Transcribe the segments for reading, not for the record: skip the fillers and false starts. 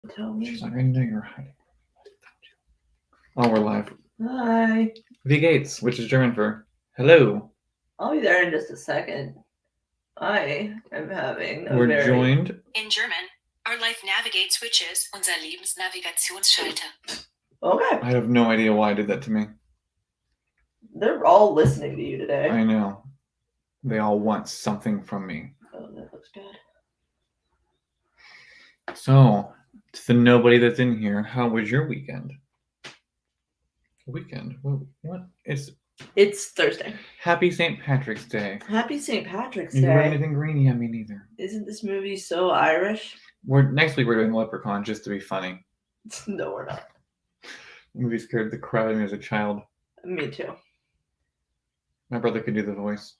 Tell me. She's like, I know you're hiding. Oh, we're live. Hi. Wie geht's, which is German for hello. I'll be there in just a second. I am having a We're very... joined. In German, our life navigate switches unser Lebensnavigationsschalter. Okay. I have no idea why I did that to me. They're all listening to you today. I know. They all want something from me. Oh, that looks good. So, to the nobody that's in here, how was your weekend? Weekend? What? It's Thursday. Happy St. Patrick's Day. Happy St. Patrick's You wear Day. anything green? Yeah, me neither. Isn't this movie so Irish? Next week we're doing Leprechaun just to be funny. No, we're not. The movie scared the crap out of me as a child. Me too. My brother could do the voice.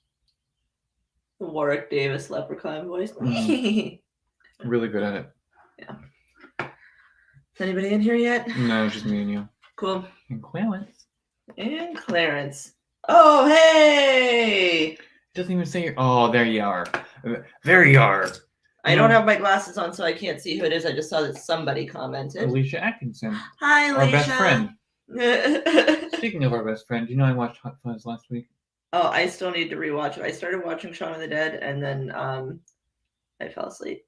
The Warwick Davis leprechaun voice. Really good at it. Yeah. Is anybody in here yet? No, just me and you. Cool. And Clarence. And Clarence. Oh, hey! It doesn't even say. Oh, there you are. There you are. I don't have my glasses on, so I can't see who it is. I just saw that somebody commented. Alicia Atkinson. Hi, Alicia. Our best friend. Speaking of our best friend, you know I watched Hot Fuzz last week? Oh, I still need to rewatch it. I started watching Shaun of the Dead, and then I fell asleep.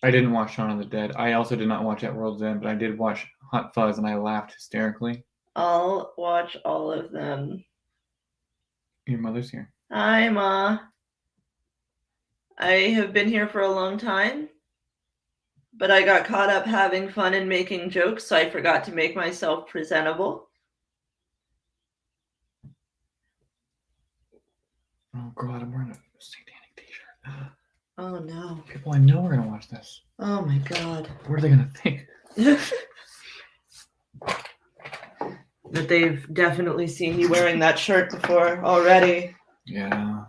I didn't watch Shaun of the Dead. I also did not watch At World's End, but I did watch Hot Fuzz, and I laughed hysterically. I'll watch all of them. Your mother's here. Hi, Ma. I have been here for a long time, but I got caught up having fun and making jokes, so I forgot to make myself presentable. Oh, God, I'm wearing a satanic t-shirt. Oh, no. People I know are going to watch this. Oh, my God. What are they going to think? That they've definitely seen you wearing that shirt before already. Yeah.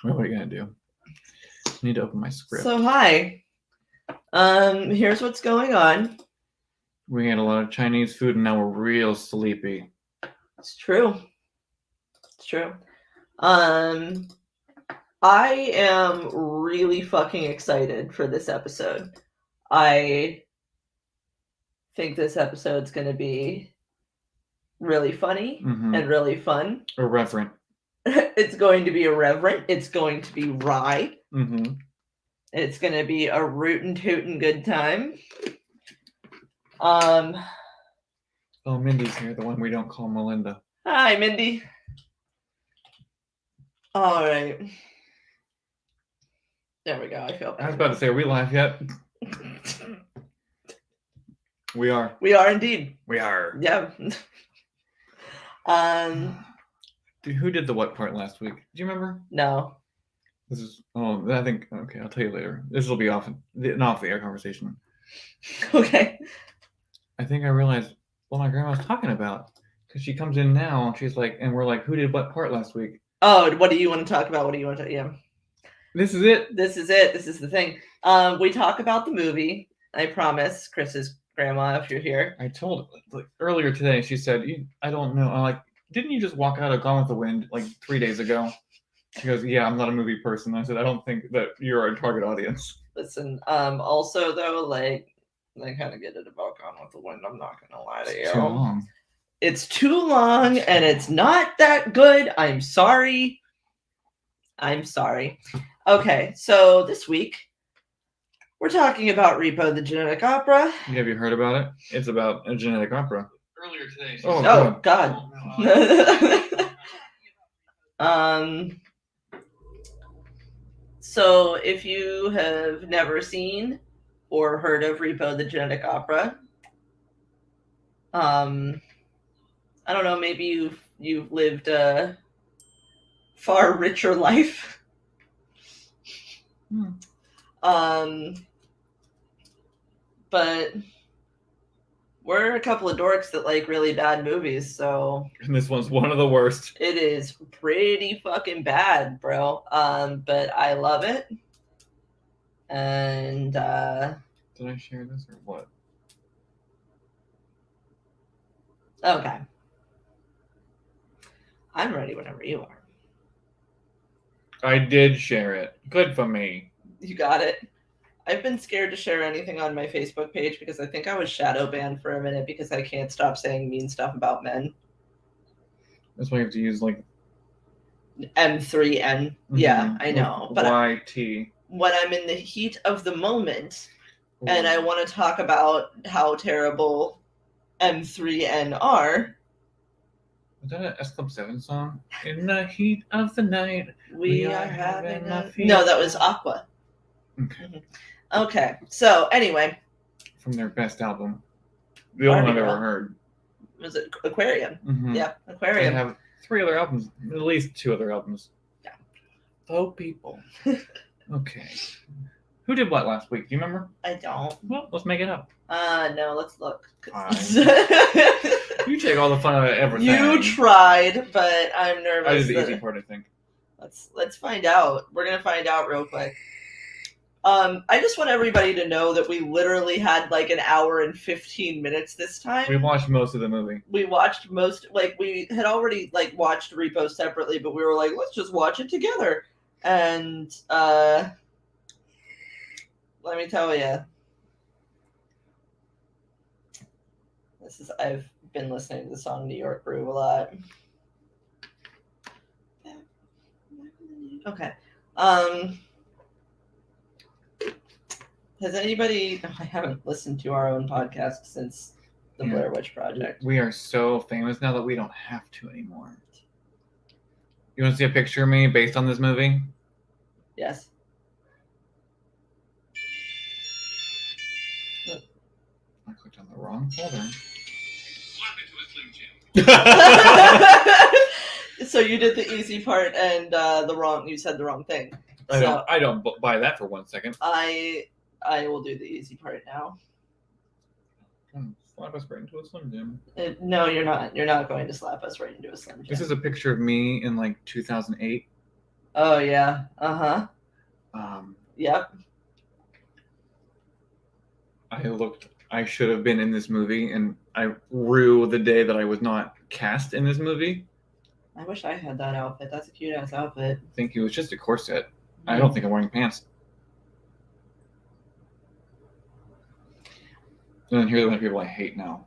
What are we going to do? I need to open my script. So, hi. Here's what's going on. We had a lot of Chinese food, and now we're real sleepy. It's true. It's true. I am really fucking excited for this episode. I think this episode's going to be really funny and really fun. Irreverent. It's going to be irreverent. It's going to be wry. Mm-hmm. It's going to be a rootin' tootin' good time. Oh, Mindy's here, the one we don't call Melinda. Hi, Mindy. All right. There we go. I feel better. I was about to say, are we live yet? We are. We are indeed. We are. Yeah. Dude, who did the what part last week? Do you remember? No. This is. Oh, I think. Okay, I'll tell you later. This will be an off-the-air conversation. Okay. I think I realized what my grandma was talking about because she comes in now and she's like, and we're like, who did what part last week? Oh, what do you want to talk about? What do you want to? Yeah. This is it. This is it. This is the thing. We talk about the movie. I promise, Chris's grandma, if you're here. I told like earlier today. She said, "I don't know." I'm like, "Didn't you just walk out of Gone with the Wind like 3 days ago?" She goes, "Yeah, I'm not a movie person." I said, "I don't think that you're our target audience." Listen. Also, though, like, I kind of get it about Gone with the Wind. I'm not gonna lie to you. Too long. It's too long, and it's not that good. I'm sorry. I'm sorry. Okay, so this week we're talking about Repo, the genetic opera. Have you heard about it? It's about a genetic opera. Earlier today. Oh God. So if you have never seen or heard of Repo, the genetic opera, I don't know, maybe you've lived a far richer life. But we're a couple of dorks that like really bad movies, so... And this one's one of the worst. It is pretty fucking bad, bro. But I love it. And, Did I share this or what? Okay. I'm ready whenever you are. I did share it. Good for me. You got it. I've been scared to share anything on my Facebook page because I think I was shadow banned for a minute because I can't stop saying mean stuff about men. That's why you have to use like M3N. Yeah, I know. But YT. when I'm in the heat of the moment and I want to talk about how terrible M3N are. Was that an S Club 7 song? In the heat of the night, we are having a... No, that was Aqua. Okay. Mm-hmm. Okay, so anyway. From their best album. The only one I've ever heard. Was it Aquarium? Mm-hmm. Yeah, Aquarium. They have 3 other albums, at least 2 other albums. Yeah. Oh, people. Okay. Who did what last week? Do you remember? I don't. Well, let's make it up. No, let's look. You take all the fun out of everything. You tried, but I'm nervous. I did the easy part, I think. Let's find out. We're gonna find out real quick. I just want everybody to know that we literally had like an hour and 15 minutes this time. We watched most of the movie. We watched we had already like watched Repo separately, but we were like, let's just watch it together. And let me tell you, I've been listening to the song New York Groove a lot. Okay. Has anybody... I haven't listened to our own podcast since the Blair Witch Project. We are so famous now that we don't have to anymore. You want to see a picture of me based on this movie? Yes. I clicked on the wrong folder. So you did the easy part and you said the wrong thing. I don't buy that for 1 second. I will do the easy part now. Slap us right into a Slim Jim. No, you're not. You're not going to slap us right into a Slim Jim. This is a picture of me in like 2008. Oh yeah. Uh-huh. Yep. I should have been in this movie, and I rue the day that I was not cast in this movie. I wish I had that outfit. That's a cute ass outfit. I think it was just a corset. I don't think I'm wearing pants. And here are the kind of people I hate now.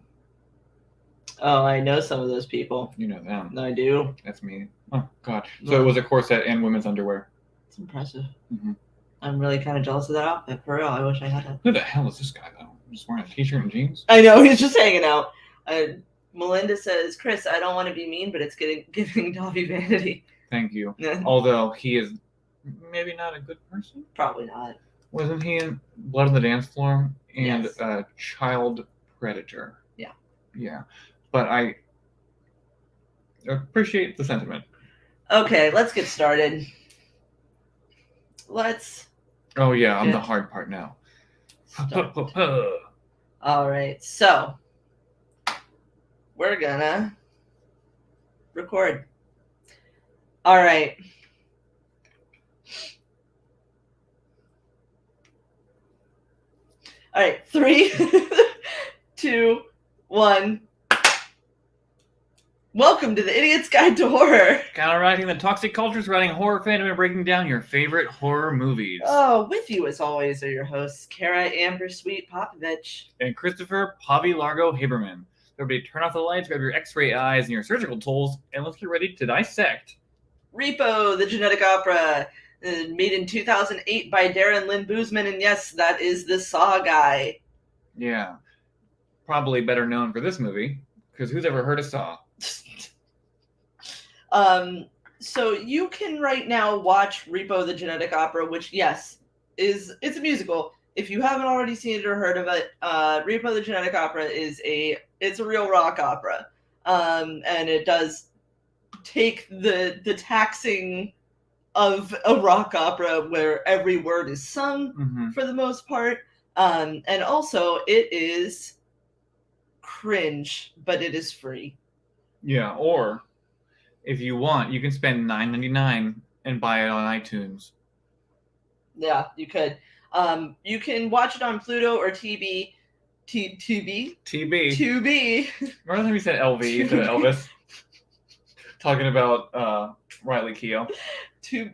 Oh, I know some of those people. You know them. I do. That's me. Oh, God. So it was a corset and women's underwear. It's impressive. Mm-hmm. I'm really kind of jealous of that outfit. For real, I wish I had it. Who the hell is this guy, though? Just wearing a t-shirt and jeans? I know, he's just hanging out. Melinda says, Chris, I don't want to be mean, but it's giving Dobby vanity. Thank you. Although he is maybe not a good person. Probably not. Wasn't he in Blood on the Dance Floor and Yes. Child Predator? Yeah. Yeah. But I appreciate the sentiment. Okay, let's get started. Oh, yeah, I'm the hard part now. All right, so we're gonna record. All right. All right, 3, 2, 1. Welcome to the Idiot's Guide to Horror. Counteracting the toxic culture surrounding horror fandom and breaking down your favorite horror movies. Oh, with you as always are your hosts, Kara Amber Sweet Popovich. And Christopher Pavi Largo Haberman. Everybody turn off the lights, grab your x-ray eyes and your surgical tools, and let's get ready to dissect. Repo, the genetic opera, made in 2008 by Darren Lynn Boozman, and yes, that is the Saw guy. Yeah. Probably better known for this movie, because who's ever heard of Saw? So you can right now watch Repo, the Genetic Opera, which, yes, it's a musical. If you haven't already seen it or heard of it, Repo, the Genetic Opera it's a real rock opera. And it does take the taxing of a rock opera where every word is sung for the most part. And also it is cringe, but it is free. Yeah, or if you want, you can spend $9.99 and buy it on iTunes. Yeah, you could. You can watch it on Pluto or TB. TB? TB. Remember when we said LV instead of Elvis? Talking about Riley Keough. To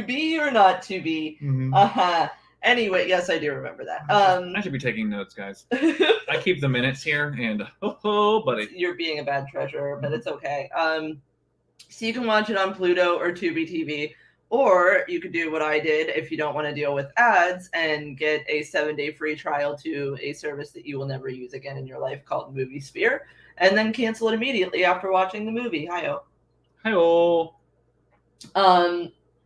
be or not to be. Mm-hmm. Uh-huh. Anyway, yes, I do remember that. I should be taking notes, guys. I keep the minutes here, and buddy. You're being a bad treasurer, but it's okay. So you can watch it on Pluto or Tubi TV, or you could do what I did if you don't want to deal with ads and get a 7-day free trial to a service that you will never use again in your life called Movie Sphere, and then cancel it immediately after watching the movie. Hi-oh. Hi-oh.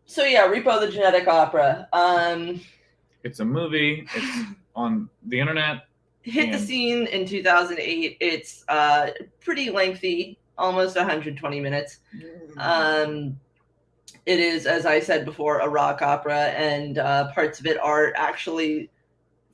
So yeah, Repo the Genetic Opera. It's a movie. It's on the internet. Hit the scene in 2008. It's pretty lengthy, almost 120 minutes. It is, as I said before, a rock opera, and parts of it are actually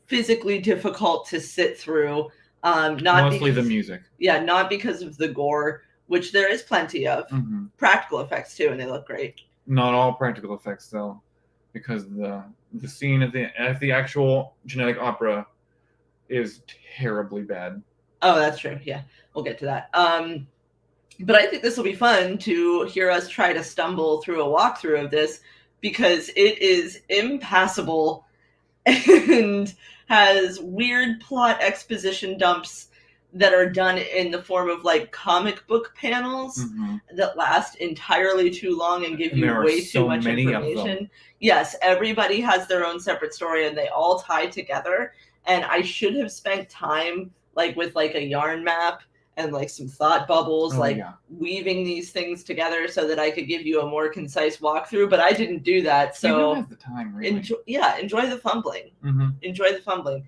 physically difficult to sit through. Not mostly because, the music. Yeah, not because of the gore, which there is plenty of. Mm-hmm. Practical effects too, and they look great. Not all practical effects though, because the scene at the actual genetic opera is terribly bad. Oh, that's true. Yeah, we'll get to that. But I think this will be fun to hear us try to stumble through a walkthrough of this, because it is impassable and has weird plot exposition dumps that are done in the form of like comic book panels that last entirely too long and give you way too much information. Yes, everybody has their own separate story and they all tie together. And I should have spent time like with like a yarn map and like some thought bubbles, weaving these things together so that I could give you a more concise walkthrough. But I didn't do that. So you don't have the time, really. Enjoy the fumbling. Enjoy the fumbling.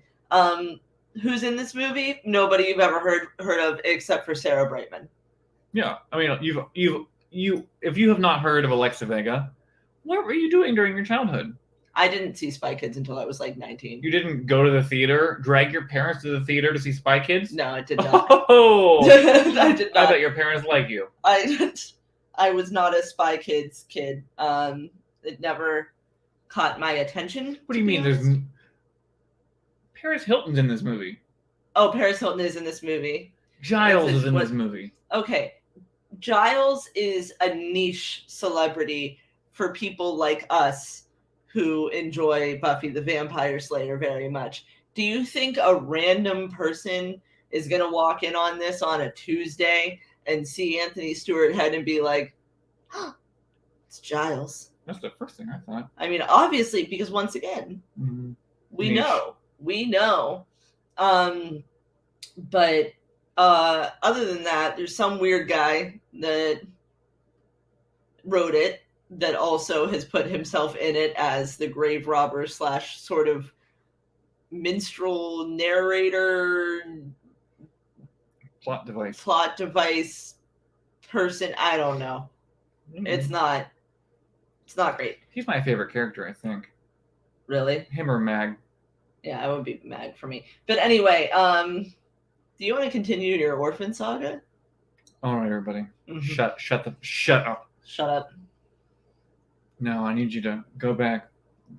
Who's in this movie? Nobody you've ever heard of except for Sarah Brightman. Yeah, I mean, if you have not heard of Alexa Vega, what were you doing during your childhood? I didn't see Spy Kids until I was like 19. You didn't go to the theater, drag your parents to the theater to see Spy Kids? No, I did not. Oh, I did not. I bet your parents like you. I was not a Spy Kids kid. It never caught my attention. What do you mean? There's Paris Hilton's in this movie. Oh, Paris Hilton is in this movie. Giles is in this movie. Okay. Giles is a niche celebrity for people like us who enjoy Buffy the Vampire Slayer very much. Do you think a random person is going to walk in on this on a Tuesday and see Anthony Stewart Head and be like, oh, it's Giles? That's the first thing I thought. I mean, obviously, because once again, we know. But other than that, there's some weird guy that wrote it that also has put himself in it as the grave robber / sort of minstrel narrator plot device person. I don't know. It's not great. He's my favorite character, I think. Really? Him or Mag. Yeah, I would be Mag for me. But anyway, do you want to continue your orphan saga? All right, everybody. Shut up. Shut up. No, I need you to go back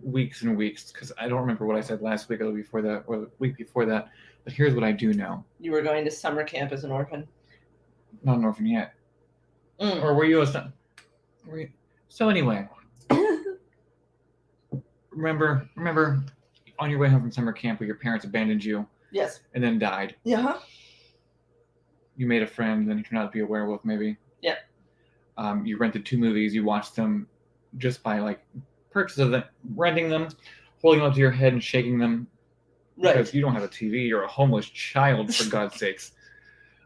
weeks and weeks, because I don't remember what I said last week or the week before that. But here's what I do know. You were going to summer camp as an orphan? Not an orphan yet. Or were you So anyway. Remember on your way home from summer camp where your parents abandoned you? Yes. And then died? Yeah. You made a friend, then you turned out to be a werewolf, maybe? Yeah. You rented 2 movies. You watched them just by like purchase of them, renting them, holding them up to your head and shaking them. Right. Because you don't have a TV. You're a homeless child, for God's sakes.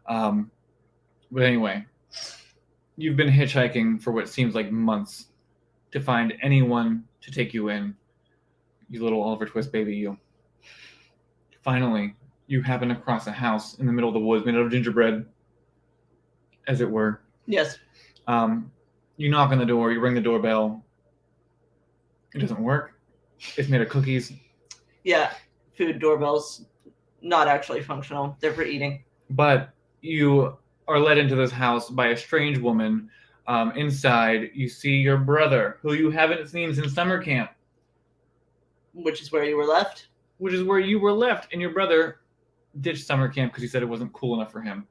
But anyway, you've been hitchhiking for what seems like months to find anyone to take you in. You little Oliver Twist baby, you. Finally, you happen across a house in the middle of the woods made out of gingerbread, as it were. Yes. You knock on the door, you ring the doorbell. It doesn't work. It's made of cookies. Yeah, food doorbells, not actually functional. They're for eating. But you are led into this house by a strange woman. Inside, you see your brother, who you haven't seen since summer camp. Which is where you were left? Which is where you were left. And your brother ditched summer camp because he said it wasn't cool enough for him.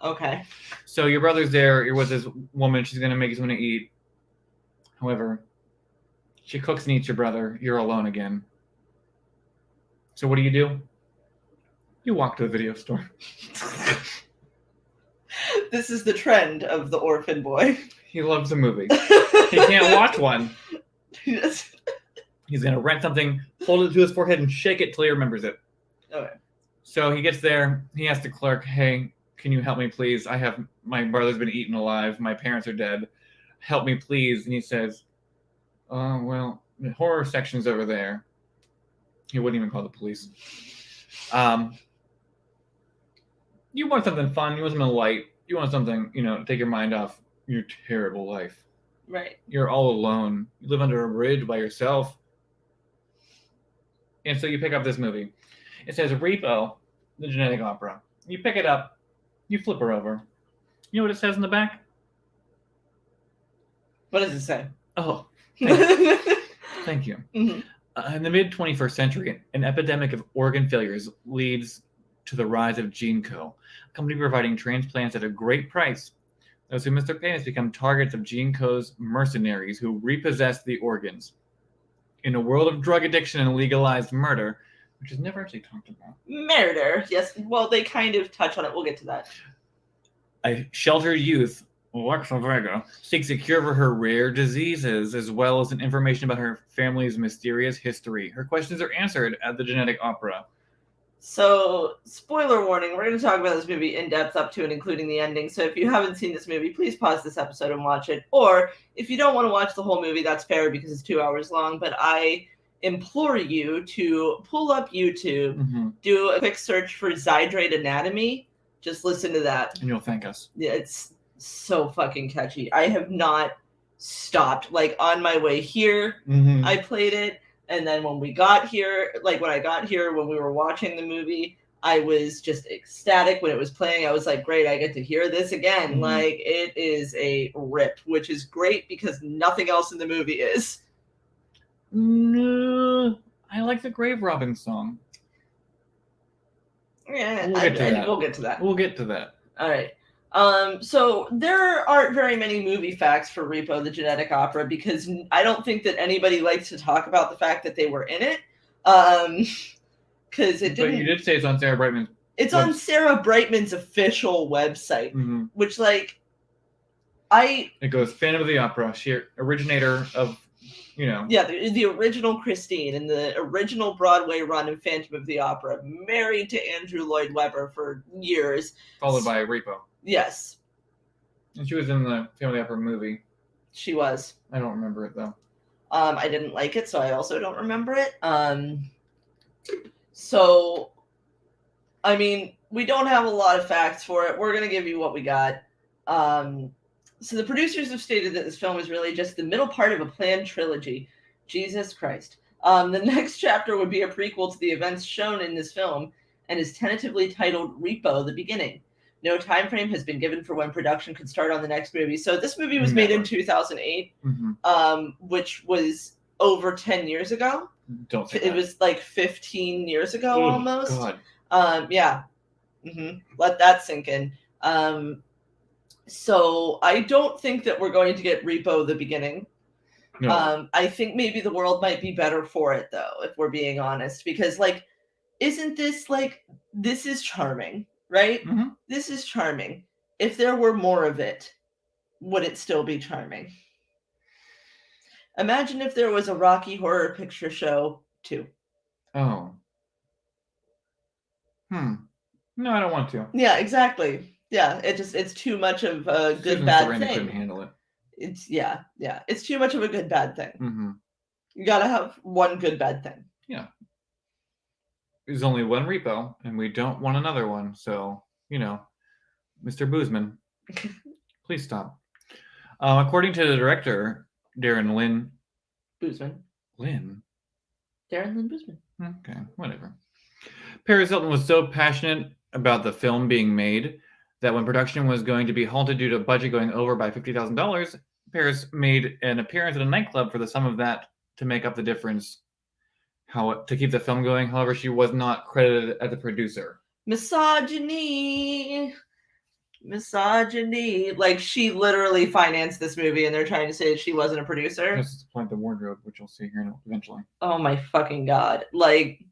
Okay. So your brother's there. You're with this woman. She's going to make you something to eat. However, she cooks and eats your brother. You're alone again. So what do? You walk to the video store. This is the trend of the orphan boy. He loves a movie. He can't watch one. Yes. He's going to rent something, hold it to his forehead, and shake it till he remembers it. Okay. So he gets there. He asks the clerk, hey, can you help me, please? My brother's been eaten alive. My parents are dead. Help me, please. And he says, well, the horror section's over there. He wouldn't even call the police. You want something fun. You want something light. You want something, to take your mind off your terrible life. Right. You're all alone. You live under a bridge by yourself. And so you pick up this movie. It says Repo, the genetic opera. You pick it up. You flip her over. You know what it says in the back? What does it say? Oh, thank you. Mm-hmm. In the mid-21st century, an epidemic of organ failures leads to the rise of GeneCo, a company providing transplants at a great price. Those who miss their payments become targets of GeneCo's mercenaries who repossess the organs. In a world of drug addiction and legalized murder, which is never actually talked about. Murder, yes. Well, they kind of touch on it. We'll get to that. A sheltered youth, Alexa Vega, seeks a cure for her rare diseases, as well as information about her family's mysterious history. Her questions are answered at the genetic opera. So, spoiler warning, we're going to talk about this movie in depth up to and including the ending. So if you haven't seen this movie, please pause this episode and watch it. Or if you don't want to watch the whole movie, that's fair because it's 2 hours long. But I implore you to pull up YouTube, do a quick search for Zydrate Anatomy. Just listen to that. And you'll thank us. Yeah, it's so fucking catchy. I have not stopped. Like, on my way here, I played it. And then when we got here, like when I got here, when we were watching the movie, I was just ecstatic when it was playing. I was like, great, I get to hear this again. Like, it is a rip, which is great because nothing else in the movie is. No, I like the Grave Robbing song. Yeah, we'll get to that. We'll get to that. All right. So there aren't very many movie facts for Repo, the genetic opera, because I don't think that anybody likes to talk about the fact that they were in it. Because it didn't. But you did say it's on Sarah Brightman's. It's on Sarah Brightman's official website, which, like, It goes Phantom of the Opera, she originator of, Yeah, the original Christine and the original Broadway run of Phantom of the Opera, married to Andrew Lloyd Webber for years. Followed by Repo. Yes. And she was in the Phantom of the Opera movie. She was. I don't remember it, though. I didn't like it, so I also don't remember it. So, I mean, we don't have a lot of facts for it. We're going to give you what we got. So the producers have stated that this film is really just the middle part of a planned trilogy. Jesus Christ. The next chapter would be a prequel to the events shown in this film and is tentatively titled Repo, the Beginning. No time frame has been given for when production could start on the next movie. So this movie was made in 2008, which was over 10 years ago. Don't say It was like 15 years ago almost. God. Yeah. Let that sink in. So I don't think that we're going to get Repo, the Beginning. No. I think maybe the world might be better for it, though, if we're being honest. Because, like, isn't this, like, this is charming, right? This is charming. If there were more of it, would it still be charming? Imagine if there was a Rocky Horror Picture Show, too. Oh. No, I don't want to. Yeah, exactly. Yeah, it's too much of a good Susan bad Sarandon thing. couldn't handle it. It's it's too much of a good bad thing. You gotta have one good bad thing. Yeah. There's only one Repo, and we don't want another one. So, Mr. Boozman, please stop. According to the director, Darren Lynn. Boozman. Lynn? Darren Lynn Boozman. Okay, whatever. Paris Hilton was so passionate about the film being made that when production was going to be halted due to budget going over by $50,000, Paris made an appearance at a nightclub for the sum of that to make up the difference, to keep the film going. However, she was not credited as a producer. Misogyny. Like, she literally financed this movie, and they're trying to say that she wasn't a producer. This is the point of the wardrobe, which you'll see here eventually. Oh my fucking god. Like,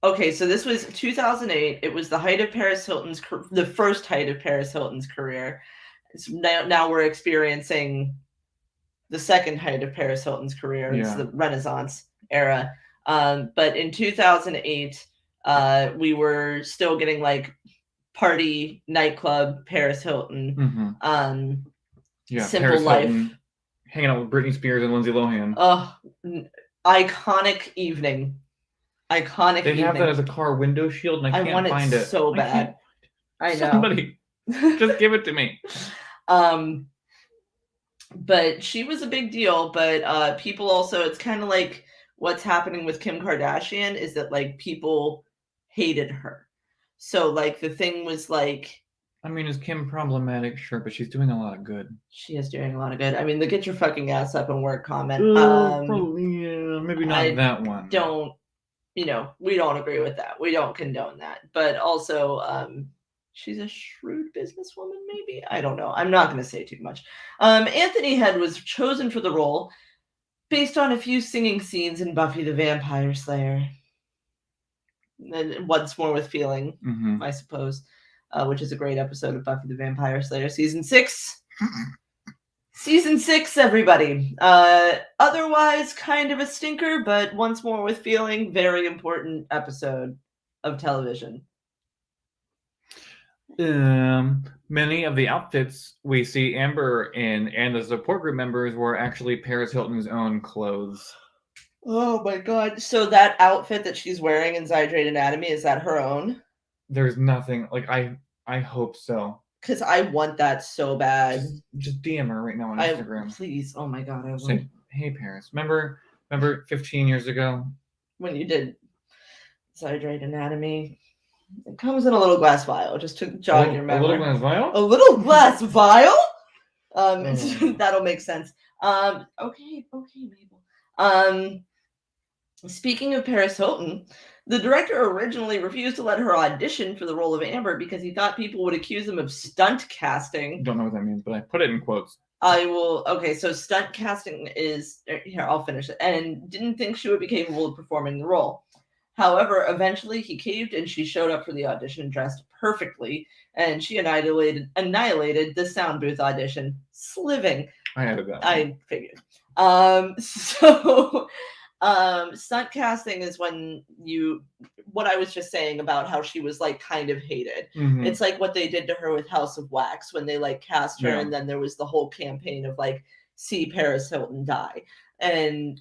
Okay, so this was 2008. It was the height of Paris Hilton's the first height of Paris Hilton's career. Now we're experiencing the second height of Paris Hilton's career. It's the Renaissance era. But in 2008, we were still getting like party nightclub Paris Hilton. Simple Paris Life. Hilton, hanging out with Britney Spears and Lindsay Lohan. Iconic evening. Iconic. They have that as a car window shield, and I can't find it so bad. I know. Somebody, just give it to me. But she was a big deal. But people also, it's kind of like what's happening with Kim Kardashian is that like people hated her. So like the thing was like, I mean, is Kim problematic? Sure, but she's doing a lot of good. She is doing a lot of good. I mean, the "get your fucking ass up and work" comment. Maybe not that one. We don't agree with that. We don't condone that. But also, she's a shrewd businesswoman, maybe? I don't know. I'm not going to say too much. Anthony Head was chosen for the role based on a few singing scenes in Buffy the Vampire Slayer. And Once More with Feeling, I suppose, which is a great episode of Buffy the Vampire Slayer, season 6. Season 6, everybody. Otherwise, kind of a stinker, but Once More with Feeling, very important episode of television. Many of the outfits we see Amber in and the support group members were actually Paris Hilton's own clothes. Oh my god. So that outfit that she's wearing in Zydrate Anatomy, is that her own? There's nothing, like, I hope so. Because I want that so bad. Just DM her right now on Instagram. Please. Oh my god, I will. Say, hey Paris, remember 15 years ago? When you did Zydrate Anatomy? It comes in a little glass vial, just to jog your memory. A little glass vial? A little glass vial? That'll make sense. Okay, Mabel. Speaking of Paris Hilton, the director originally refused to let her audition for the role of Amber because he thought people would accuse him of stunt casting. Don't know what that means, but I put it in quotes. I will. Okay, so stunt casting is here. I'll finish it. And didn't think she would be capable of performing the role. However, eventually he caved, and she showed up for the audition dressed perfectly, and she annihilated the sound booth audition, sliving. I added that. I figured. So stunt casting is when what I was just saying about how she was like kind of hated. It's like what they did to her with House of Wax when they like cast her, and then there was the whole campaign of like, see Paris Hilton die. And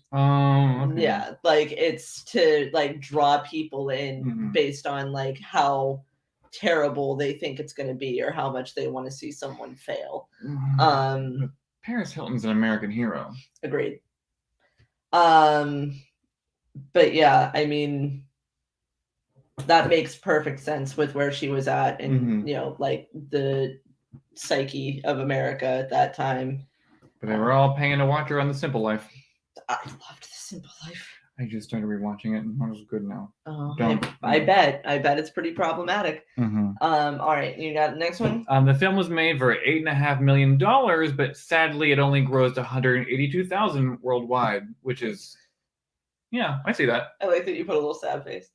yeah, like it's to like draw people in based on like how terrible they think it's going to be or how much they want to see someone fail. Paris Hilton's an American hero. Agreed. But yeah, I mean, that makes perfect sense with where she was at and like the psyche of America at that time. But they were all paying to watch her on The Simple Life. I loved The Simple Life. I just started rewatching it and it was good now. I bet it's pretty problematic. All right, you got the next one? The film was made for $8.5 million, but sadly it only grossed $182,000 worldwide, which is, yeah, I see that. I like that you put a little sad face.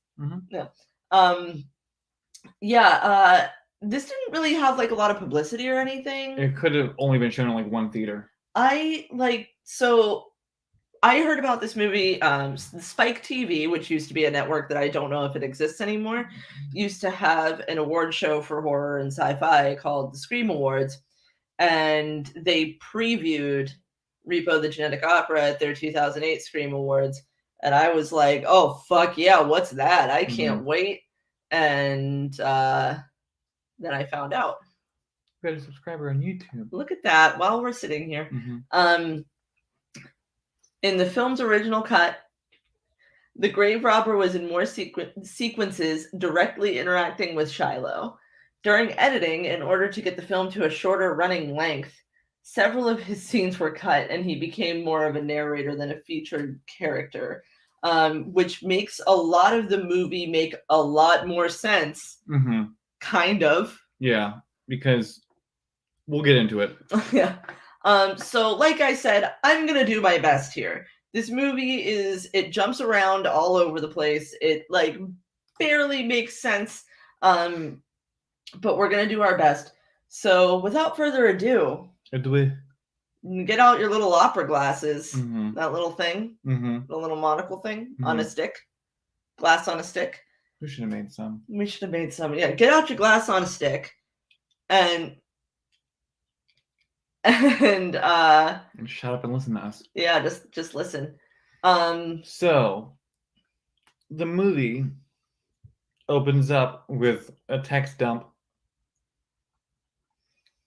Yeah. This didn't really have like a lot of publicity or anything. It could have only been shown in like one theater. I heard about this movie, Spike TV, which used to be a network that I don't know if it exists anymore, used to have an award show for horror and sci-fi called the Scream Awards, and they previewed Repo the Genetic Opera at their 2008 Scream Awards, and I was like, oh, fuck yeah, what's that? I can't wait. And then I found out. We got a subscriber on YouTube. Look at that, while we're sitting here. In the film's original cut, the grave robber was in more sequences directly interacting with Shiloh. During editing, in order to get the film to a shorter running length, several of his scenes were cut and he became more of a narrator than a featured character, which makes a lot of the movie make a lot more sense. Kind of. Yeah, because we'll get into it. Yeah. So like I said, I'm going to do my best here. This movie it jumps around all over the place. It like barely makes sense. But we're gonna do our best. So without further ado, get out your little opera glasses. Mm-hmm. That little thing, Mm-hmm. the little monocle thing on a Mhm. stick, glass on a stick. We should have made some. We should have made some. Yeah, get out your glass on a stick, and And shut up and listen to us. yeah, just listen. So the movie opens up with a text dump,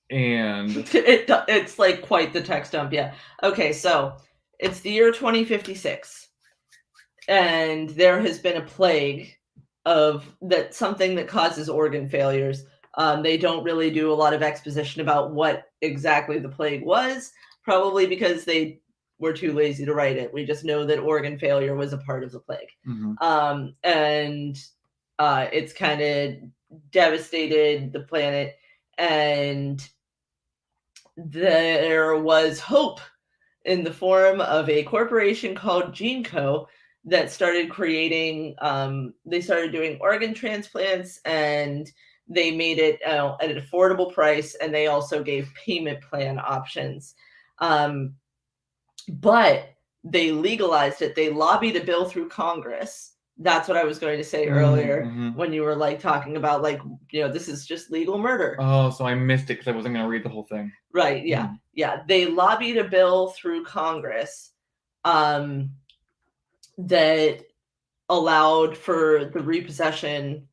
and it's like quite the text dump. Yeah. Okay, so it's the year 2056, and there has been a plague of that something that causes organ failures. They don't really do a lot of exposition about what exactly the plague was, probably because they were too lazy to write it. We just know that organ failure was a part of the plague. Mhm. And it's kind of devastated the planet, and there was hope in the form of a corporation called GeneCo that started creating, they started doing organ transplants, and they made it at an affordable price, and they also gave payment plan options. But they legalized it. They lobbied a bill through Congress. That's what I was going to say earlier when you were like talking about like, this is just legal murder. Oh, so I missed it because I wasn't going to read the whole thing. Right. Yeah. Yeah. They lobbied a bill through Congress that allowed for the repossession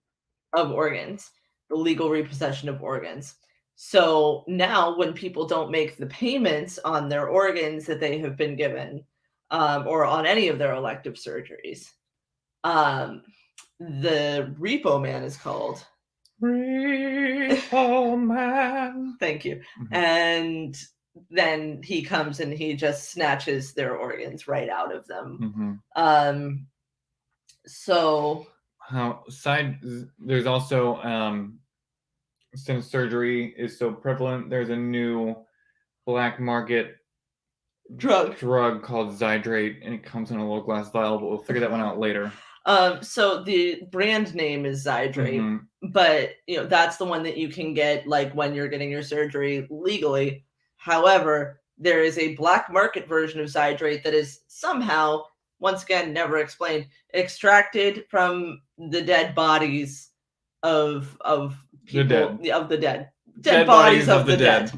of organs, the legal repossession of organs. So now when people don't make the payments on their organs that they have been given, or on any of their elective surgeries, the Repo Man is called. Repo Man. Thank you. And then he comes and he just snatches their organs right out of them. So there's also since surgery is so prevalent, there's a new black market drug called Zydrate, and it comes in a little glass vial, but we'll figure that one out later. So the brand name is Zydrate, but that's the one that you can get like when you're getting your surgery legally. However, there is a black market version of Zydrate that is somehow, once again, never explained, extracted from the dead bodies of people, of the dead bodies of the dead.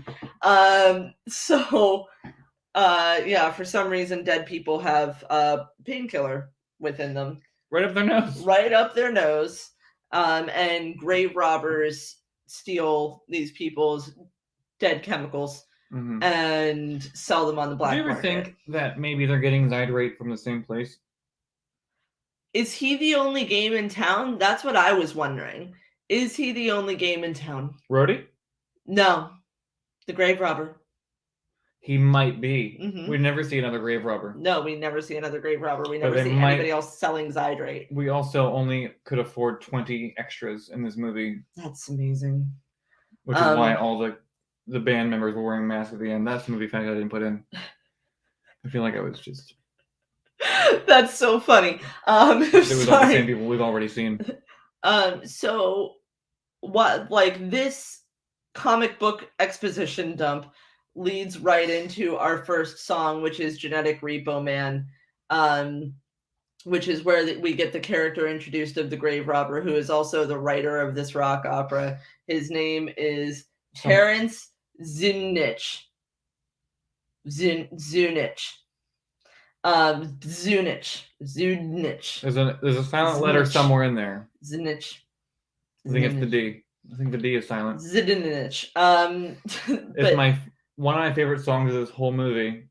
So for some reason, dead people have a painkiller within them. Right up their nose. Right up their nose. And grave robbers steal these people's dead chemicals and sell them on the black market. Do you ever think that maybe they're getting Zydrate from the same place? Is he the only game in town? That's what I was wondering. Is he the only game in town? Rhodey? No. The grave robber. He might be. We never see another grave robber. No, we never see another grave robber. We never see anybody else selling Zydrate. We also only could afford 20 extras in this movie. That's amazing. Which is why all the band members were wearing masks at the end. That's the movie fact I didn't put in. I feel like I was just... That's so funny. It was all the same people we've already seen. So what, like, this comic book exposition dump leads right into our first song, which is Genetic Repo Man, which is where we get the character introduced of the grave robber, who is also the writer of this rock opera. His name is Terence Zunich. Zunich. There's a silent letter somewhere in there. Zunich. I think it's the D. I think the D is silent. Zunich. It's one of my favorite songs of this whole movie.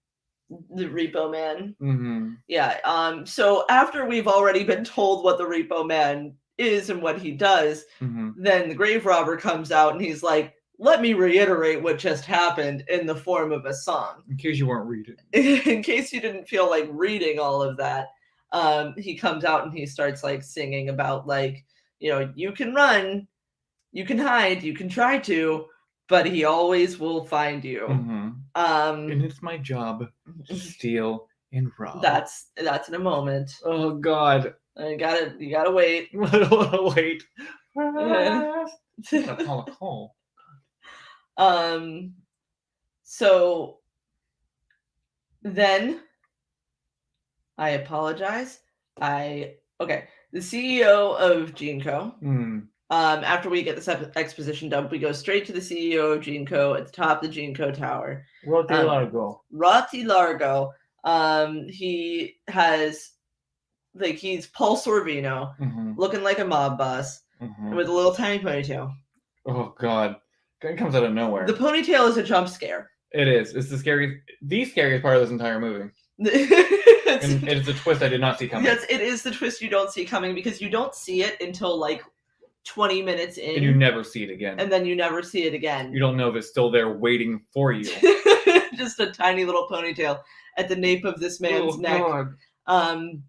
The Repo Man. Yeah. So after we've already been told what the Repo Man is and what he does, then the grave robber comes out and he's like, let me reiterate what just happened in the form of a song. In case you weren't reading. In case you didn't feel like reading all of that, he comes out and he starts like singing about like, you can run, you can hide, you can try to, but he always will find you. And it's my job to steal and rob. That's in a moment. Oh God. You gotta wait. Wait. Yeah. Gotta call a call. So then I apologize. Okay. The CEO of GeneCo. After we get this exposition dump, we go straight to the CEO of GeneCo at the top of the GeneCo tower. Roti Largo. Roti Largo. He has he's Paul Sorvino, looking like a mob boss with a little tiny ponytail. Oh God, it comes out of nowhere. The ponytail is a jump scare. It is. It's the scariest part of this entire movie. And it's a twist I did not see coming. Yes, it is the twist you don't see coming because you don't see it until 20 minutes in. And you never see it again. And then you never see it again. You don't know if it's still there waiting for you. Just a tiny little ponytail at the nape of this man's neck. God.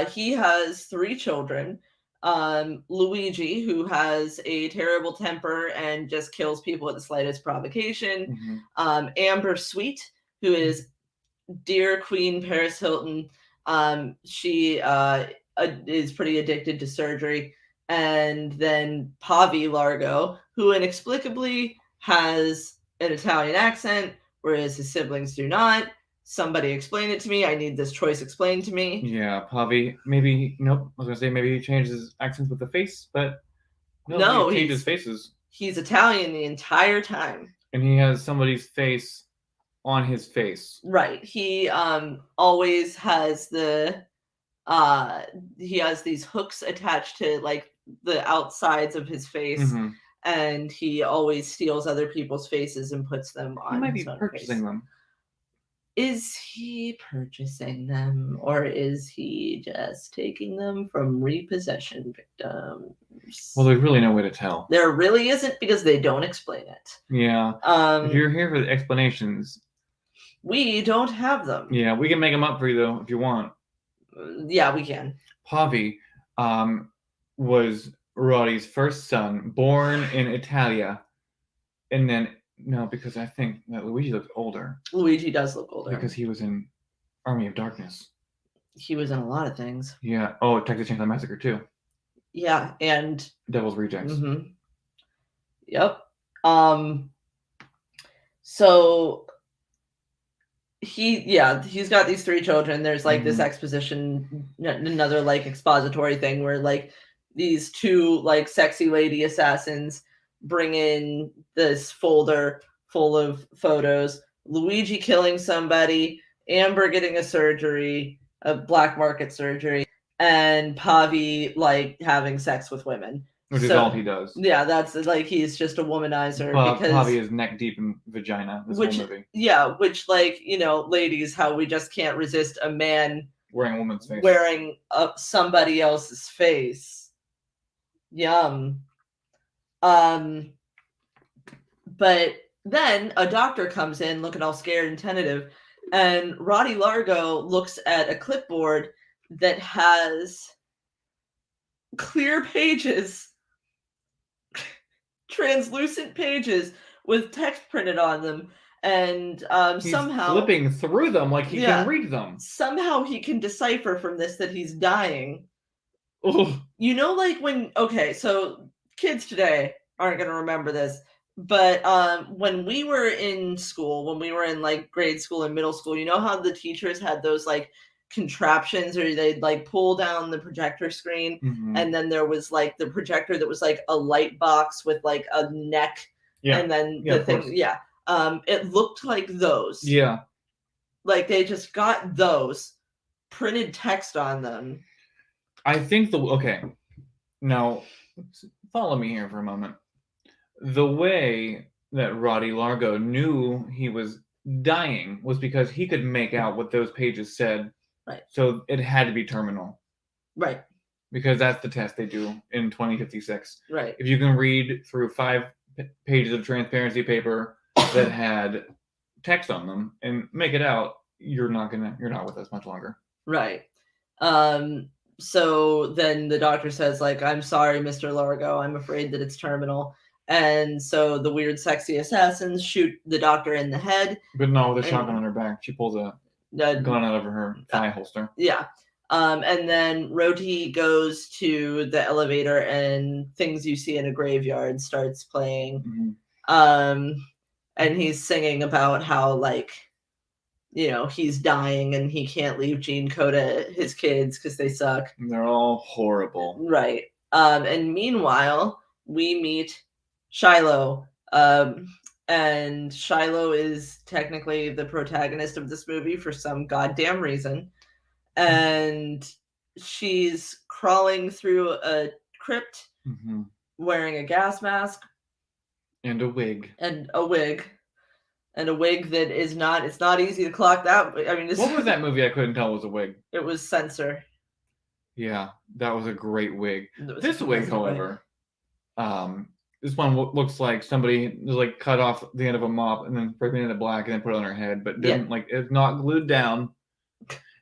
He has 3 children. Luigi, who has a terrible temper and just kills people at the slightest provocation. Amber Sweet, who is dear Queen Paris Hilton. She is pretty addicted to surgery. And then Pavi Largo, who inexplicably has an Italian accent, whereas his siblings do not. Somebody explain it to me. I need this choice explained to me. Yeah, Pavi. Maybe, nope. I was going to say maybe he changed his accents with the face, but no, he changed his faces. He's Italian the entire time. And he has somebody's face on his face. Right. He always has he has these hooks attached to the outsides of his face, and he always steals other people's faces and puts them on. He might his be own purchasing face. them. Is he purchasing them, or is he just taking them from repossession victims? Well, there's really no way to tell. There really isn't, because they don't explain it. Yeah. If you're here for the explanations, we don't have them. Yeah, we can make them up for you though if you want. Yeah, we can. Pavi was Roddy's first son, born in Italia, and then no, because I think that Luigi looks older. Luigi does look older because he was in Army of Darkness. He was in a lot of things. Yeah. Oh, Texas Chainsaw Massacre too. Yeah, and Devil's Rejects. Yep. So he's got these 3 children. There's this exposition, another expository thing where these 2 sexy lady assassins bring in this folder full of photos. Luigi killing somebody, Amber getting a black market surgery, and Pavi having sex with women. Which is all he does. Yeah, that's he's just a womanizer. Because Pavi is neck deep in vagina this whole movie. Yeah, which ladies, how we just can't resist a man wearing a woman's face. Wearing somebody else's face. Yum. But then a doctor comes in looking all scared and tentative, and Roti Largo looks at a clipboard that has clear pages, translucent pages with text printed on them, and he's somehow flipping through them like he can read them. Somehow he can decipher from this that he's dying. Ugh. So kids today aren't going to remember this, but when we were in school, when we were in grade school and middle school, you know how the teachers had those contraptions, or they'd pull down the projector screen, and then there was the projector that was a light box with a neck, and then the thing, it looked like those. Yeah. They just got those, printed text on them. I think now follow me here for a moment. The way that Roti Largo knew he was dying was because he could make out what those pages said. Right. So it had to be terminal. Right. Because that's the test they do in 2056. Right. If you can read through 5 pages of transparency paper that had text on them and make it out, you're not with us much longer. Right. So then the doctor says I'm sorry, Mr. Largo, I'm afraid that it's terminal. And so the weird sexy assassins shoot the doctor in the head. But no, with a shotgun on her back. She pulls a gun out of her thigh holster. Yeah. And then Roti goes to the elevator and Things You See in a Graveyard starts playing. Mhm. And he's singing about how, like, he's dying and he can't leave Gene Coda his kids because they suck. And they're all horrible. Right. And meanwhile, we meet Shiloh. And Shiloh is technically the protagonist of this movie for some goddamn reason. And she's crawling through a crypt Mhm. wearing a gas mask And a wig. and a wig. And a wig that is not, it's not easy to clock that. I mean, What was that movie I couldn't tell was a wig? It was Censor. Yeah, that was a great wig. It was This a wig, amazing however, this one looks like somebody like cut off the end of a mop and then painted it black and then put it on her head, but didn't like it's not glued down.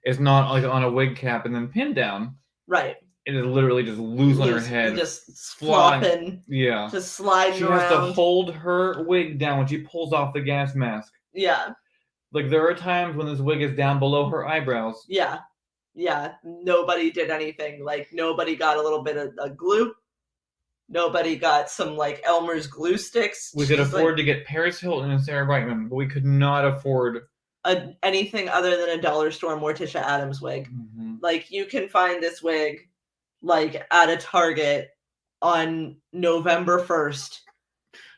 It's not like on a wig cap and then pinned down. Right. It is literally just loose on her head, just flying. flopping. Yeah, just sliding she around. has to hold her wig down when she pulls off the gas mask. Yeah. Like there are times when this wig is down below her eyebrows. Yeah. Yeah. Nobody did anything. Like nobody got a little bit of glue. Nobody got some like Elmer's glue sticks. We could afford to get Paris Hilton and Sarah Brightman, but we could not afford anything other than a dollar store Morticia Addams wig. Mm-hmm. Like you can find this wig like at a Target on November 1st.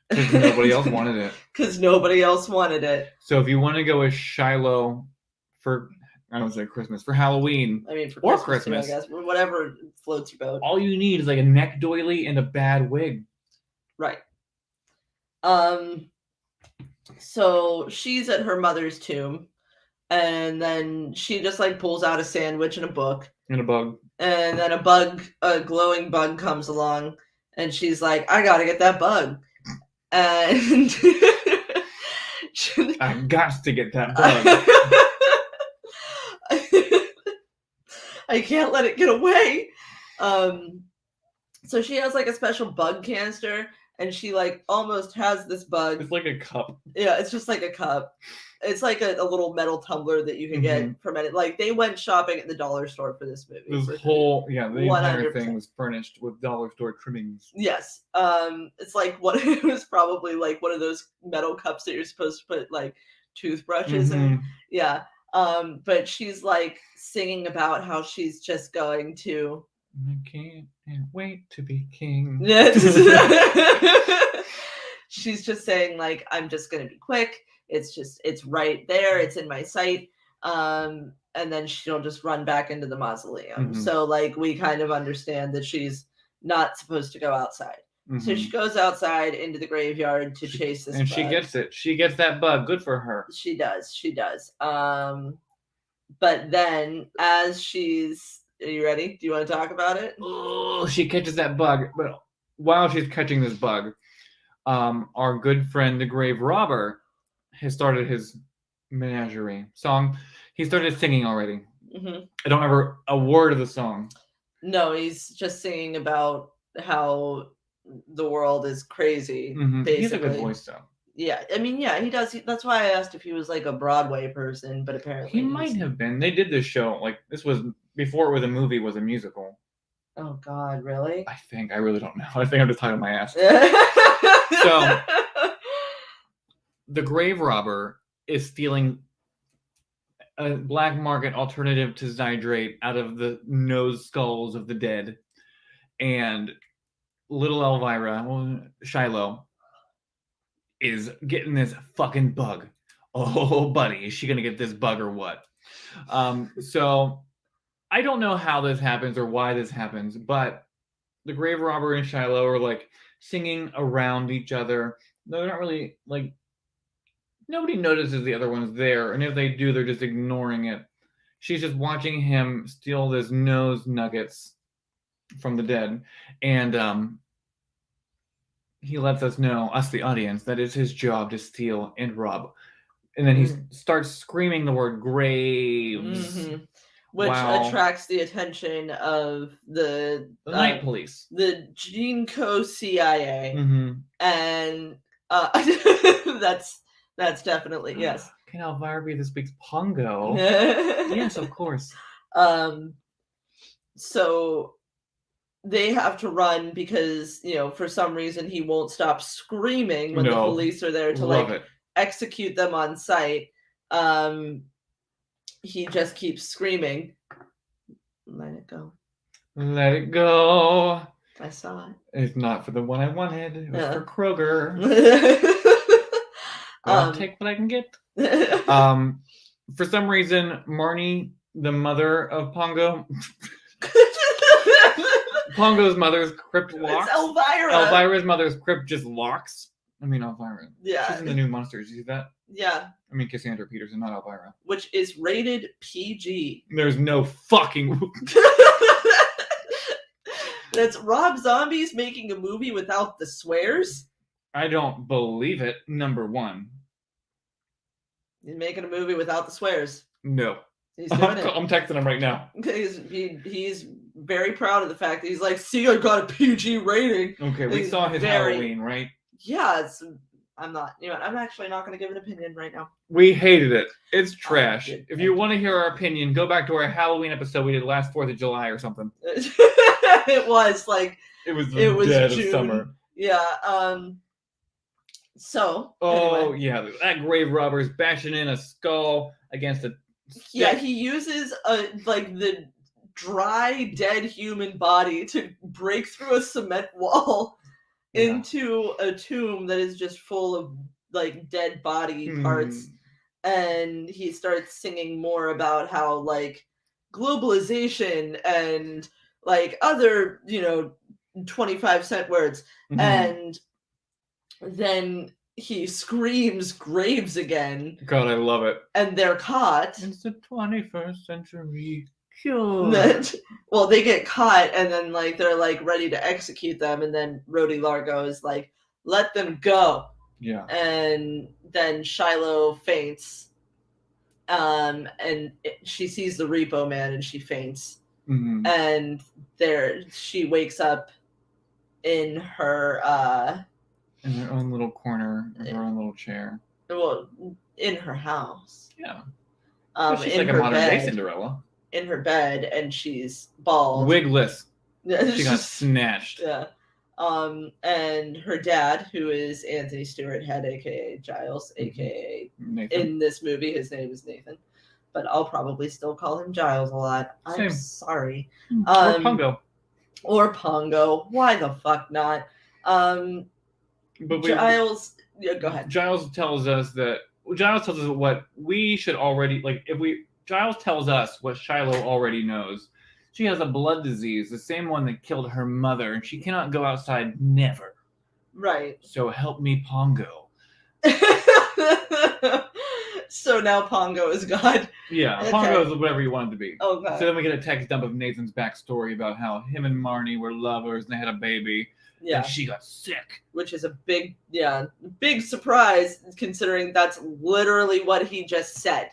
Because nobody else wanted it. Because nobody else wanted it. So if you want to go with Shiloh for, I don't say Christmas, for Halloween, I mean, for or Christmas, too, I guess, whatever floats your boat. All you need is like a neck doily and a bad wig. Right. So she's at her mother's tomb, and then she just like pulls out a sandwich and a book. And a bug. And then a glowing bug comes along, and she's like, I gotta get that bug. And I got to get that bug. I can't let it get away. So she has like a special bug canister, and she like almost has this bug. It's like a cup. Yeah, it's just like a cup. It's like a little metal tumbler that you can get from it. Like they went shopping at the dollar store for this movie. This whole the 100%. entire thing was furnished with dollar store trimmings. Yes. It's like it was probably like one of those metal cups that you're supposed to put like toothbrushes in. Yeah. But she's like singing about how she's just going to I can't wait to be king. She's just saying like, I'm just gonna be quick. It's right there. It's in my sight. And then she'll just run back into the mausoleum. So like we kind of understand that she's not supposed to go outside. So she goes outside into the graveyard to chase this and bug. She gets it. She gets that bug. Good for her. She does. But then as she's, are you ready? Do you want to talk about it? Oh, she catches that bug. But while she's catching this bug, our good friend, the grave robber, has started his menagerie song. He started singing already. I don't remember a word of the song. No, he's just singing about how the world is crazy. Basically, he has a good voice, though. Yeah, I mean, yeah, he does. That's why I asked if he was like a Broadway person, but apparently he might have been. They did this show like this was before it was a movie. Was a musical. Oh God, really? I think I really don't know. I think I'm just tied on my ass. So the grave robber is stealing a black market alternative to Zydrate out of the nose skulls of the dead, and little Elvira, Shiloh, is getting this fucking bug. Oh, buddy, is she gonna get this bug or what? So I don't know how this happens or why this happens, but the grave robber and Shiloh are like singing around each other. They're not really like nobody notices the other one's there, and if they do, they're just ignoring it. She's just watching him steal this nose nuggets from the dead, and he lets us know, us the audience, that it's his job to steal and rob. And then he starts screaming the word graves. Which attracts the attention of the night police. The Gene Co CIA. And that's definitely, yes. Can Elvira be this week's Pongo? Yes, of course. So they have to run because, for some reason he won't stop screaming when the No. police are there to Love it. execute them on sight. He just keeps screaming. Let it go. Let it go. I saw it. It's not for the one I wanted. It was for Kroger. But I'll take what I can get. For some reason, Marnie, the mother of Pongo, Pongo's mother's crypt locks. It's Elvira. Elvira's mother's crypt just locks. I mean, Elvira. Yeah. She's in the new Monsters. You see that? Yeah. I mean, Cassandra Peterson, not Elvira. Which is rated PG. There's no fucking... That's Rob Zombie's making a movie without the swears? I don't believe it, number one. He's making a movie without the swears. No. He's doing it. I'm texting him right now. He's very proud of the fact that he's like, see, I got a PG rating. Okay, we saw his Halloween, right? Yeah, I'm not, I'm actually not going to give an opinion right now. We hated it. It's trash. Good. If you want to hear our opinion, go back to our Halloween episode we did last 4th of July or something. It was like... It was dead of summer. Yeah, so... Oh, anyway. yeah. That grave robber's bashing in a skull against a... Yeah, he uses the dry, dead human body to break through a cement wall into a tomb that is just full of dead body parts. And he starts singing more about how globalization and other 25-cent words. And then he screams graves again. God, I love it. And they're caught. It's the 21st century. Sure. Well, they get caught, and then they're ready to execute them, and then Rhodey Largo is like, let them go. Yeah. And then Shiloh faints. And she sees the Repo Man, and she faints. Mm-hmm. And she wakes up in her own little corner, in her own little chair. Well, in her house. Yeah. in She's like a her modern day bed. Cinderella. In her bed, and she's bald. Wigless. She got snatched. Yeah. And her dad, who is Anthony Stewart Head, aka Giles, aka Nathan. in this movie, his name is Nathan. But I'll probably still call him Giles a lot. Same. I'm sorry. Or Pongo. Or Pongo. Why the fuck not? But Giles. Yeah, go ahead. Giles tells us what we should already Giles tells us what Shiloh already knows. She has a blood disease, the same one that killed her mother, and she cannot go outside never. Right. So help me, Pongo. So now Pongo is God. Yeah, Okay. Pongo is whatever you want it to be. Okay. So then we get a text dump of Nathan's backstory about how him and Marnie were lovers and they had a baby. Yeah. And she got sick. Which is a big surprise, considering that's literally what he just said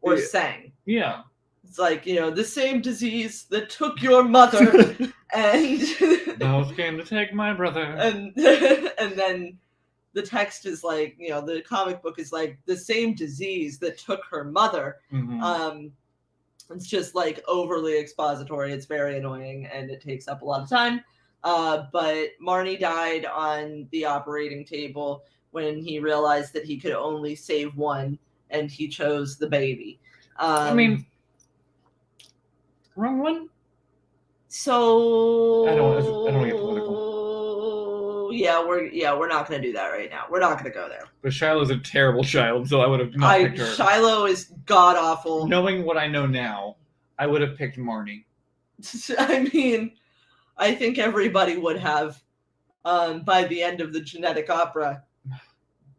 or sang. Yeah. It's the same disease that took your mother, and Those came to take my brother. And then the text is the comic book is the same disease that took her mother. Mm-hmm. It's just overly expository. It's very annoying, and it takes up a lot of time. But Marnie died on the operating table when he realized that he could only save one, and he chose the baby. Wrong one? So I don't want to get political. We're not going to do that right now. We're not going to go there. But Shiloh's a terrible child, so I would have not picked her. Shiloh is god awful. Knowing what I know now, I would have picked Marnie. I mean, I think everybody would have by the end of the genetic opera.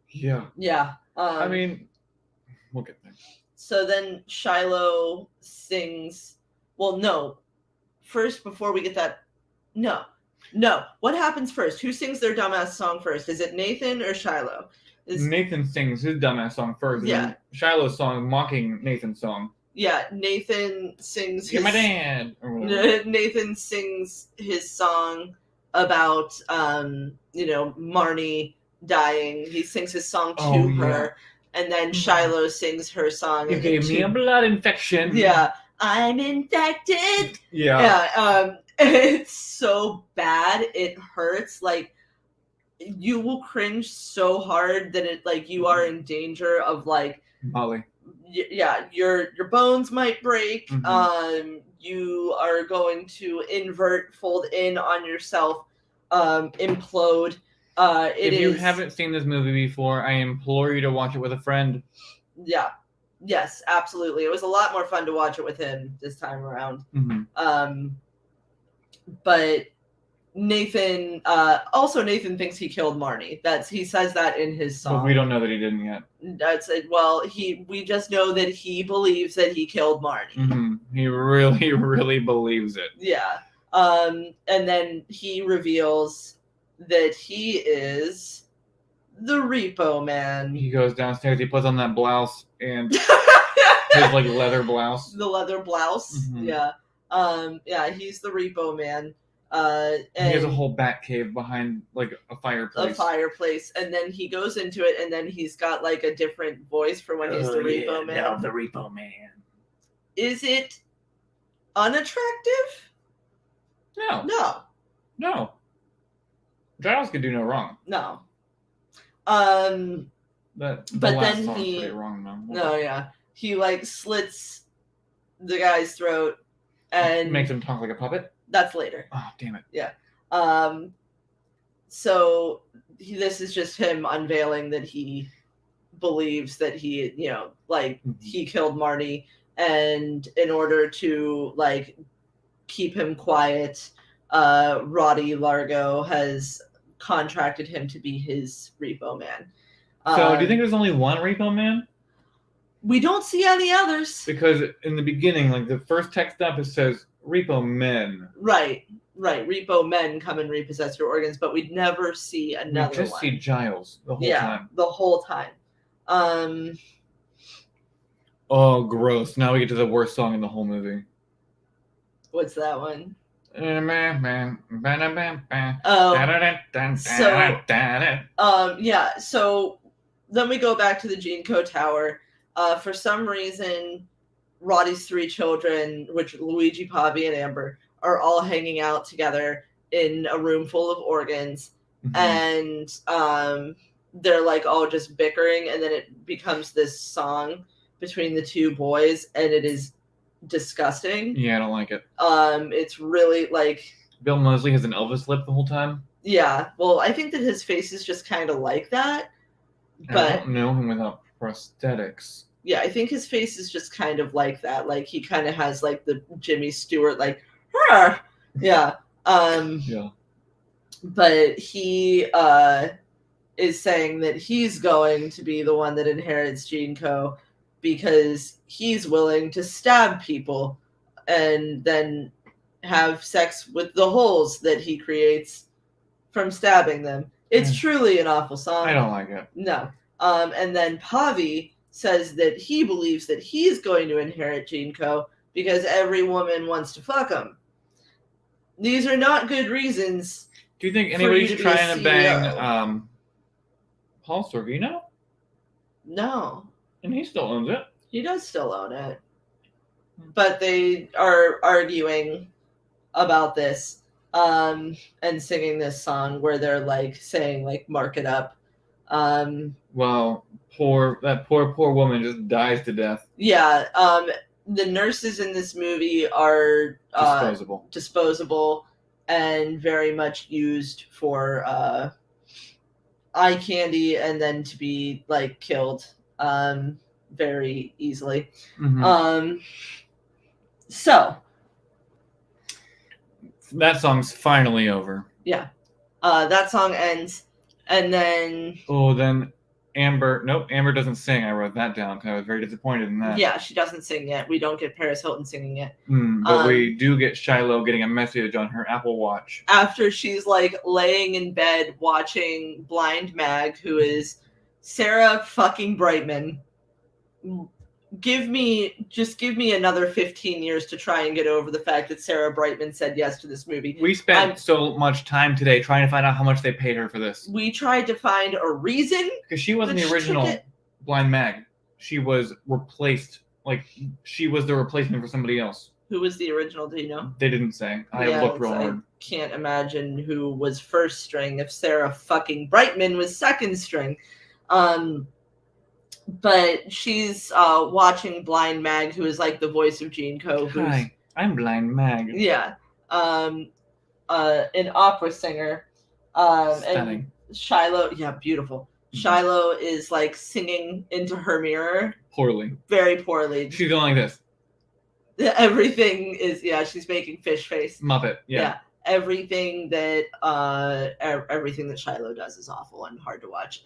Yeah. Yeah. We'll get there. So then Shiloh sings. Well, no. First, before we get that. No. What happens first? Who sings their dumbass song first? Is it Nathan or Shiloh? Nathan sings his dumbass song first. Yeah. And then Shiloh's song mocking Nathan's song. Yeah, Nathan sings You're my dad. Or whatever. Nathan sings his song about Marnie dying. He sings his song to her, and then Shiloh sings her song. You gave me a blood infection. Yeah, I'm infected. Yeah. Yeah, it's so bad. It hurts. Like, you will cringe so hard that it like you are in danger of like Molly. yeah, your bones might break. Mhm. You are going to invert, fold in on yourself, implode. If you haven't seen this movie before, I implore you to watch it with a friend. Yeah. Yes, absolutely. It was a lot more fun to watch it with him this time around. Mm-hmm. But Nathan Nathan thinks he killed Marnie. He says that in his song. But we don't know that he didn't yet. That's it. Well, we just know that he believes that he killed Marnie. Mm-hmm. He really believes it. Yeah. And then he reveals that he is the Repo Man. He goes downstairs, he puts on that blouse and his like leather blouse. The leather blouse. Mm-hmm. Yeah. He's the Repo Man. And he has a whole bat cave behind like a fireplace. And then he goes into it, and then he's got like a different voice for when he's the Repo Man. Now the Repo Man. Is it unattractive? No. Giles could do no wrong. No. But then song's he pretty wrong though. No, yeah. He like slits the guy's throat and makes him talk like a puppet. That's later. Oh, damn it. Yeah. So this is just him unveiling that he believes that he, he killed Marty, and in order to like keep him quiet, Roddy Largo has contracted him to be his Repo Man. So do you think there's only one Repo Man? We don't see any others. Because in the beginning, like the first text up, it says Repo Men. Right. Repo Men come and repossess your organs, but we'd never see another one. We just see Giles the whole time. The whole time. Oh, gross. Now we get to the worst song in the whole movie. What's that one? So then we go back to the Genco Tower. For some reason, Roddy's three children, which Luigi, Pavi, and Amber, are all hanging out together in a room full of organs. Mm-hmm. And they're like all just bickering, and then it becomes this song between the two boys, and it is disgusting. Yeah, I don't like it. It's really like Bill Moseley has an Elvis lip the whole time. Yeah, well, I think that his face is just kind of like that. But I don't know him without prosthetics. Yeah, I think his face is just kind of like that. Like he kind of has like the Jimmy Stewart like, Hurr! Yeah. Yeah. But he is saying that he's going to be the one that inherits Genco because he's willing to stab people and then have sex with the holes that he creates from stabbing them. It's truly an awful song. I don't like it. No. And then Pavi says that he believes that he's going to inherit Genco because every woman wants to fuck him. These are not good reasons. Do you think anybody's trying to bang Paul Sorvino? No. And he still owns it. He does still own it. But they are arguing about this and singing this song where they're like saying like mark it up. Well, that poor woman just dies to death. Yeah. The nurses in this movie are disposable and very much used for eye candy and then to be like killed very easily. Mm-hmm. So that song's finally over. Yeah. That song ends, and then then Amber doesn't sing. I wrote that down because I was very disappointed in that. Yeah, she doesn't sing yet. We don't get Paris Hilton singing yet. But we do get Shiloh getting a message on her Apple Watch. After she's like laying in bed watching Blind Mag, who is Sarah fucking Brightman. Give me another 15 years to try and get over the fact that Sarah Brightman said yes to this movie. We spent so much time today trying to find out how much they paid her for this. We tried to find a reason. Because she wasn't the original Blind Mag. She was replaced like she was the replacement for somebody else. Who was the original? Do you know? They didn't say. I Yeah, looked real I hard. can't imagine who was first string if Sarah fucking Brightman was second string. But she's watching Blind Mag, who is like the voice of Jean Co. Who's Hi, I'm Blind Mag. yeah, an opera singer. And Stunning. Shiloh, yeah, beautiful. Mhm. Shiloh is like singing into her mirror Poorly. very poorly. She's going like this. Everything is she's making fish face. Muppet. Yeah. Everything that everything that Shiloh does is awful and hard to watch.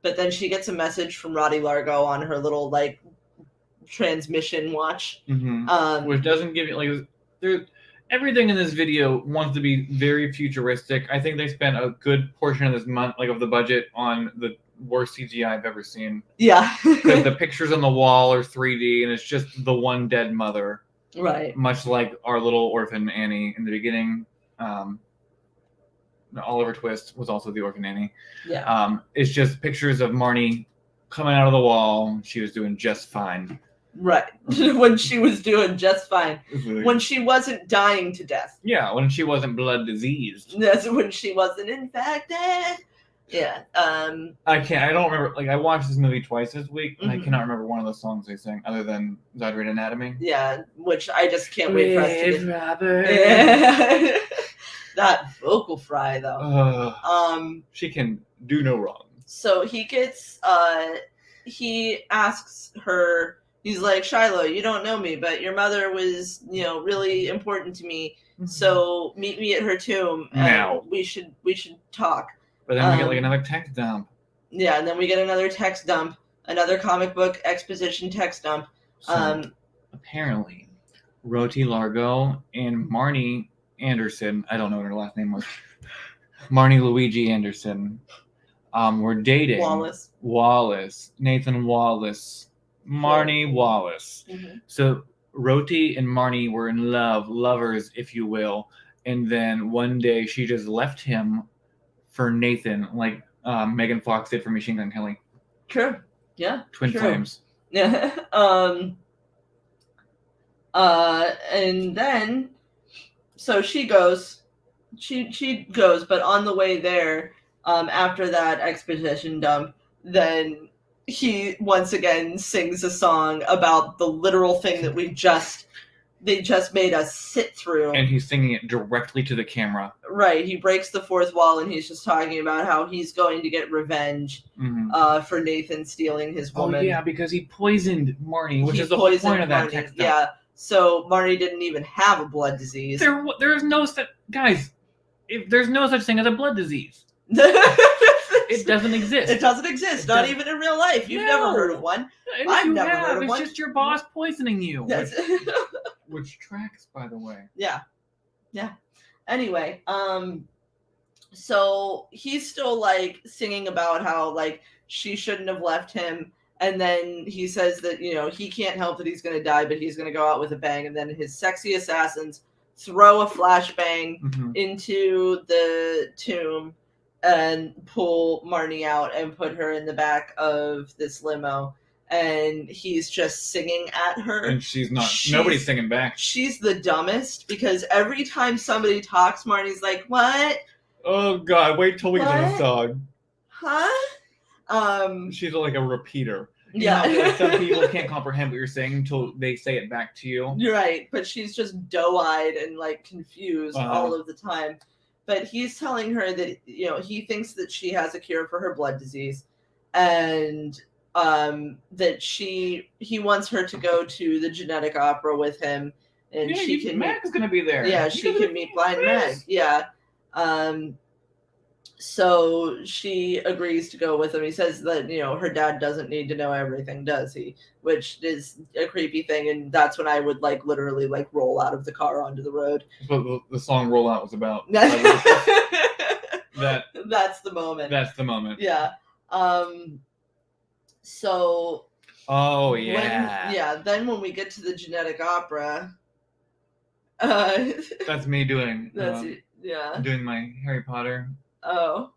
But then she gets a message from Roddy Largo on her little like transmission watch, which doesn't give you like everything in this video wants to be very futuristic. I think they spent a good portion of this month, like of the budget, on the worst CGI I've ever seen. Yeah, because the pictures on the wall are 3D, and it's just the one dead mother. Right. Much like our little orphan Annie in the beginning. Oliver Twist was also the orphan Annie. Yeah. It's just pictures of Marnie coming out of the wall. She was doing just fine. Right. When she was doing just fine. When she wasn't dying to death. Yeah, when she wasn't blood diseased. That's when she wasn't infected. Yeah. I don't remember. Like, I watched this movie twice this week, and I cannot remember one of the songs they sang other than Zydrate Anatomy. Yeah, which I just can't wait for us to get. Robert. Yeah. That vocal fry, though. She can do no wrong. So he gets, he asks her, he's like, Shiloh, you don't know me, but your mother was, really important to me. So meet me at her tomb. And now we should talk. But then we get like another text dump. Yeah, and then we get another text dump, another comic book exposition text dump. So, apparently, Roti Largo and Marnie Anderson, I don't know what her last name was, Marnie Luigi Anderson, were dating Wallace, Nathan Wallace, Marnie Wallace. So Roti and Marnie were in love, lovers, if you will, and then one day she just left him for Nathan, like Megan Fox did for Machine Gun Kelly. True. Yeah. Twin flames. Yeah. And then, so she goes, but on the way there, after that exposition dump, then he once again sings a song about the literal thing that they just made us sit through. And he's singing it directly to the camera. Right. He breaks the fourth wall, and he's just talking about how he's going to get revenge for Nathan stealing his woman. Oh, yeah, because he poisoned Marnie, which is the whole point of that text. Yeah. So Marnie didn't even have a blood disease. There is no such... Guys, there's no such thing as a blood disease. It doesn't exist. It doesn't exist. Not even in real life. You've never heard of one. I've never heard of one. It's just your boss poisoning you. Which tracks, by the way. Yeah. Anyway, so he's still like singing about how like she shouldn't have left him, and then he says that he can't help that he's going to die, but he's going to go out with a bang, and then his sexy assassins throw a flashbang into the tomb and pull Marnie out and put her in the back of this limo. And he's just singing at her. And she's not. Nobody's singing back. She's the dumbest because every time somebody talks, Marnie's like, what? Oh, God. Wait till we get to the song. Huh? She's like a repeater. Yeah. Like some people can't comprehend what you're saying until they say it back to you. You're right. But she's just doe-eyed and like confused all of the time. But he's telling her that, he thinks that she has a cure for her blood disease. And that he wants her to go to the genetic opera with him, and she can. Mag's gonna be there. Yeah, she can meet Blind Mag. Yeah. So she agrees to go with him. He says that her dad doesn't need to know everything, does he? Which is a creepy thing, and that's when I would like literally like roll out of the car onto the road. That's what the song "Roll Out" was about. That's the moment. That's the moment. Yeah. So. Oh yeah. Then when we get to the genetic opera. That's me doing. That's yeah. Doing my Harry Potter. Oh.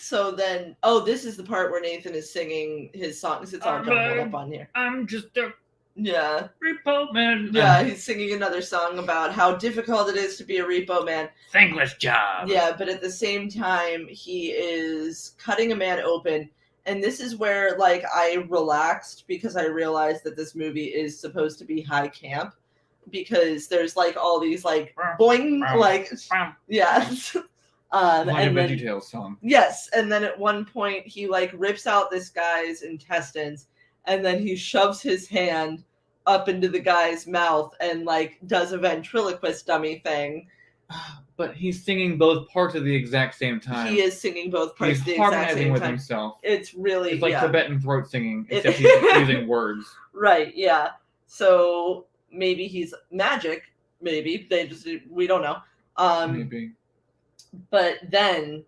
So then, this is the part where Nathan is singing his songs. It's all jumbled up on here. I'm just a Yeah. repo man. Yeah, he's singing another song about how difficult it is to be a repo man. Thankless job. Yeah, but at the same time, he is cutting a man open. And this is where, like, I relaxed because I realized that this movie is supposed to be high camp. Because there's, like, all these, like, boing, like, yeah. Like a and then, VeggieTales song. yes, and then at one point, he, like, rips out this guy's intestines. And then he shoves his hand up into the guy's mouth and, like, does a ventriloquist dummy thing. But he's singing both parts at the exact same time. He is singing both parts He's at the exact harmonizing same with time. himself. It's really, It's like yeah. Tibetan throat singing, except he's using words. Right, yeah. So maybe he's magic. Maybe. We don't know. Maybe. But then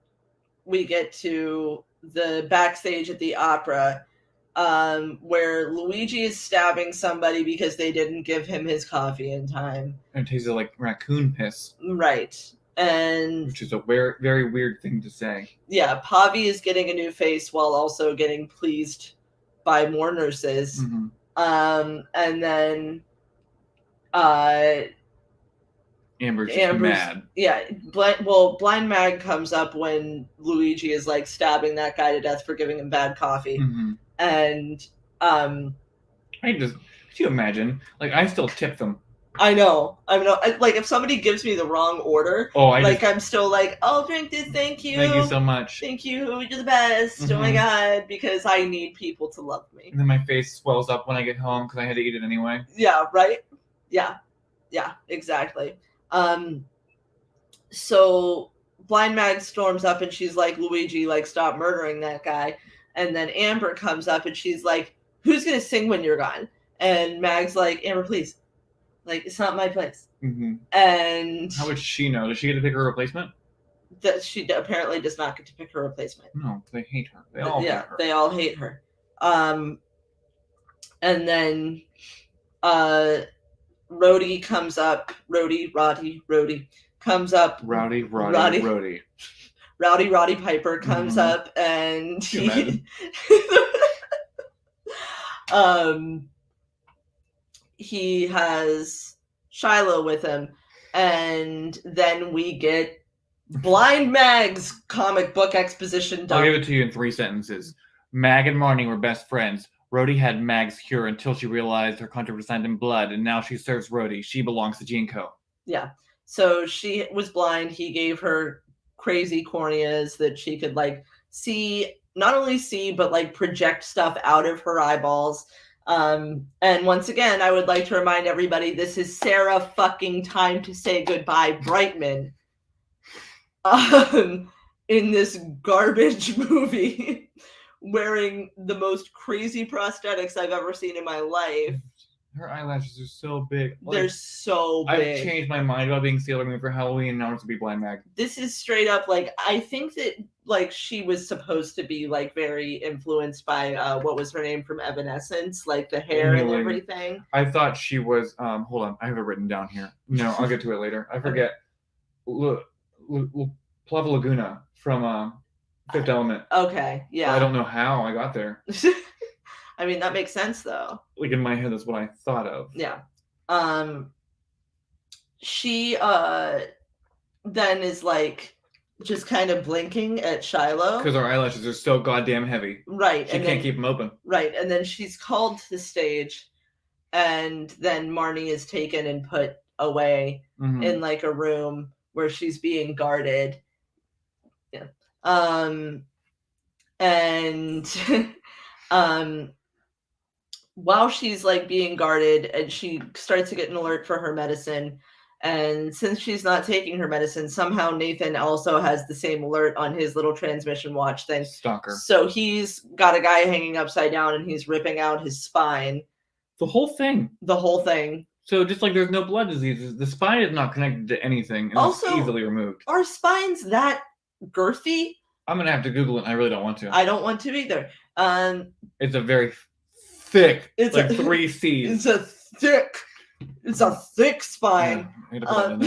we get to the backstage at the opera, where Luigi is stabbing somebody because they didn't give him his coffee in time. And it tasted like raccoon piss. Right. And which is a very, very weird thing to say. Yeah, Pavi is getting a new face while also getting pleased by more nurses. Mm-hmm. And then Amber's mad. Yeah, Blind Mag comes up when Luigi is like stabbing that guy to death for giving him bad coffee. Mm-hmm. And could you imagine? Like, I still tip them. I know. Like, if somebody gives me the wrong order, I'm still like, I'll drink this, thank you. Thank you so much. Thank you, you're the best. Mm-hmm. Oh my god, because I need people to love me. And then my face swells up when I get home because I had to eat it anyway. Yeah, right? Yeah, exactly. So Blind Mag storms up and she's like, Luigi, like, stop murdering that guy. And then Amber comes up and she's like, who's going to sing when you're gone? And Mag's like, Amber, please. Like, it's not my place. Mm-hmm. And how would she know? Does she get to pick her replacement? That she apparently does not get to pick her replacement. No, they hate her. They all hate her. They all hate her. And then Rhodey comes up. Roddy comes up. Roddy Piper comes up, and he has Shiloh with him, and then we get Blind Mag's comic book exposition done. I'll give it to you in 3 sentences. Mag and Marnie were best friends. Rhodey had Mag's cure until she realized her contract was signed in blood, and now she serves Rhodey. She belongs to Gene Co. Yeah. So she was blind. He gave her crazy corneas that she could, like, not only see, but, like, project stuff out of her eyeballs. And once again, I would like to remind everybody, this is Sarah fucking Time to Say Goodbye Brightman. In this garbage movie, wearing the most crazy prosthetics I've ever seen in my life. Her eyelashes are so big. They're so big. I've changed my mind about being Sailor Moon for Halloween, and now it's to be Blind Mag. This is straight up, like, I think that, like, she was supposed to be, like, very influenced by, what was her name from Evanescence, like, the hair and everything. I thought she was, hold on, I have it written down here. No, I'll get to it later. I forget. Plava Laguna from Fifth Element. Okay, yeah. I don't know how I got there. I mean, that makes sense, though. Like, in my head, that's what I thought of. Yeah. She then is, like, just kind of blinking at Shiloh. Because her eyelashes are so goddamn heavy. Right. She can't keep them open. Right. And then she's called to the stage, and then Marnie is taken and put away in, like, a room where she's being guarded. Yeah. While she's, like, being guarded, and she starts to get an alert for her medicine, and since she's not taking her medicine, somehow Nathan also has the same alert on his little transmission watch thing. Stalker. So he's got a guy hanging upside down, and he's ripping out his spine. The whole thing. So just like there's no blood diseases, the spine is not connected to anything, and also, it's easily removed. Are spines that girthy? I'm gonna have to Google it. I really don't want to. I don't want to either. It's a very thick. It's like 3 C's. It's a thick spine. Yeah,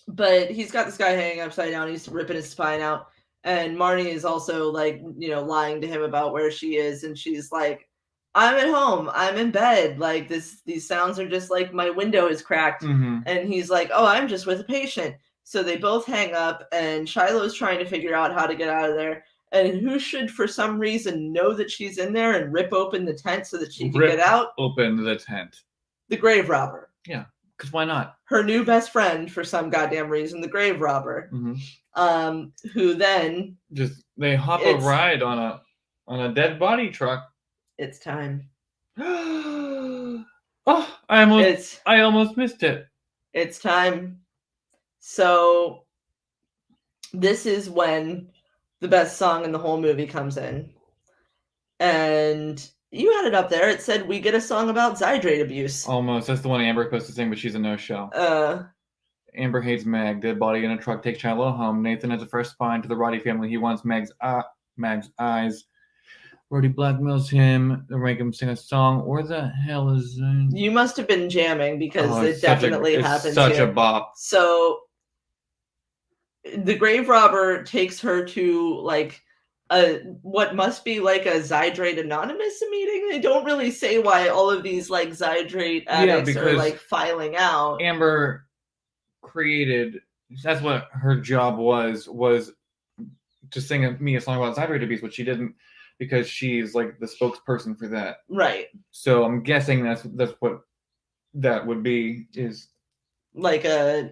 But he's got this guy hanging upside down. He's ripping his spine out. And Marnie is also like, lying to him about where she is. And she's like, I'm at home. I'm in bed. Like these sounds are just like my window is cracked. Mm-hmm. And he's like, oh, I'm just with a patient. So they both hang up, and Shiloh's trying to figure out how to get out of there. And who should, for some reason, know that she's in there and rip open the tent so that she can get out? Open the tent. The grave robber. Yeah, because why not? Her new best friend, for some goddamn reason, the grave robber. Mm-hmm. Who then they hop a ride on a dead body truck. It's time. Oh, I almost missed it. It's time. So this is when the best song in the whole movie comes in. And you had it up there. It said we get a song about Zydrate abuse. Almost. That's the one Amber supposed to sing, but she's a no-show. Amber hates Meg. Dead body in a truck takes Shiloh home. Nathan has a fresh spine to the Roddy family. He wants Meg's eyes. Roddy blackmails him to make him sing a song. Where the hell is it? You must have been jamming because it definitely happens. It's such a bop. So the grave robber takes her to like what must be like a Zydrate Anonymous meeting. They don't really say why all of these like Zydrate addicts are like filing out. Amber created, that's what her job was to sing me a song about Zydrate abuse, which she didn't because she's like the spokesperson for that. Right. So I'm guessing that's what that would be, is like a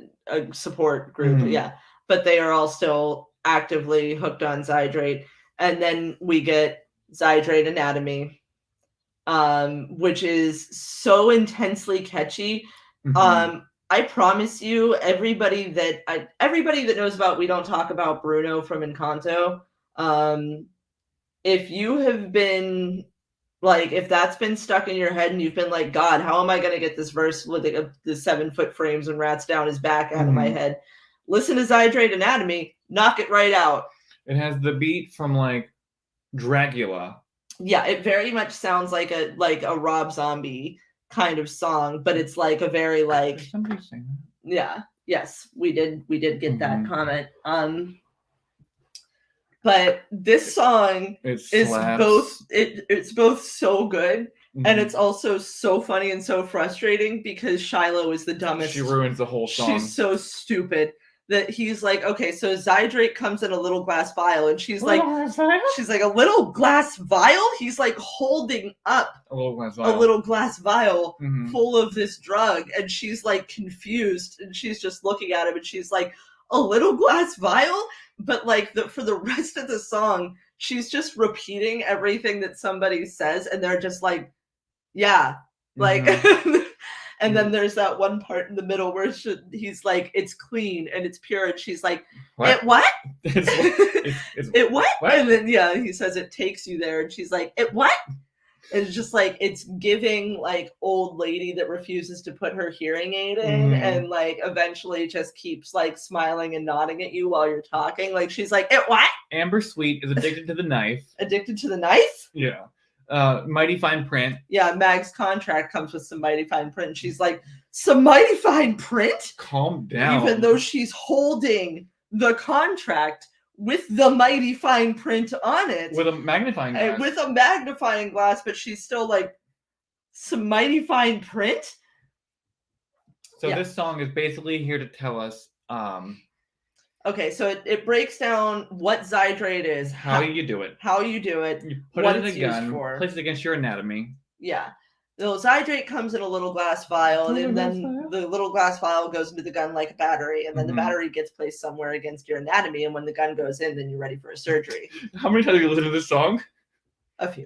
support group. Mm-hmm. Yeah. But they are all still actively hooked on Zydrate. And then we get Zydrate Anatomy, which is so intensely catchy. Mm-hmm. I promise you, everybody that knows about We Don't Talk About Bruno from Encanto, if you have been like, if that's been stuck in your head and you've been like, God, how am I going to get this verse with the 7-foot frames and rats down his back out of my head? Listen to Zydrate Anatomy, knock it right out. It has the beat from like Dracula. Yeah, it very much sounds like a Rob Zombie kind of song, but it's like a very like. Did somebody saying that? Yeah. Yes, we did get that comment. But this song is both it's both so good, and it's also so funny and so frustrating because Shiloh is the dumbest. She ruins the whole song. She's so stupid that he's like, okay, so Zydrate comes in a little glass vial, and she's like, a little glass vial? He's like holding up a little glass vial full of this drug, and she's like confused, and she's just looking at him, and she's like, a little glass vial? But like for the rest of the song, she's just repeating everything that somebody says, and they're just like, yeah, like. And then there's that one part in the middle where he's like, it's clean and it's pure, and she's like, what? It what? It what? And then he says it takes you there, and she's like, it what? And it's just like, it's giving like old lady that refuses to put her hearing aid in, and like eventually just keeps like smiling and nodding at you while you're talking. Like she's like, it what? Amber Sweet is addicted to the knife. Addicted to the knife? Yeah. Mighty fine print. Yeah, Mag's contract comes with some mighty fine print. And she's like, some mighty fine print? Calm down. Even though she's holding the contract with the mighty fine print on it. With a magnifying glass. With a magnifying glass, but she's still like, some mighty fine print? So this song is basically here to tell us... okay, so it breaks down what Zydrate is. How you do it. You put it in a gun, place it against your anatomy. Yeah. The Zydrate comes in a little glass vial, and then the little glass vial goes into the gun like a battery, and then the battery gets placed somewhere against your anatomy, and when the gun goes in, then you're ready for a surgery. How many times have you listened to this song? A few.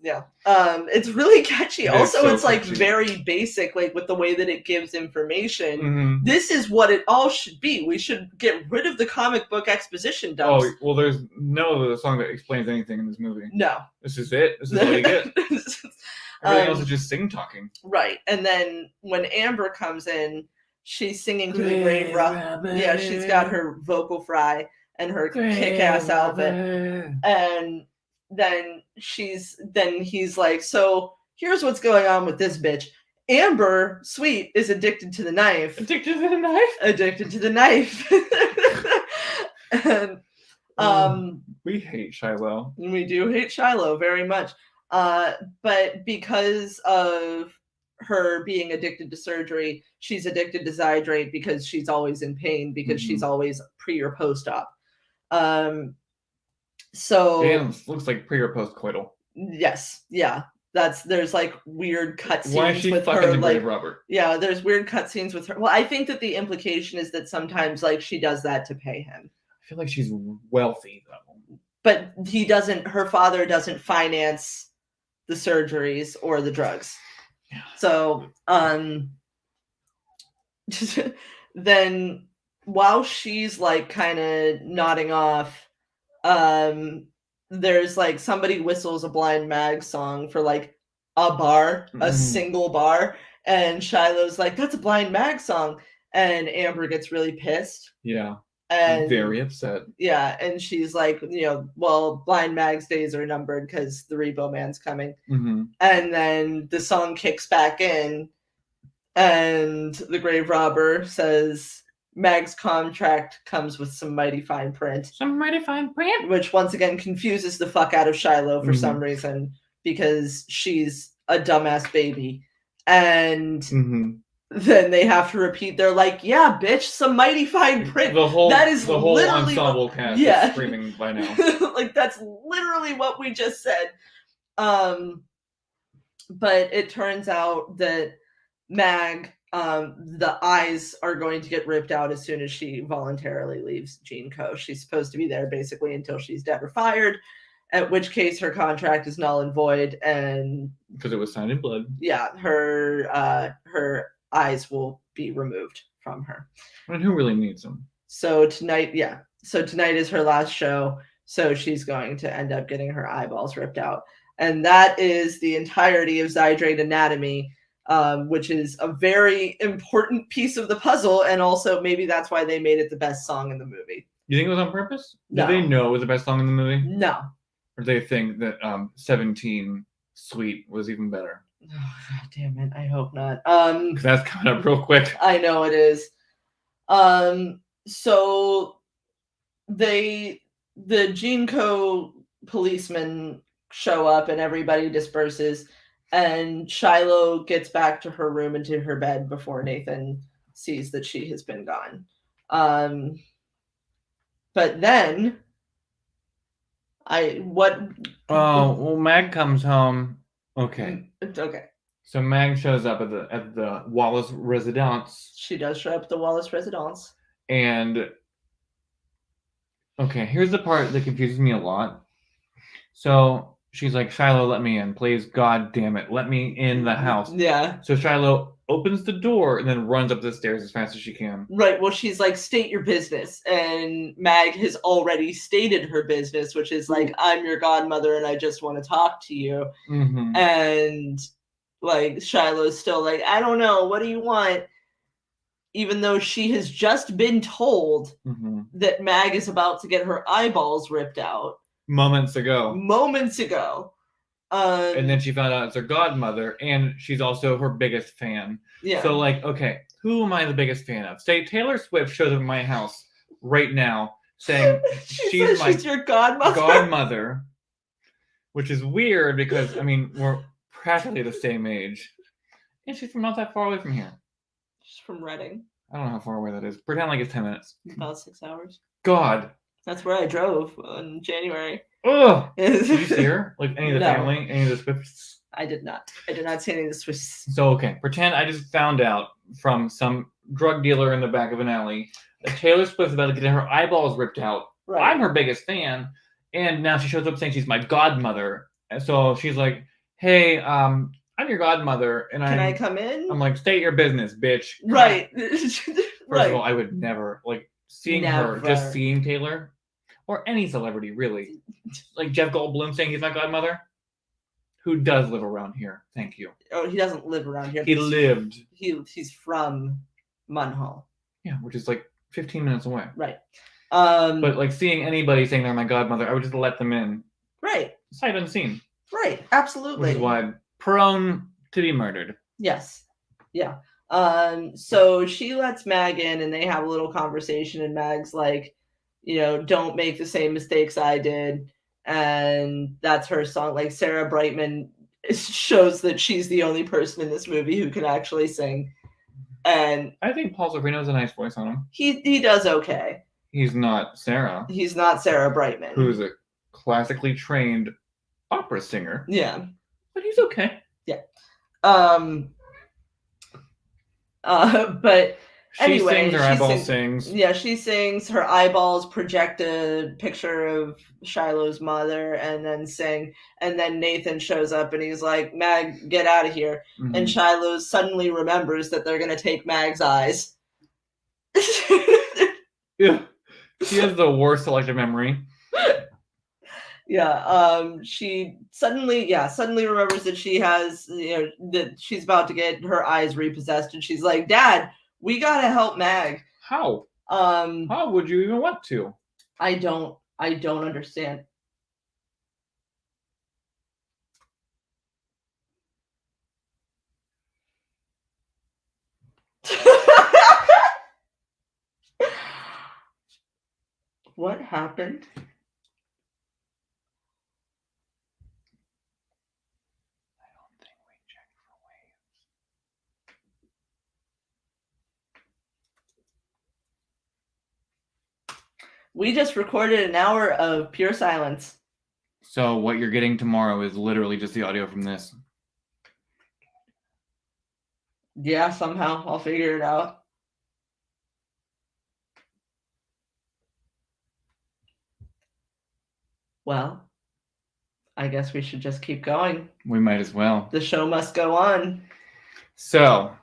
Yeah. It's really catchy. It's like catchy. very basic, like with the way that it gives information. This is what it all should be. We should get rid of the comic book exposition dumps. Oh, well, there's no other song that explains anything in this movie. No. This is it. This is what you get. Everything else is just sing-talking. Right. And then when Amber comes in, she's singing to the grave robber. Yeah, she's got her vocal fry and her kick-ass outfit. And then he's like, so here's what's going on with this bitch. Amber, sweet, is addicted to the knife. Addicted to the knife? Addicted to the knife. And we hate Shiloh. we do hate Shiloh very much. But because of her being addicted to surgery, she's addicted to Zydrate because she's always in pain because she's always pre or post op. So Damn, looks like pre or post coital. yes, yeah. There's like weird cutscenes Why is she with fucking her, the like grave robber? yeah, there's weird cutscenes with her. Well, I think that the implication is that sometimes like she does that to pay him. I feel like she's wealthy though. But he doesn't. Her father doesn't finance the surgeries or the drugs. Yeah. So then while she's like kind of nodding off, there's like somebody whistles a Blind Mag song for like a bar, a single bar, and Shiloh's like, that's a Blind Mag song, and Amber gets really pissed. Yeah. And very upset. Yeah, and she's like, well, Blind Mag's days are numbered because the Repo Man's coming. Mm-hmm. And then the song kicks back in, and the grave robber says, Mag's contract comes with some mighty fine print. Some mighty fine print? Which once again confuses the fuck out of Shiloh for some reason, because she's a dumbass baby. And then they have to repeat, they're like, yeah, bitch, some mighty fine print. The whole literally ensemble cast is screaming by now. Like, that's literally what we just said. But it turns out that Mag, the eyes are going to get ripped out as soon as she voluntarily leaves Gene Co. She's supposed to be there basically until she's dead or fired, at which case her contract is null and void, and because it was signed in blood. Yeah, her eyes will be removed from her. And who really needs them? So tonight is her last show, so she's going to end up getting her eyeballs ripped out. And that is the entirety of Zydrate Anatomy, which is a very important piece of the puzzle, and also maybe that's why they made it the best song in the movie. You think it was on purpose? No. Did they know it was the best song in the movie? No. Or do they think that 17 Sweet was even better? Oh, God damn it. I hope not. Because that's coming up real quick. I know it is. So the Gene Co. policemen show up and everybody disperses, and Shiloh gets back to her room and to her bed before Nathan sees that she has been gone. But then well, Mag comes home. Okay. Okay. So Mag shows up at the Wallace residence. She does show up at the Wallace residence. And okay, here's the part that confuses me a lot. So she's like, Shiloh, let me in. Please, God damn it. Let me in the house. Yeah. So Shiloh opens the door and then runs up the stairs as fast as she can. Right. Well, she's like, state your business. And Mag has already stated her business, which is like, I'm your godmother and I just want to talk to you. Mm-hmm. And like, Shiloh's still like, I don't know. What do you want? Even though she has just been told that Mag is about to get her eyeballs ripped out. Moments ago. And then she found out it's her godmother, and she's also her biggest fan. Yeah. So, like, okay, who am I the biggest fan of? Say Taylor Swift shows up at my house right now saying she's your godmother. Godmother, which is weird because, I mean, we're practically the same age. And she's from not that far away from here. She's from Reading. I don't know how far away that is. Pretend like it's 10 minutes. About 6 hours. God. That's where I drove in January. Ugh. Did you see her? Like any of the family? Any of the Swifts? I did not. I did not see any of the Swifts. So, okay. Pretend I just found out from some drug dealer in the back of an alley that Taylor Swift is about to get her eyeballs ripped out. Right. I'm her biggest fan. And now she shows up saying she's my godmother. And so she's like, hey, I'm your godmother. And Can I come in? I'm like, state your business, bitch. Right. First of all, I would never, like, seeing Taylor, or any celebrity, really. Like Jeff Goldblum saying he's my godmother. Who does live around here? Thank you. Oh, he doesn't live around here. He lived. He's from Munhall. Yeah, which is like 15 minutes away. Right. But like seeing anybody saying they're my godmother, I would just let them in. Right. Sight unseen. Right. Absolutely. Which is why prone to be murdered. Yes. Yeah. So she lets Mag in and they have a little conversation, and Mag's like, don't make the same mistakes I did. And that's her song. Like, Sarah Brightman shows that she's the only person in this movie who can actually sing. And I think Paul Sorvino has a nice voice on him. he does okay. He's not Sarah, He's not Sarah Brightman. who's a classically trained opera singer, Yeah. but he's okay. But She anyway, sings, her she eyeball sings- sings. Yeah, she sings. Her eyeballs project a picture of Shiloh's mother, and then sing. And then Nathan shows up, and he's like, "Mag, get out of here!" Mhm. And Shiloh suddenly remembers that they're gonna take Mag's eyes. Yeah. She has the worst selective memory. Yeah. She suddenly remembers that she has, that she's about to get her eyes repossessed, and she's like, "Dad, we gotta help Mag." How? How would you even want to? I don't understand. What happened? I don't think we checked for waves. We just recorded an hour of pure silence. So what you're getting tomorrow is literally just the audio from this. Yeah, somehow I'll figure it out. Well, I guess we should just keep going. We might as well. The show must go on. So,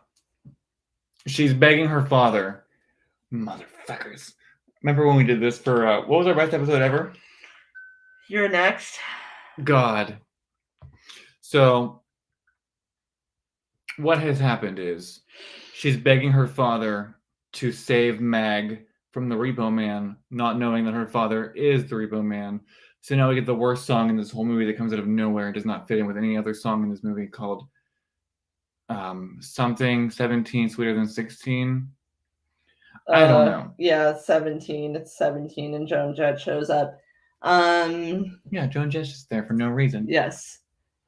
she's begging her father. Motherfuckers. Remember when we did this for, what was our best episode ever? You're next. God. So, what has happened is she's begging her father to save Mag from the Repo Man, not knowing that her father is the Repo Man. So now we get the worst song in this whole movie that comes out of nowhere and does not fit in with any other song in this movie, called something 17 Sweeter Than 16. I don't know. Yeah, 17. It's 17, and Joan Jett shows up. Yeah, Joan Jett's just there for no reason. Yes.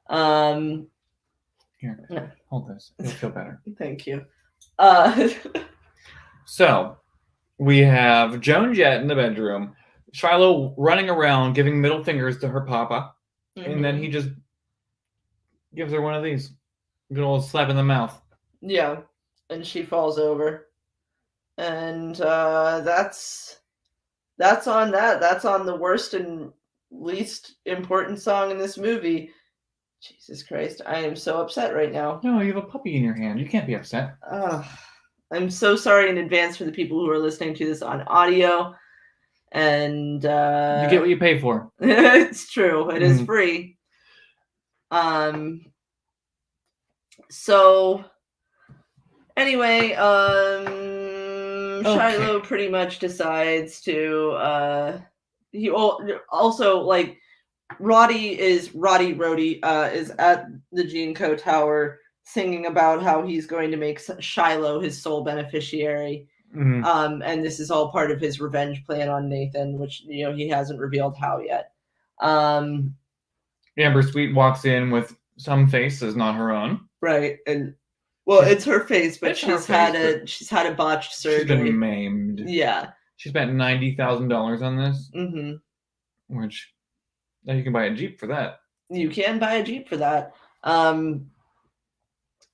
Here, No. hold this. It'll feel better. Thank you. So, we have Joan Jett in the bedroom, Shiloh running around giving middle fingers to her papa, and then he just gives her one of these. Good old slap in the mouth. Yeah, and she falls over. And that's on that. That's on the worst and least important song in this movie. Jesus Christ, I am so upset right now. No, you have a puppy in your hand. You can't be upset. I'm so sorry in advance for the people who are listening to this on audio. And you get what you pay for. It's true. It is free. So anyway, Shiloh pretty much decides to he also, like, Roddy is at the Genco Tower singing about how he's going to make Shiloh his sole beneficiary. And this is all part of his revenge plan on Nathan, which, he hasn't revealed how yet. Amber Sweet walks in with some face that's not her own. Right, and it's her face, but she's had a botched surgery. She's been maimed. Yeah. She spent $90,000 on this. Which, now you can buy a Jeep for that. You can buy a Jeep for that.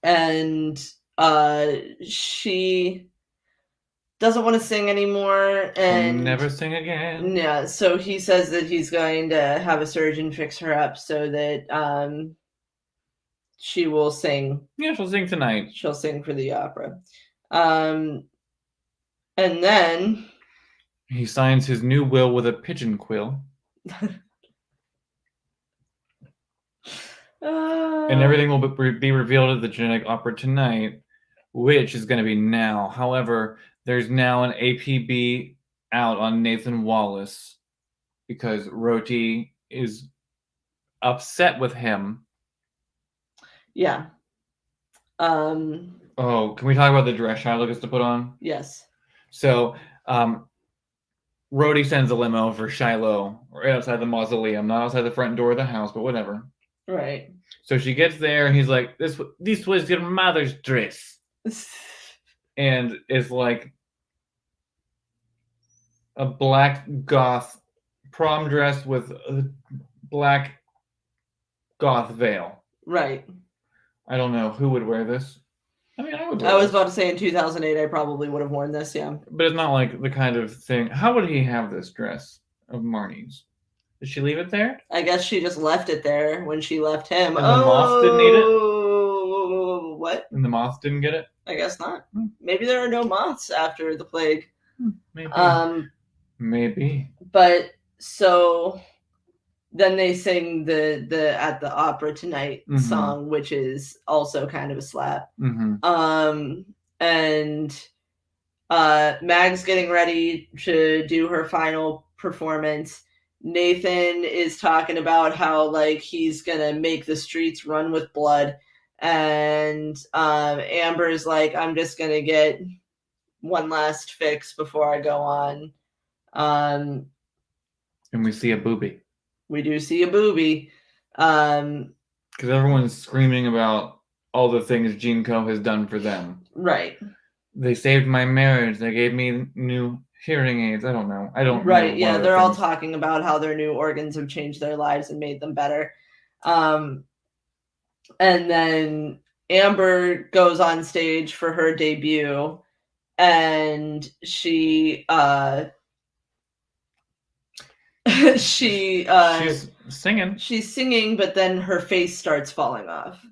And she doesn't want to sing anymore, and She'll never sing again. Yeah, so he says that he's going to have a surgeon fix her up so that she will sing. Yeah, she'll sing tonight. She'll sing for the opera. And then he signs his new will with a pigeon quill. And everything will be revealed at the genetic opera tonight, which is going to be now. However, there's now an APB out on Nathan Wallace because Roti is upset with him. Yeah. Oh, can we talk about the dress Shiloh gets to put on? Yes. So, Rhodey sends a limo for Shiloh right outside the mausoleum, not outside the front door of the house, but whatever. Right. So she gets there, and he's like, "This was your mother's dress," and it's like a black goth prom dress with a black goth veil. Right. I don't know who would wear this. I mean, I would wear I was this. about to say in 2008, I probably would have worn this. Yeah. But it's not like the kind of thing. How would he have this dress of Marnie's? Did she leave it there? I guess she just left it there when she left him. And the moth didn't eat it? What? And the moth didn't get it? I guess not. Maybe there are no moths after the plague. Maybe. Maybe. But so then they sing the At the Opera Tonight song, which is also kind of a slap. And Mag's getting ready to do her final performance. Nathan is talking about how like he's gonna make the streets run with blood, and Amber's like, I'm just gonna get one last fix before I go on. And we see a boobie. We do see a boobie. Because everyone's screaming about all the things Gene Co has done for them. Right. They saved my marriage. They gave me new hearing aids. I don't know. Right. Yeah, they're all talking about how their new organs have changed their lives and made them better. And then Amber goes on stage for her debut, and she's singing. She's singing, but then her face starts falling off,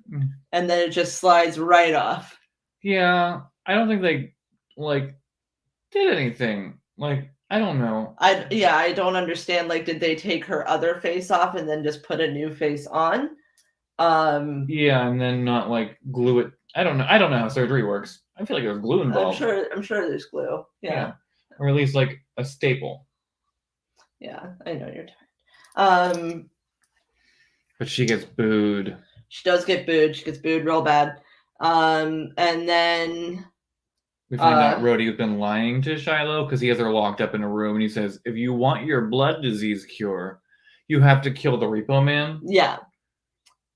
and then it just slides right off. Yeah, I don't think they did anything. I don't know. I don't understand. Did they take her other face off and then just put a new face on? Yeah, and then not glue it. I don't know how surgery works. I feel like there's glue involved. I'm sure there's glue. Yeah. Or at least a staple. Yeah, I know you're tired. But she gets booed. She does get booed. She gets booed real bad. And then we find out Rhodey's been lying to Shiloh because he has her locked up in a room, and he says, if you want your blood disease cure, you have to kill the Repo Man. Yeah.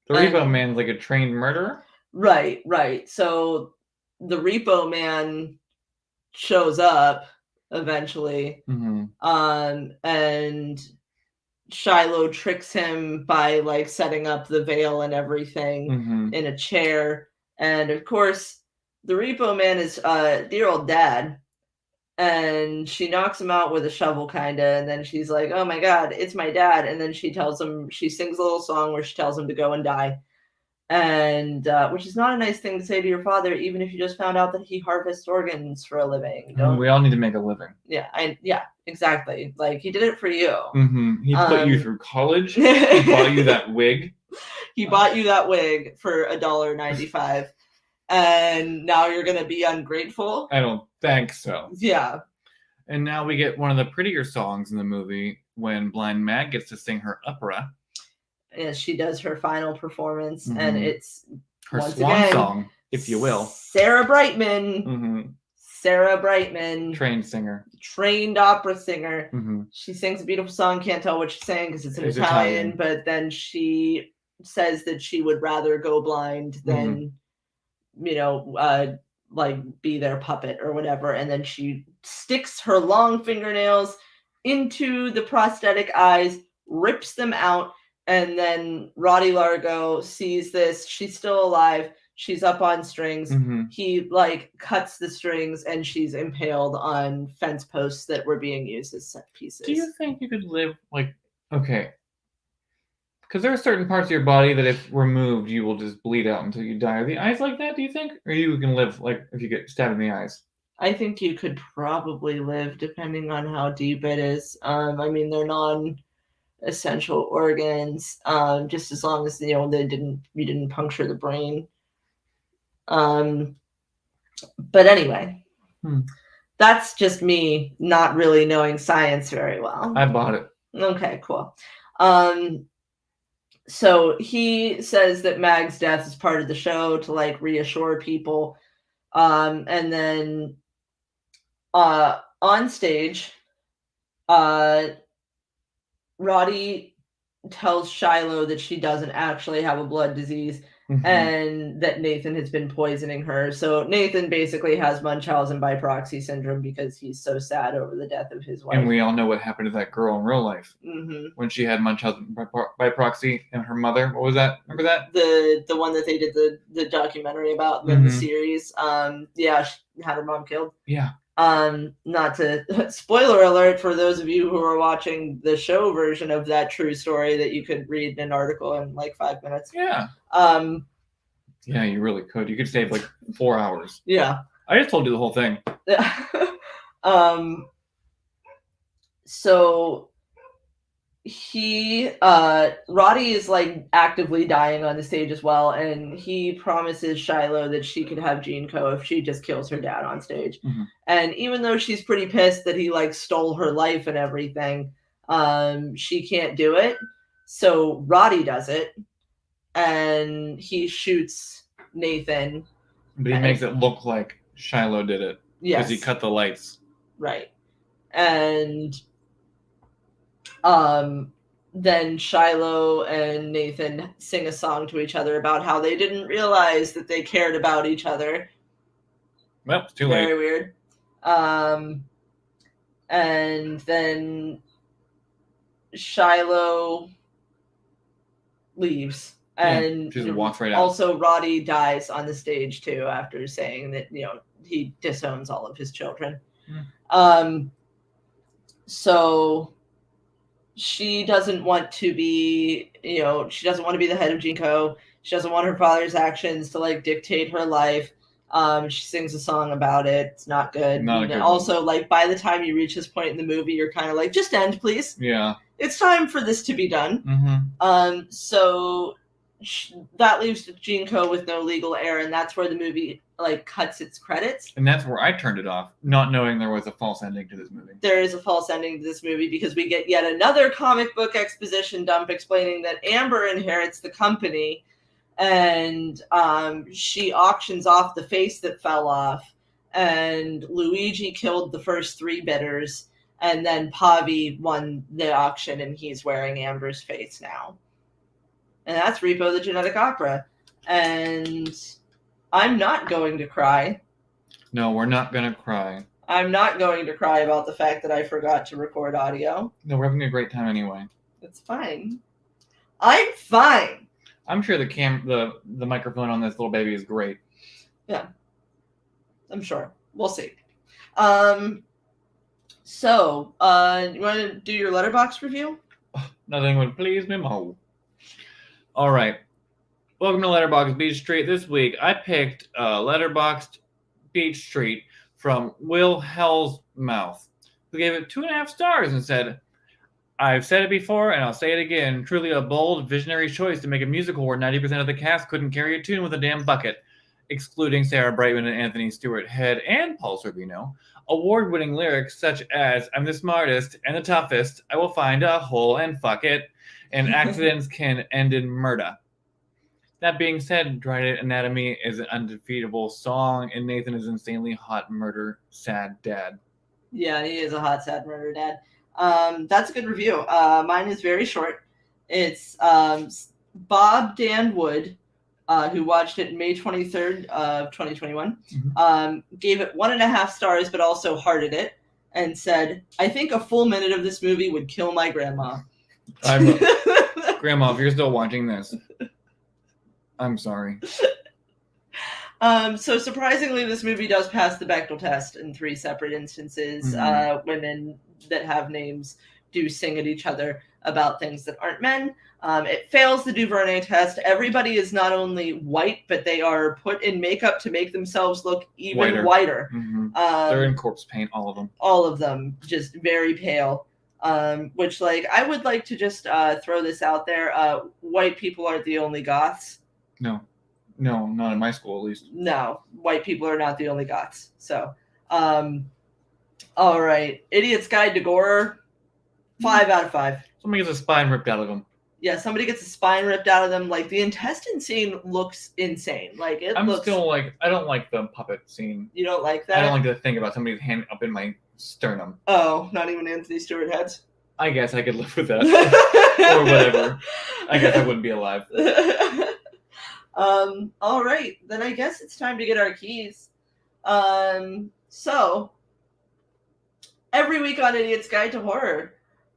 The Repo Man's like a trained murderer? Right. So the Repo Man shows up eventually. And Shiloh tricks him by setting up the veil and everything in a chair. And of course, the Repo Man is dear old dad. And she knocks him out with a shovel, kinda, and then she's like, oh my god, it's my dad. And then she sings a little song where she tells him to go and die. And which is not a nice thing to say to your father, even if you just found out that he harvests organs for a living. We all need to make a living. Yeah, exactly. He did it for you. He put you through college. He bought you that wig. He bought you that wig for $1.95. And now you're going to be ungrateful? I don't think so. Yeah. And now we get one of the prettier songs in the movie when Blind Mag gets to sing her opera. And she does her final performance, and it's her swan song, if you will. Sarah Brightman. Sarah Brightman. Trained singer. Trained opera singer. She sings a beautiful song. Can't tell what she's saying because it's in Italian, but then she says that she would rather go blind than... be their puppet or whatever. And then she sticks her long fingernails into the prosthetic eyes, rips them out, and then Roddy Largo sees this. She's still alive. She's up on strings. He cuts the strings, and she's impaled on fence posts that were being used as set pieces. Do you think you could live okay? Because there are certain parts of your body that if removed, you will just bleed out until you die. Are the eyes like that, do you think? Or you can live if you get stabbed in the eyes? I think you could probably live depending on how deep it is. They're non-essential organs, just as long as, you didn't puncture the brain. But anyway, that's just me not really knowing science very well. I bought it. Okay, cool. So he says that Mag's death is part of the show to reassure people. And then on stage, Roddy tells Shiloh that she doesn't actually have a blood disease and that Nathan has been poisoning her. So Nathan basically has Munchausen by proxy syndrome because he's so sad over the death of his wife. And we all know what happened to that girl in real life when she had Munchausen by proxy, and her mother. What was that? Remember that? The one that they did the documentary about, the series. Yeah, she had her mom killed. Yeah. Not to spoiler alert for those of you who are watching the show version of that true story that you could read in an article in like 5 minutes. Yeah. Yeah, you really could. You could save like 4 hours. Yeah. I just told you the whole thing. So Roddy is like actively dying on the stage as well, and he promises Shiloh that she could have GeneCo if she just kills her dad on stage. And even though she's pretty pissed that he like stole her life and everything, she can't do it. So Roddy does it, and he shoots Nathan. But he makes it look like Shiloh did it. Yes. Because he cut the lights. Right. And then Shiloh and Nathan sing a song to each other about how they didn't realize that they cared about each other. Well, it's too late. Very weird. And then Shiloh leaves. And just walks right out. Also, Roddy dies on the stage too after saying that, he disowns all of his children. So she doesn't want to be, she doesn't want to be the head of GeneCo. She doesn't want her father's actions to like dictate her life. She sings a song about it. It's not good. Not a good also, one. Like by the time you reach this point in the movie, you're kind of like, just end, please. Yeah. It's time for this to be done. So that leaves GeneCo with no legal heir, and that's where the movie like cuts its credits. And that's where I turned it off, not knowing there was a false ending to this movie. There is a false ending to this movie because we get yet another comic book exposition dump explaining that Amber inherits the company, and she auctions off the face that fell off, and Luigi killed the first 3 bidders, and then Pavi won the auction, and he's wearing Amber's face now. And that's Repo the Genetic Opera. And I'm not going to cry. No, we're not going to cry. I'm not going to cry about the fact that I forgot to record audio. No, we're having a great time anyway. It's fine. I'm fine. I'm sure the microphone on this little baby is great. Yeah. I'm sure. We'll see. You want to do your Letterboxd review? Nothing would please me more. All right. Welcome to Letterboxd Beach Street. This week, I picked Letterboxd Beach Street from Will Hell's Mouth, who gave it 2.5 stars and said, I've said it before and I'll say it again. Truly a bold, visionary choice to make a musical where 90% of the cast couldn't carry a tune with a damn bucket, excluding Sarah Brightman and Anthony Stewart Head and Paul Sorvino. Award-winning lyrics such as, I'm the smartest and the toughest, I will find a hole and fuck it, and accidents can end in murder. That being said, Dry Anatomy is an undefeatable song, and Nathan is insanely hot murder sad dad. Yeah, he is a hot sad murder dad. That's a good review. Mine is very short. It's Bob Dan Wood, who watched it May 23rd of 2021, gave it 1.5 stars, but also hearted it and said, I think a full minute of this movie would kill my grandma. Grandma, if you're still watching this, I'm sorry. So surprisingly, this movie does pass the Bechdel test in 3 separate instances. Women that have names do sing at each other about things that aren't men. It fails the Duvernay test. Everybody is not only white, but they are put in makeup to make themselves look even whiter. They're in corpse paint, all of them. All of them, just very pale. Which, like, I would like to just throw this out there. White people aren't the only goths. No, not in my school, at least. No, white people are not the only goths. So, all right. Idiot's Guide to Gore, 5 out of 5. Somebody gets a spine ripped out of them. Yeah, somebody gets a spine ripped out of them. Like, the intestine scene looks insane. Like, it I'm looks... still like, I don't like the puppet scene. You don't like that? I don't like to think about somebody's hand up in my sternum. Oh, not even Anthony Stewart heads? I guess I could live with that. Or whatever. I guess I wouldn't be alive. All right, then I guess it's time to get our keys. So every week on Idiot's Guide to Horror,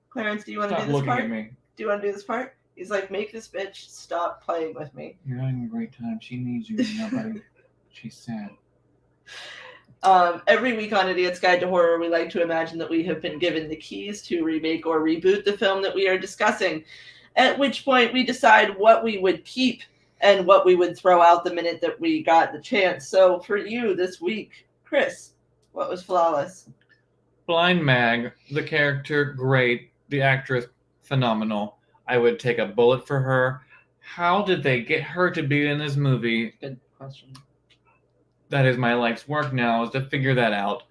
Clarence, do you want to Stop do this looking part? at me. Do you want to do this part? He's like, make this bitch stop playing with me. You're having a great time. She needs you. Nobody. She's sad. Every week on Idiot's Guide to Horror, we like to imagine that we have been given the keys to remake or reboot the film that we are discussing, at which point we decide what we would keep and what we would throw out the minute that we got the chance. So for you this week, Chris, what was flawless? Blind Mag, the character, great. The actress, phenomenal. I would take a bullet for her. How did they get her to be in this movie? Good question. That is my life's work now, is to figure that out.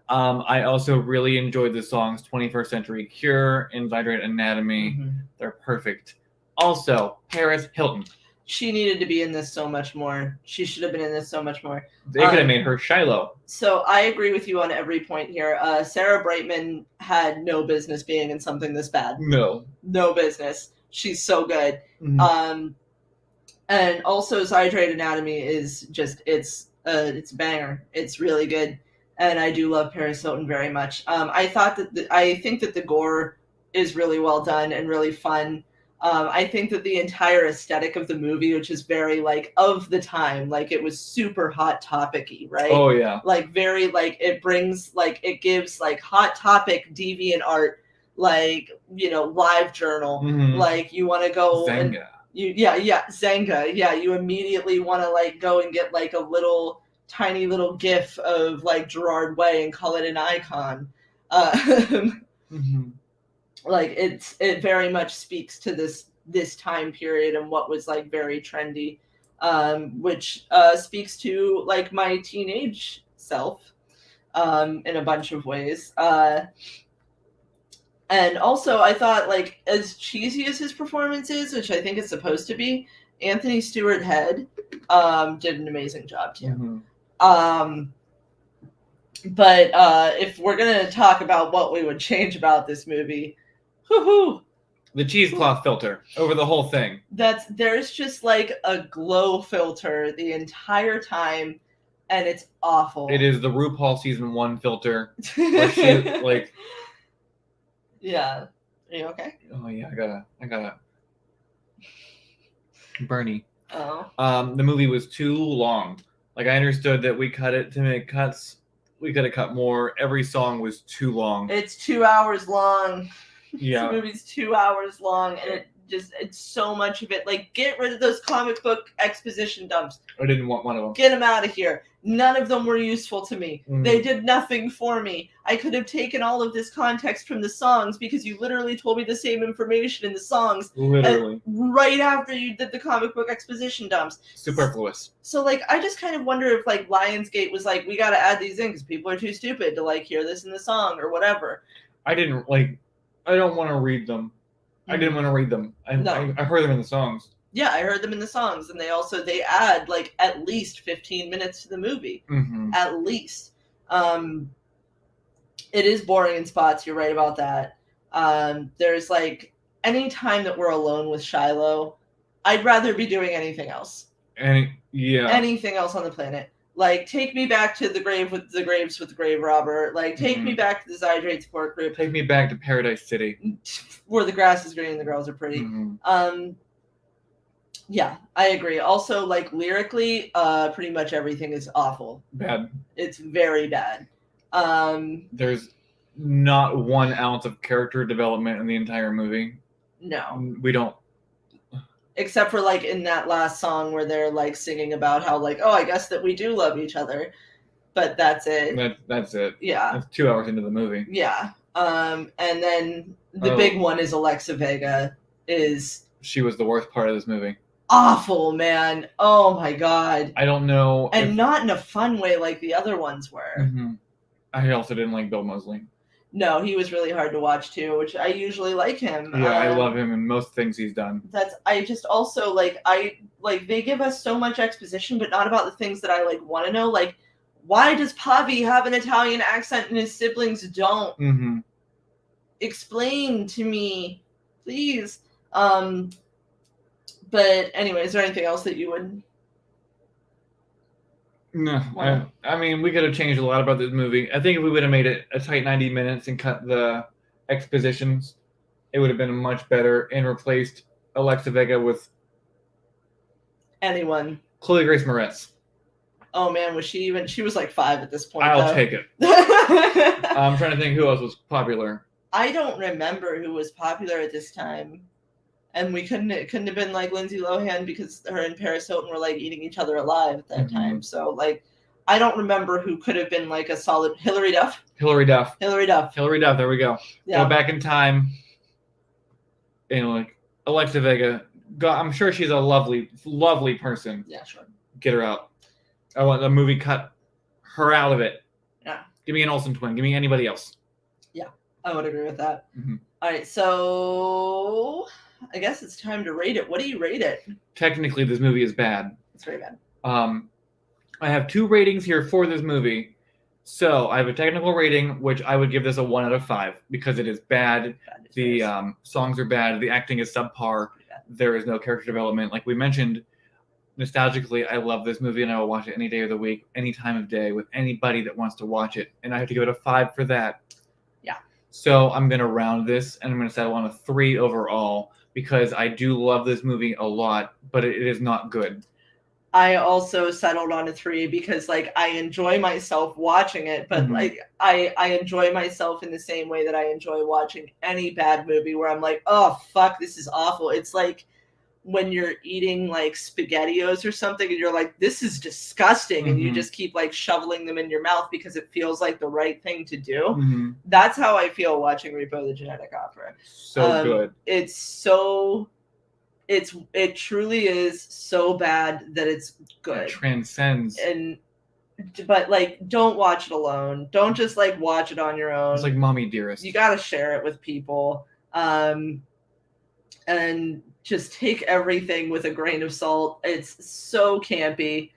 I also really enjoyed the songs 21st Century Cure and Vibrant Anatomy. Mm-hmm. They're perfect. Also, Paris Hilton. She needed to be in this so much more. She should have been in this so much more. They could have made her Shiloh. So I agree with you on every point here. Sarah Brightman had no business being in something this bad. No. No business. She's so good. Mm-hmm. And also Zydrate Anatomy is just, it's a banger. It's really good. And I do love Paris Hilton very much. I think that the gore is really well done and really fun. I think that the entire aesthetic of the movie, which is very, like, of the time, like, it was super Hot Topic-y, right? Oh, yeah. Like, very, like, it brings, like, it gives, like, Hot Topic deviant art, like, you know, live journal. Mm-hmm. Like, you want to go... Zenga. Zenga. Yeah, you immediately want to, like, go and get, like, a little, tiny little gif of, like, Gerard Way and call it an icon. Mm-hmm. Like, it very much speaks to this time period and what was, like, very trendy, which speaks to, like, my teenage self in a bunch of ways. And also, I thought, like, as cheesy as his performance is, which I think it's supposed to be, Anthony Stewart Head did an amazing job too. Mm-hmm. But if we're gonna talk about what we would change about this movie, whoo-hoo! The cheesecloth filter over the whole thing. There's just like a glow filter the entire time, and it's awful. It is the RuPaul season 1 filter. Where she, like, yeah. Are you okay? Oh yeah, I gotta. Bernie. Oh. The movie was too long. Like, I understood that we cut it to make cuts. We could have cut more. Every song was too long. It's 2 hours long. Yeah. This movie's 2 hours long, and it's so much of it. Like, get rid of those comic book exposition dumps. I didn't want one of them. Get them out of here. None of them were useful to me. Mm. They did nothing for me. I could have taken all of this context from the songs because you literally told me the same information in the songs. Literally. Right after you did the comic book exposition dumps. Superfluous. So, like, I just kind of wonder if, like, Lionsgate was like, we got to add these in because people are too stupid to, like, hear this in the song or whatever. I don't want to read them. Mm-hmm. I didn't want to read them. I heard them in the songs. Yeah, I heard them in the songs, and they add, like, at least 15 minutes to the movie. Mm-hmm. At least. It is boring in spots, you're right about that. There's, like, any time that we're alone with Shiloh, I'd rather be doing anything else. Anything else on the planet. Like, take me back to the graves with the grave robber. Like, take me back to the Zydrate support group. Take me back to Paradise City. Where the grass is green and the girls are pretty. Mm-hmm. Yeah, I agree. Also, like, lyrically, pretty much everything is awful. Bad. It's very bad. There's not 1 ounce of character development in the entire movie. No. We don't. Except for, like, in that last song where they're, like, singing about how, like, oh, I guess that we do love each other. But that's it. That's it. Yeah. That's 2 hours into the movie. Yeah. And then the big one is Alexa Vega She was the worst part of this movie. Awful, man. Oh, my God. I don't know. And not in a fun way like the other ones were. Mm-hmm. I also didn't like Bill Moseley. No, he was really hard to watch too, which I usually like him. Yeah, I love him in most things he's done. I just also like they give us so much exposition, but not about the things that I like want to know. Like, why does Pavi have an Italian accent and his siblings don't? Mm-hmm. Explain to me, please. But anyway, is there anything else that you would? No, Wow. I mean, we could have changed a lot about this movie. I think if we would have made it a tight 90 minutes and cut the expositions, it would have been much better and replaced Alexa Vega with Anyone? Chloe Grace Moretz. Oh man, was she even? She was like 5 at this point. I'll take it. I'm trying to think who else was popular. I don't remember who was popular at this time. And it couldn't have been like Lindsay Lohan because her and Paris Hilton were like eating each other alive at that time. So like, I don't remember who could have been like a solid Hilary Duff. Hilary Duff. There we go. Yeah. Go back in time. Like Alexa Vega. I'm sure she's a lovely, lovely person. Yeah, sure. Get her out. I want the movie cut her out of it. Yeah. Give me an Olsen twin. Give me anybody else. Yeah, I would agree with that. Mm-hmm. All right, so I guess it's time to rate it. What do you rate it? Technically, this movie is bad. It's very bad. I have 2 ratings here for this movie. So I have a technical rating, which I would give this a 1 out of 5 because it is bad. The songs are bad. The acting is subpar. There is no character development. Like we mentioned, nostalgically, I love this movie and I will watch it any day of the week, any time of day with anybody that wants to watch it. And I have to give it a 5 for that. Yeah. So I'm going to round this and I'm going to settle on a 3 overall because I do love this movie a lot, but it is not good. I also settled on a 3 because like I enjoy myself watching it, but like I enjoy myself in the same way that I enjoy watching any bad movie where I'm like, oh fuck, this is awful. It's like when you're eating like SpaghettiOs or something and you're like, this is disgusting, and you just keep like shoveling them in your mouth because it feels like the right thing to do. That's how I feel watching Repo the Genetic Opera. So good. It truly is so bad that it's good. It transcends. But like, don't watch it alone. Don't just like watch it on your own. It's like Mommy Dearest. You got to share it with people. And just take everything with a grain of salt. It's so campy.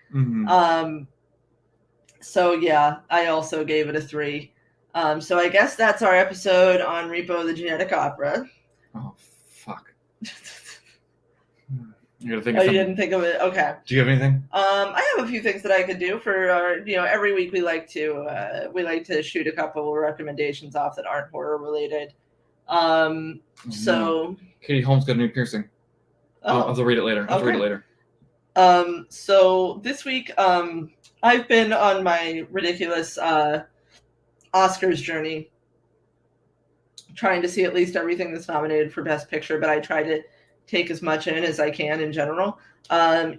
So yeah, I also gave it a 3. So I guess that's our episode on Repo the Genetic Opera. Oh, fuck. You gotta think of something. You didn't think of it? Okay. Do you have anything? I have a few things that I could do for our, every week we like to shoot a couple of recommendations off that aren't horror related. So Katie Holmes got a new piercing. I'll have to read it later. So this week, I've been on my ridiculous Oscars journey, trying to see at least everything that's nominated for Best Picture, but I try to take as much in as I can in general.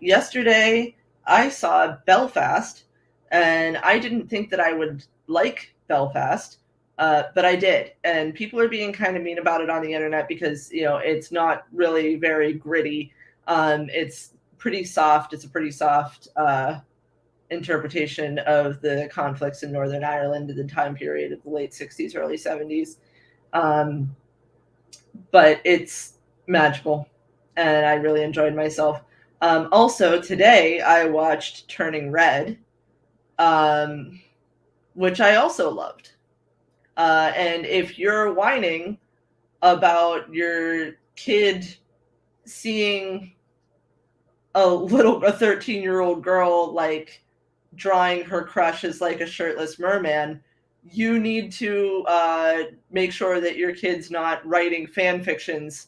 Yesterday, I saw Belfast, and I didn't think that I would like Belfast, but I did. And people are being kind of mean about it on the internet because, it's not really very gritty. It's pretty soft. It's a pretty soft interpretation of the conflicts in Northern Ireland in the time period of the late 60s, early 70s. But it's magical, and I really enjoyed myself. Also, today I watched Turning Red, which I also loved. And if you're whining about your kid seeing a 13-year-old girl like drawing her crush as like a shirtless merman, you need to make sure that your kid's not writing fan fictions.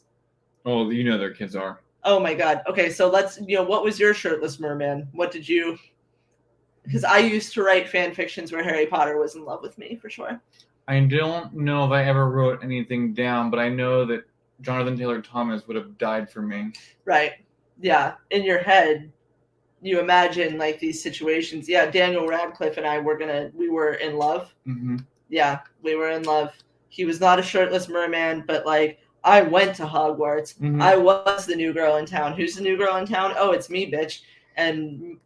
Oh, their kids are. Oh my God. Okay, so let's, what was your shirtless merman? What did you? Because I used to write fan fictions where Harry Potter was in love with me, for sure. I don't know if I ever wrote anything down, but I know that Jonathan Taylor Thomas would have died for me. Right. Yeah. In your head, you imagine like these situations. Yeah, Daniel Radcliffe and I we were in love. Yeah, we were in love. He was not a shirtless merman, but like I went to Hogwarts. I was the new girl in town. Who's the new girl in town? Oh, it's me, bitch. And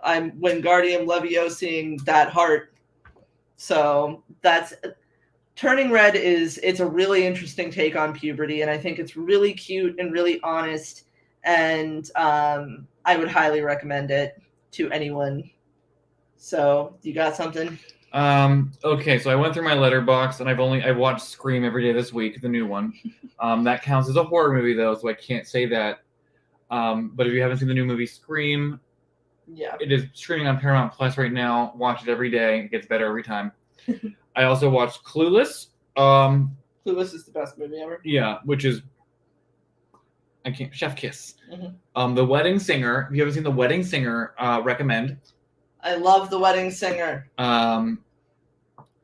I'm Wingardium Leviosaing that heart. So Turning Red it's a really interesting take on puberty, and I think it's really cute and really honest, and I would highly recommend it to anyone. So, you got something? Okay, so I went through my letterbox, and I've watched Scream every day this week, the new one. That counts as a horror movie though, so I can't say that. But if you haven't seen the new movie Scream, Yeah. it is streaming on Paramount Plus right now. Watch it every day; it gets better every time. I also watched Clueless. Clueless is the best movie ever. Yeah, which is Chef Kiss. The Wedding Singer. If you haven't seen The Wedding Singer, recommend. I love The Wedding Singer.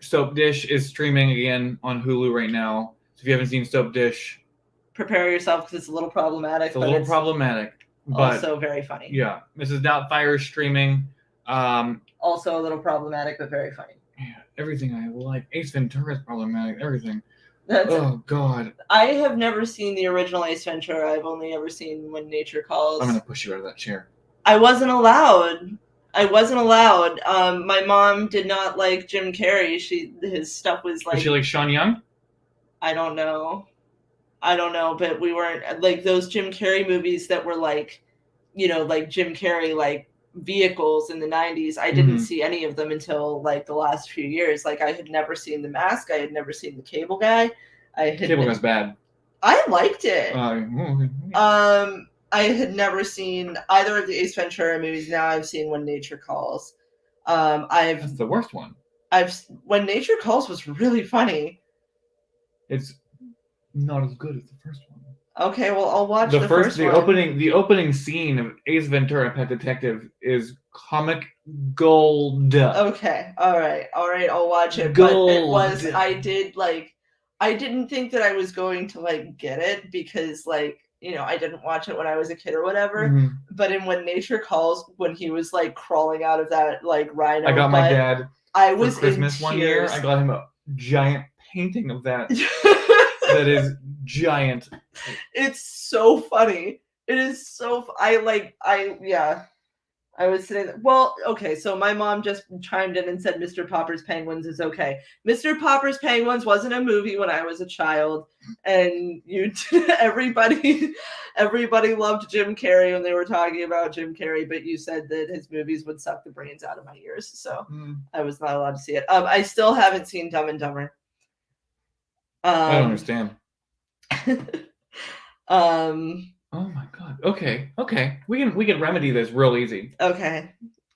Soap Dish is streaming again on Hulu right now. So if you haven't seen Soap Dish, prepare yourself because it's a little problematic. It's a little problematic, but also very funny. Yeah, Mrs. Doubtfire is streaming. Also a little problematic, but very funny. Yeah, everything I like. Ace Ventura is problematic. Everything. That's Oh God. I have never seen the original Ace Ventura. I've only ever seen When Nature Calls. I'm gonna push you out of that chair. I wasn't allowed. My mom did not like Jim Carrey. His stuff was like. Does she like Sean Young? I don't know, but we weren't like those Jim Carrey movies that were like, like Jim Carrey like vehicles in the 90s. I didn't see any of them until like the last few years. Like I had never seen The Mask. I had never seen The Cable Guy. Cable Guy's bad. I liked it. Okay. I had never seen either of the Ace Ventura movies. Now I've seen When Nature Calls. That's the worst one. When Nature Calls was really funny. It's not as good as the first one. Okay, well I'll watch the first one. The opening scene of Ace Ventura: Pet Detective is comic gold. Okay, all right, I'll watch it. Gold. But it was I didn't think that I was going to like get it because like I didn't watch it when I was a kid or whatever. But in When Nature Calls, when he was like crawling out of that like rhino, I got my dad. I was for Christmas in one year. I got him a giant painting of that. That is giant. It's so funny. It is so. I was sitting there. Well, okay, so my mom just chimed in and said Mr. Popper's Penguins is okay. Mr. Popper's Penguins wasn't a movie when I was a child, and everybody loved Jim Carrey when they were talking about Jim Carrey, but you said that his movies would suck the brains out of my ears, so I was not allowed to see it. I still haven't seen Dumb and Dumber. I don't understand. Oh my God. Okay. We can remedy this real easy. Okay.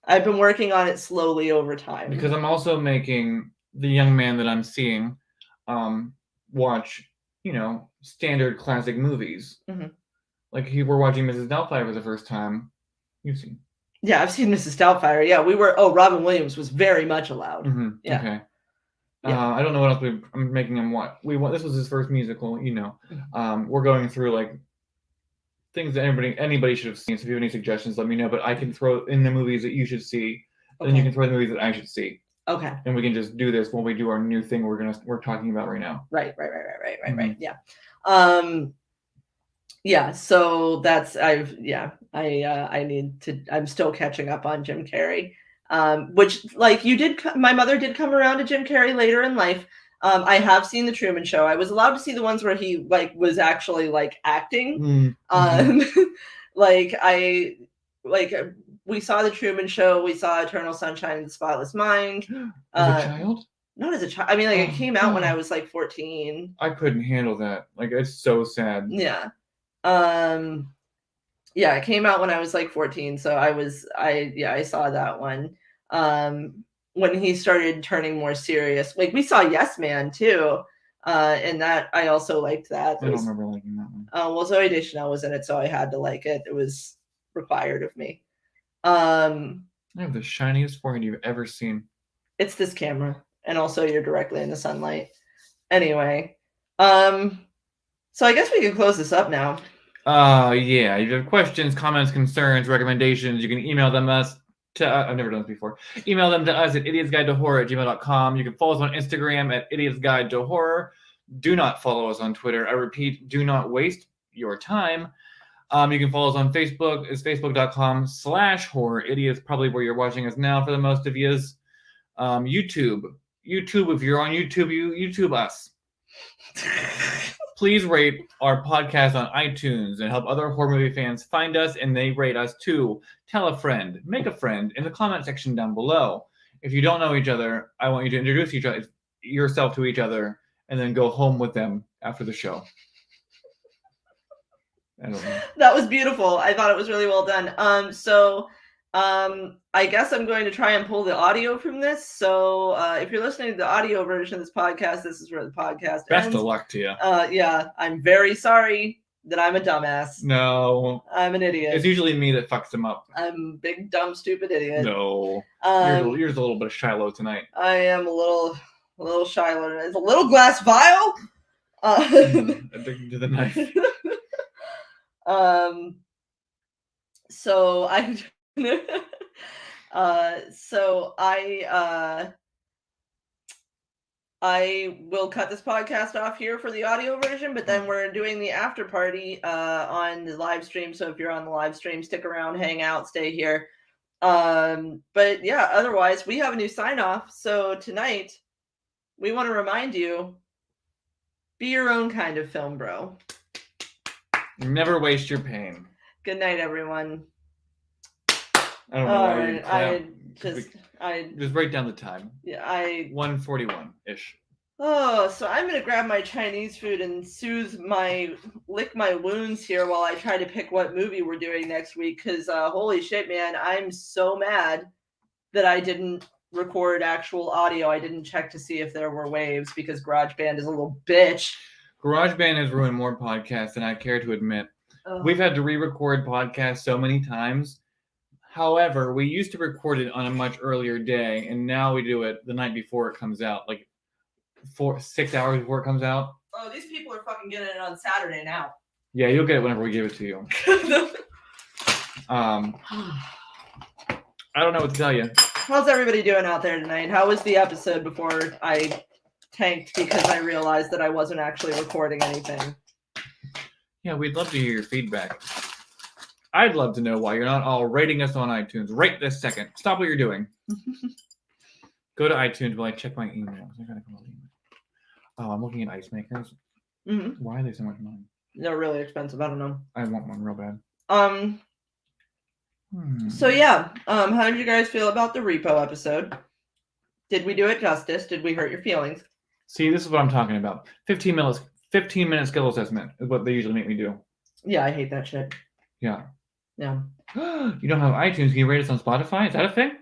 I've been working on it slowly over time. Because I'm also making the young man that I'm seeing watch, standard classic movies. Like we're watching Mrs. Doubtfire for the first time. You've seen. Yeah, I've seen Mrs. Doubtfire. Yeah, Robin Williams was very much allowed. Yeah. Okay. Yeah. I don't know what else I'm making him watch. This was his first musical, We're going through like things that anybody should have seen. So if you have any suggestions, let me know. But I can throw in the movies that you should see, and then you can throw in the movies that I should see. Okay. And we can just do this when we do our new thing we're talking about right now. Right. Yeah. Yeah. So that's I'm still catching up on Jim Carrey. Which like my mother did come around to Jim Carrey later in life. I have seen the Truman Show. I was allowed to see the ones where he like was actually like acting. We saw the Truman Show. We saw Eternal Sunshine of the Spotless Mind. As a child? Not as a child. I mean, like it came out when I was like 14. I couldn't handle that. Like it's so sad. Yeah. Yeah, it came out when I was like 14, so I saw that one. When he started turning more serious, like we saw Yes Man too, and that I also liked that. I don't remember liking that one. Well, Zooey Deschanel was in it, so I had to like it. It was required of me. I have the shiniest forehead you've ever seen. It's this camera, and also you're directly in the sunlight. Anyway, so I guess we can close this up now. Yeah. If you have questions, comments, concerns, recommendations, you can email them us to I've never done this before. Email them to us at idiotsguidetohorror@gmail.com. You can follow us on Instagram at idiotsguidetohorror. Do not follow us on Twitter. I repeat, do not waste your time. You can follow us on Facebook. It's facebook.com/horror idiots, probably where you're watching us now for the most of you. YouTube. YouTube, if you're on YouTube, you YouTube us. Please rate our podcast on iTunes and help other horror movie fans find us, and they rate us too. Tell a friend, make a friend in the comment section down below. If you don't know each other, I want you to introduce yourself to each other and then go home with them after the show. I don't know. That was beautiful. I thought it was really well done. I guess I'm going to try and pull the audio from this. So if you're listening to the audio version of this podcast, this is where the podcast Best ends. of luck to you. Yeah, I'm very sorry that I'm a dumbass. No. I'm an idiot. It's usually me that fucks them up. I'm a big, dumb, stupid idiot. No. You're just a little bit of Shiloh tonight. I am a little Shiloh. It's a little glass vial. Addicted to the knife. So I will cut this podcast off here for the audio version, but then we're doing the after party on the live stream. So if you're on the live stream, stick around, hang out, stay here. But yeah, otherwise we have a new sign off. So tonight we want to remind you, be your own kind of film bro. Never waste your pain. Good night, everyone. I don't know why you clap. I just write down the time. Yeah, 1:41-ish. Oh, so I'm gonna grab my Chinese food and lick my wounds here while I try to pick what movie we're doing next week. Cause holy shit, man, I'm so mad that I didn't record actual audio. I didn't check to see if there were waves because GarageBand is a little bitch. GarageBand has ruined more podcasts than I care to admit. We've had to re-record podcasts so many times. However, we used to record it on a much earlier day, and now we do it the night before it comes out, like 6 hours before it comes out. Oh, these people are fucking getting it on Saturday now. Yeah, you'll get it whenever we give it to you. I don't know what to tell you. How's everybody doing out there tonight? How was the episode before I tanked because I realized that I wasn't actually recording anything? Yeah, we'd love to hear your feedback. I'd love to know why you're not all rating us on iTunes right this second. Stop what you're doing. Go to iTunes while I check my emails. Oh, I'm looking at ice makers. Mm-hmm. Why are they so much money? They're really expensive. I don't know. I want one real bad. So yeah, how did you guys feel about the Repo episode? Did we do it justice? Did we hurt your feelings? See, this is what I'm talking about. 15 minute skill assessment is what they usually make me do. Yeah, I hate that shit. Yeah. Yeah. You don't have iTunes. Can you rate us on Spotify? Is that a thing?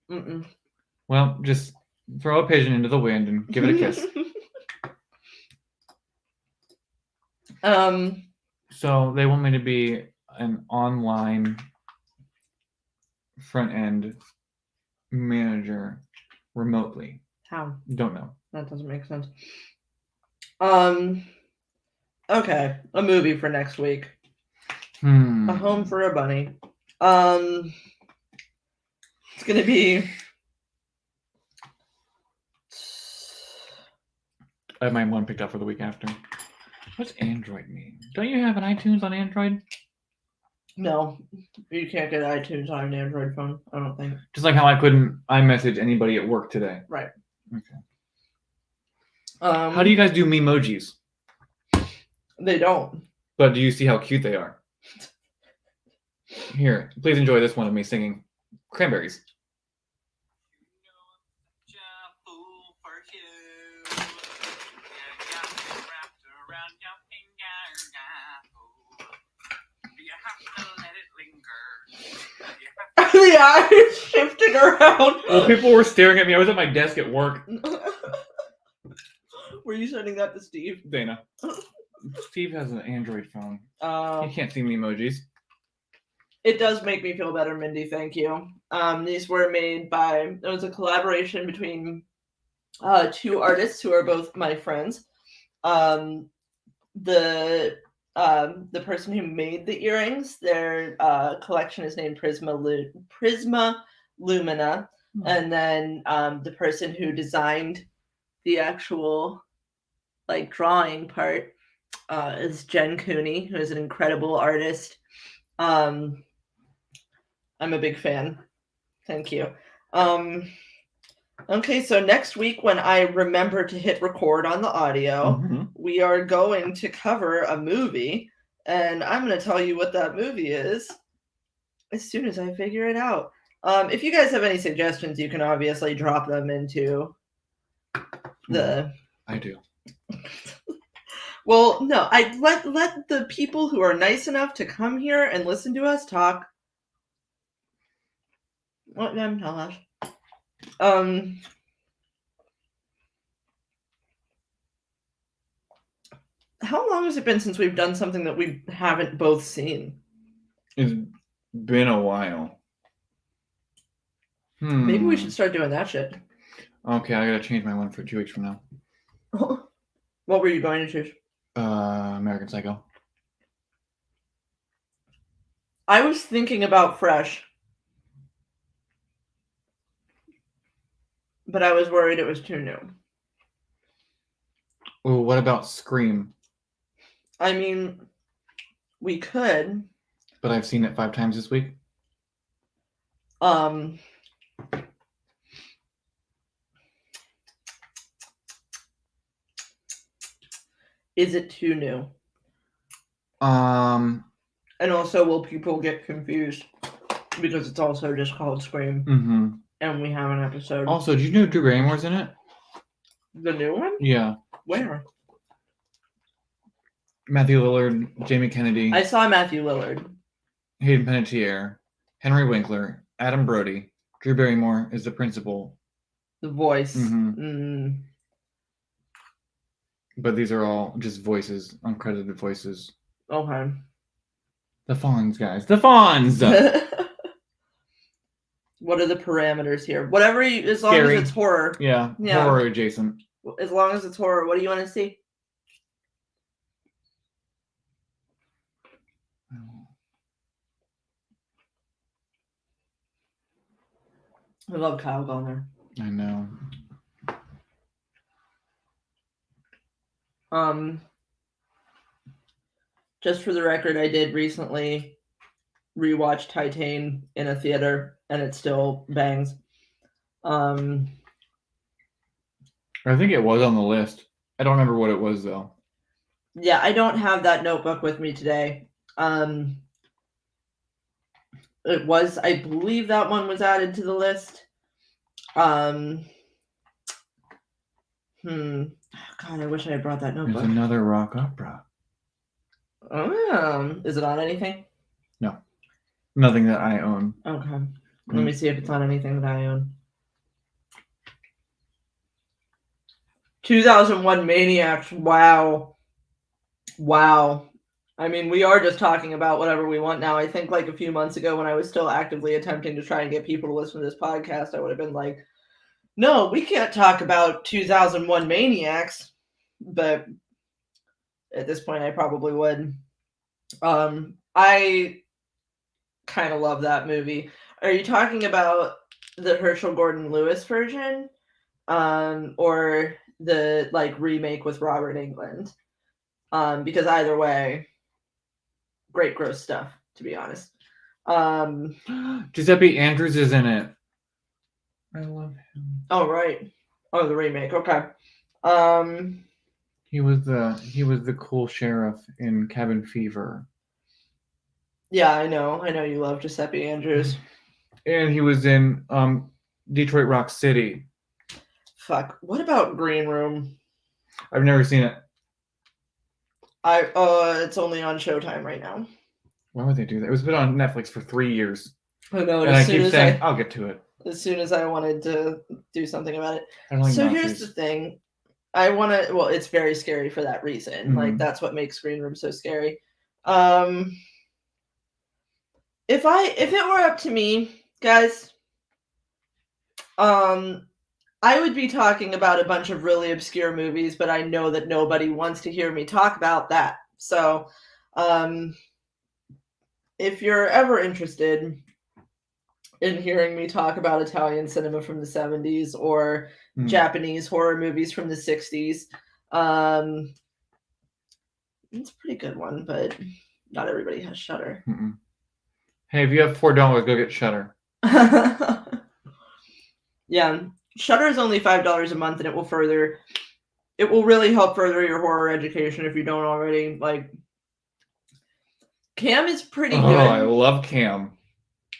Mm-mm. Well, just throw a pigeon into the wind and give it a kiss. So they want me to be an online front end manager remotely. How? Don't know. That doesn't make sense. Okay, a movie for next week. A Home for a Bunny. It's gonna be. I have my one picked up for the week after. What's Android mean? Don't you have an iTunes on Android? No, you can't get iTunes on an Android phone. I don't think. Just like how I couldn't iMessage anybody at work today. Right. Okay. How do you guys do memojis? They don't. But do you see how cute they are? Here, please enjoy this one of me singing Cranberries. The eyes shifting around. Well, people were staring at me. I was at my desk at work. Were you sending that to Steve? Dana. Steve has an Android phone. He can't see emojis. It does make me feel better, Mindy. Thank you. These were made by. It was a collaboration between two artists who are both my friends. The person who made the earrings, their collection is named Prisma Lumina, and then the person who designed the actual drawing part is Jen Cooney, who is an incredible artist. I'm a big fan. Thank you. Okay, so next week when I remember to hit record on the audio, Mhm. we are going to cover a movie, and I'm going to tell you what that movie is as soon as I figure it out. If you guys have any suggestions, you can obviously drop them into the. I do. Well, no, I let the people who are nice enough to come here and listen to us talk. Let them tell us. How long has it been since we've done something that we haven't both seen? It's been a while. Maybe we should start doing that shit. Okay, I gotta change my one for 2 weeks from now. What were you going to choose? American Psycho. I was thinking about Fresh, but I was worried it was too new. Oh, what about Scream? I mean, we could. But I've seen it 5 times this week. Is it too new? And also, will people get confused because it's also just called Scream, and we have an episode. Also, did you know Drew Barrymore's in it? The new one? Yeah. Where? Matthew Lillard, Jamie Kennedy. I saw Matthew Lillard. Hayden Panettiere, Henry Winkler, Adam Brody. Drew Barrymore is the principal. The voice. But these are all just voices, uncredited voices. Okay. The Fawns, guys. The Fawns! What are the parameters here? Whatever, as long Scary. as it's horror. Yeah, horror adjacent. As long as it's horror, what do you want to see? I love Kyle Gallner. I know. Just for the record, I did recently rewatch Titan in a theater, and it still bangs. I think it was on the list. I don't remember what it was though. Yeah, I don't have that notebook with me today. It was, I believe that one was added to the list. God, I wish I had brought that notebook. There's another rock opera. Is it on anything? No. Nothing that I own. Okay. Let me see if it's on anything that I own. 2001 Maniacs. Wow. I mean, we are just talking about whatever we want now. I think like a few months ago when I was still actively attempting to try and get people to listen to this podcast, I would have been like, no, we can't talk about 2001 Maniacs. But at this point, I probably would. I kind of love that movie. Are you talking about the Herschel Gordon Lewis version? Or the like remake with Robert Englund? Because either way, great gross stuff, to be honest. Giuseppe Andrews is in it. I love him. Oh right. Oh, the remake. Okay. He was the cool sheriff in Cabin Fever. Yeah, I know you love Giuseppe Andrews. And he was in Detroit Rock City. Fuck. What about Green Room? I've never seen it. It's only on Showtime right now. Why would they do that? It was been on Netflix for 3 years. I know. And I keep saying, I'll get to it. As soon as I wanted to do something about it. I don't like so Nazis. Here's the thing. I want to. Well, it's very scary for that reason. Mm-hmm. Like that's what makes Green Room so scary. If it were up to me, guys, I would be talking about a bunch of really obscure movies, but I know that nobody wants to hear me talk about that. So, if you're ever interested in hearing me talk about Italian cinema from the 70s or Japanese horror movies from the 60s, it's a pretty good one, but not everybody has Shudder. Hey, if you have $4, go get Shudder. Yeah. Shudder is only $5 a month, and it will really help further your horror education if you don't already. Like, Cam is pretty Oh, good. I love Cam.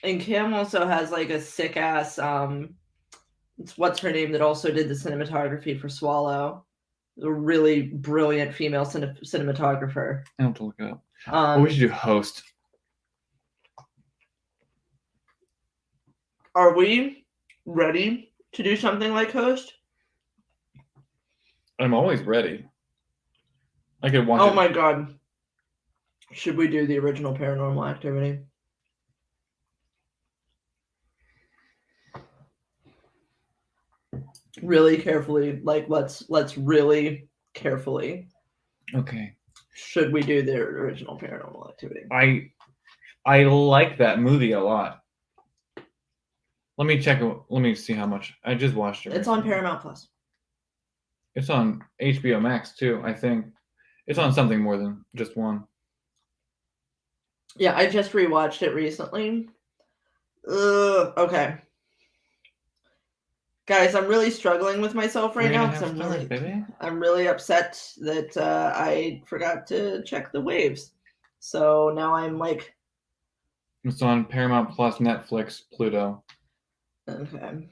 And Cam also has like a sick ass it's what's her name that also did the cinematography for Swallow. A really brilliant female cinematographer. I have to look it up. We should do host. Are we ready to do something like host? I'm always ready. I could watch Oh it. my god. Should we do the original Paranormal Activity? Really carefully, like let's really carefully. Okay. Should we do the original Paranormal Activity? I like that movie a lot. Let me check. Let me see how much. I just watched it. It's on Paramount Plus. It's on HBO Max too. I think it's on something more than just one. Yeah, I just rewatched it recently. Okay. Guys, I'm really struggling with myself right now because I'm really upset that I forgot to check the waves. So now I'm like, It's on Paramount Plus, Netflix, Pluto. okay,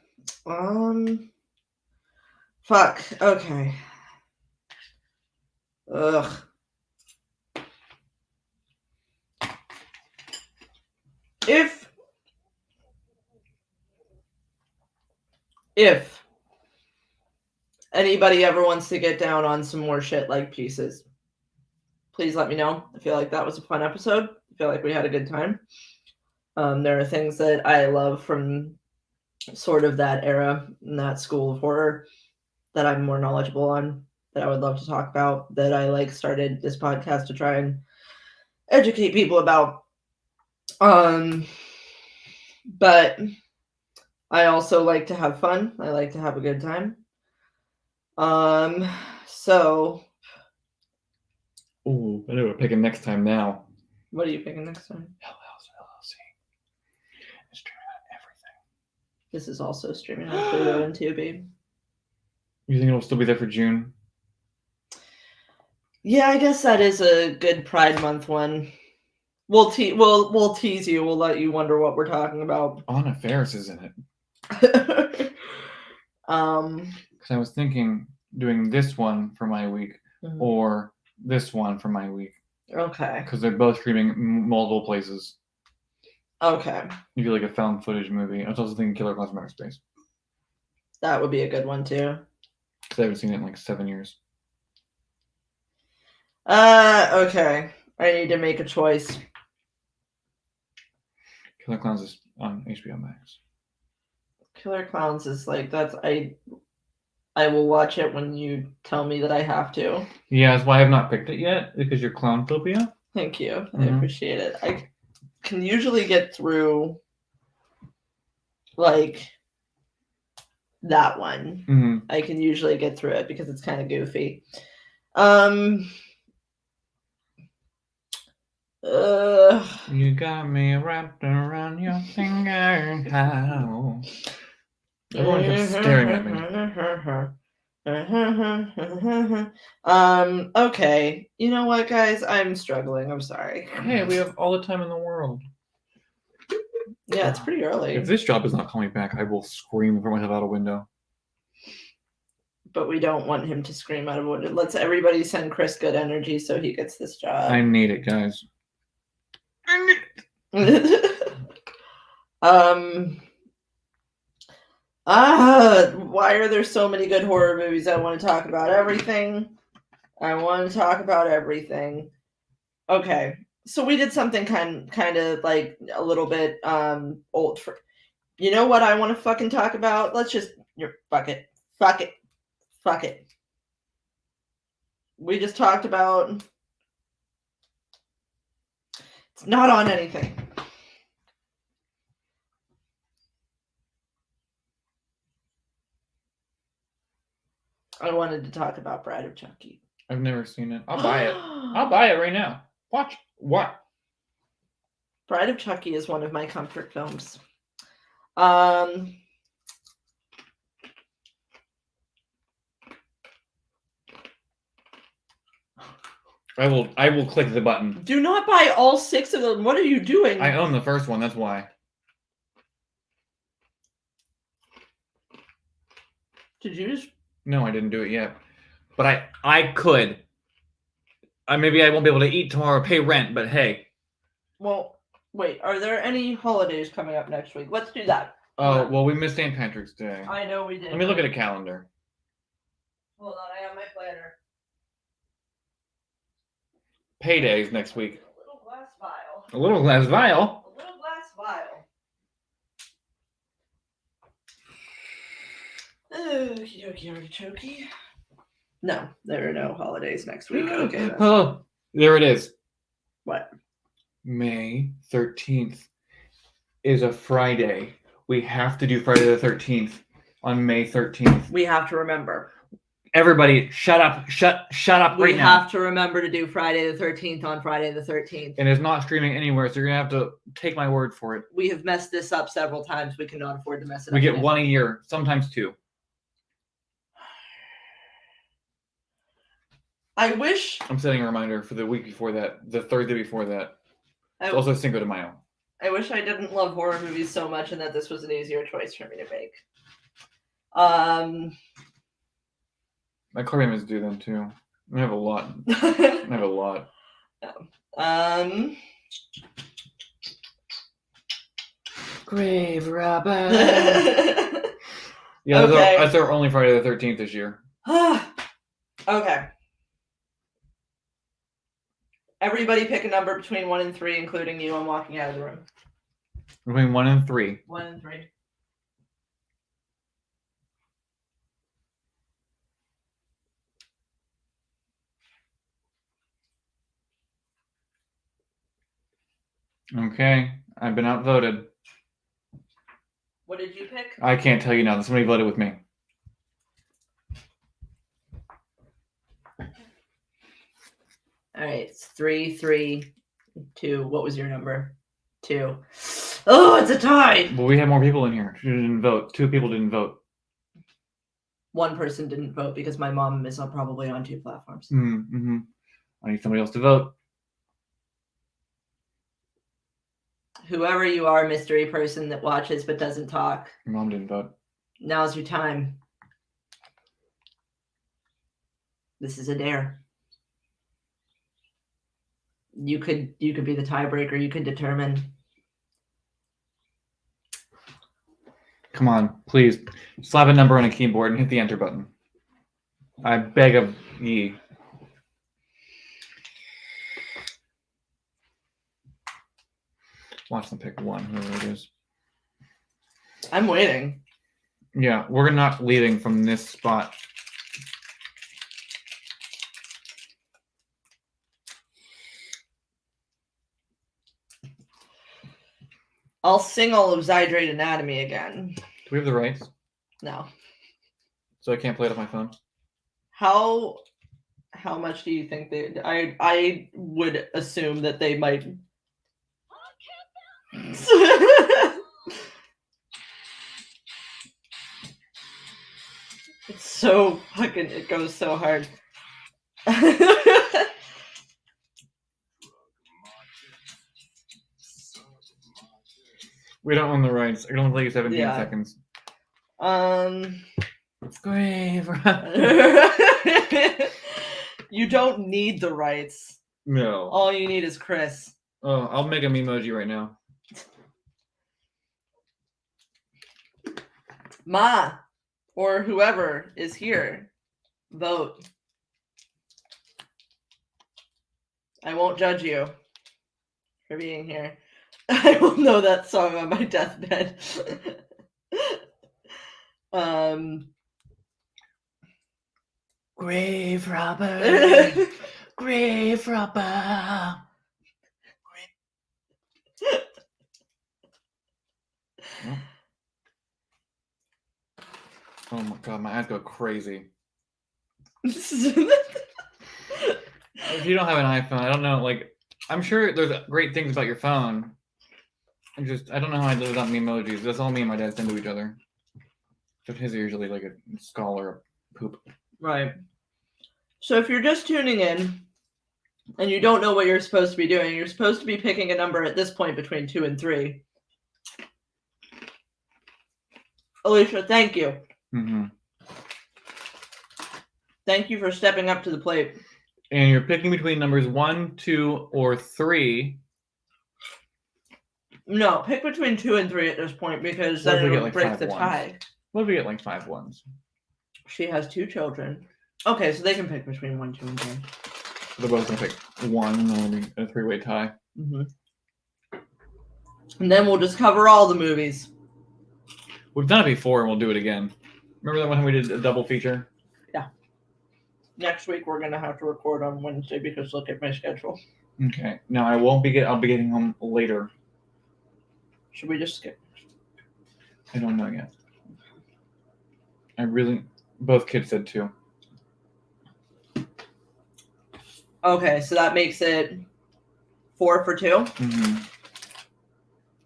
fuck, okay, ugh. If anybody ever wants to get down on some more shit like Pieces, please let me know. I feel like that was a fun episode. I feel like we had a good time. There are things that I love from sort of that era and that school of horror that I'm more knowledgeable on, that I would love to talk about, that I like started this podcast to try and educate people about. But I also like to have fun. I like to have a good time. So Ooh, I know what we're picking next time now. what are you picking next time? Hell House LLC. It's streaming on everything. This is also streaming on Pluto and Tubi. You think it'll still be there for June? Yeah, I guess that is a good Pride Month one. We'll tease you. We'll let you wonder what we're talking about. Anna Faris is in it. Because I was thinking doing this one for my week or this one for my week. Okay. Because they're both streaming multiple places. Okay. You feel like a found footage movie. I was also thinking Killer Clowns from Outer Space. That would be a good one too. Because I haven't seen it in like 7 years. Okay. I need to make a choice. Killer Clowns is on HBO Max. Killer Clowns is like I will watch it when you tell me that I have to. Yeah, that's why I have not picked it yet, because you're clownphobia. Thank you. I appreciate it. I can usually get through like that one. I can usually get through it because it's kind of goofy. You got me wrapped around your finger. How? Everyone kept staring at me. Okay. You know what, guys? I'm struggling. I'm sorry. Hey, we have all the time in the world. Yeah, it's pretty early. If this job is not calling me back, I will scream for myself out a window. But we don't want him to scream out of a window. Let's everybody send Chris good energy so he gets this job. I need it, guys. Why are there so many good horror movies? I want to talk about everything. Okay, so we did something kind of like a little bit old. You know what I want to fucking talk about? Let's just fuck it. We just talked about. It's not on anything. I wanted to talk about Bride of Chucky. I've never seen it. I'll buy it. I'll buy it right now. Watch. What? Bride of Chucky is one of my comfort films. I will click the button. Do not buy all 6 of them. What are you doing? I own the first one, that's why. Did you just... No, I didn't do it yet. But I could. Maybe I won't be able to eat tomorrow or pay rent, but hey. Well, wait. Are there any holidays coming up next week? Let's do that. Oh, well, we missed St. Patrick's Day. I know we did. Let me look at a calendar. Hold on, I have my planner. Paydays next week. A little glass vial. A little glass vial? A little glass vial. Okie dokie artichoke. No, there are no holidays next week. Okay. Then. Oh, there it is. What? May 13th is a Friday. We have to do Friday the 13th on May 13th. We have to remember. Everybody, shut up. Shut up We right now. have to remember to do Friday the 13th on Friday the 13th. And it's not streaming anywhere, so you're going to have to take my word for it. We have messed this up several times. We cannot afford to mess it up. We get again. 1 a year, sometimes 2. I wish... I'm setting a reminder for the week before that, the Thursday before that. It's I, also Cinco de Mayo. I wish I didn't love horror movies so much and that this was an easier choice for me to make. My car payment is due then, too. I have a lot. I have a lot. Grave robber. Yeah, Okay. that's our only Friday the 13th this year. Okay. Everybody pick a number between 1 and 3, including you. I'm walking out of the room. Between 1 and 3. 1 and 3. Okay, I've been outvoted. What did you pick? I can't tell you now. Somebody voted with me. All right, it's 3, 3, 2. What was your number? 2. Oh, it's a tie. Well, we have more people in here who didn't vote. 2 people didn't vote. 1 person didn't vote because my mom is probably on 2 platforms. Mm-hmm. I need somebody else to vote. Whoever you are, mystery person that watches but doesn't talk, Your mom didn't vote. now's your time. This is a dare. You could be the tiebreaker. You could determine. Come on, please. Slap a number on a keyboard and hit the enter button. I beg of ye. Watch them pick 1, whoever it is. I'm waiting. Yeah, we're not leaving from this spot. I'll sing all of Zydrate Anatomy again. Do we have the rights? No. So I can't play it on my phone? How much do you think they... I would assume that they might... It's so fucking... It goes so hard. We don't own the rights. I can only play you 17 Yeah. seconds. Grave. You don't need the rights. No. All you need is Chris. Oh, I'll make a memoji right now. Ma, or whoever is here, vote. I won't judge you for being here. I will know that song on my deathbed. Grave robber. Grave robber. Oh my god, my eyes go crazy. If you don't have an iPhone, I don't know, like, I'm sure there's great things about your phone. I don't know how I live without memojis. That's all me and my dad send to each other. Except his are usually like a skull or a poop. Right. So if you're just tuning in, and you don't know what you're supposed to be doing. You're supposed to be picking a number at this point between 2 and 3. Alicia, thank you. Mm-hmm. Thank you for stepping up to the plate. And you're picking between numbers 1, 2, or 3. No, pick between 2 and 3 at this point because What if then we get, it'll like, break 5 the ones? tie. What if we get like 5 ones? She has 2 children. Okay, so they can pick between 1, 2, and 3. So they're both gonna pick 1, and then it'll be a 3-way tie. Mm-hmm. And then we'll just cover all the movies. We've done it before, and we'll do it again. Remember that one time we did a double feature? Next week we're gonna have to record on Wednesday because look at my schedule. Okay. No, I won't be. I'll be getting home later. Should we just skip? I don't know yet. Both kids said 2. Okay, so that makes it 4 for 2. Mm-hmm.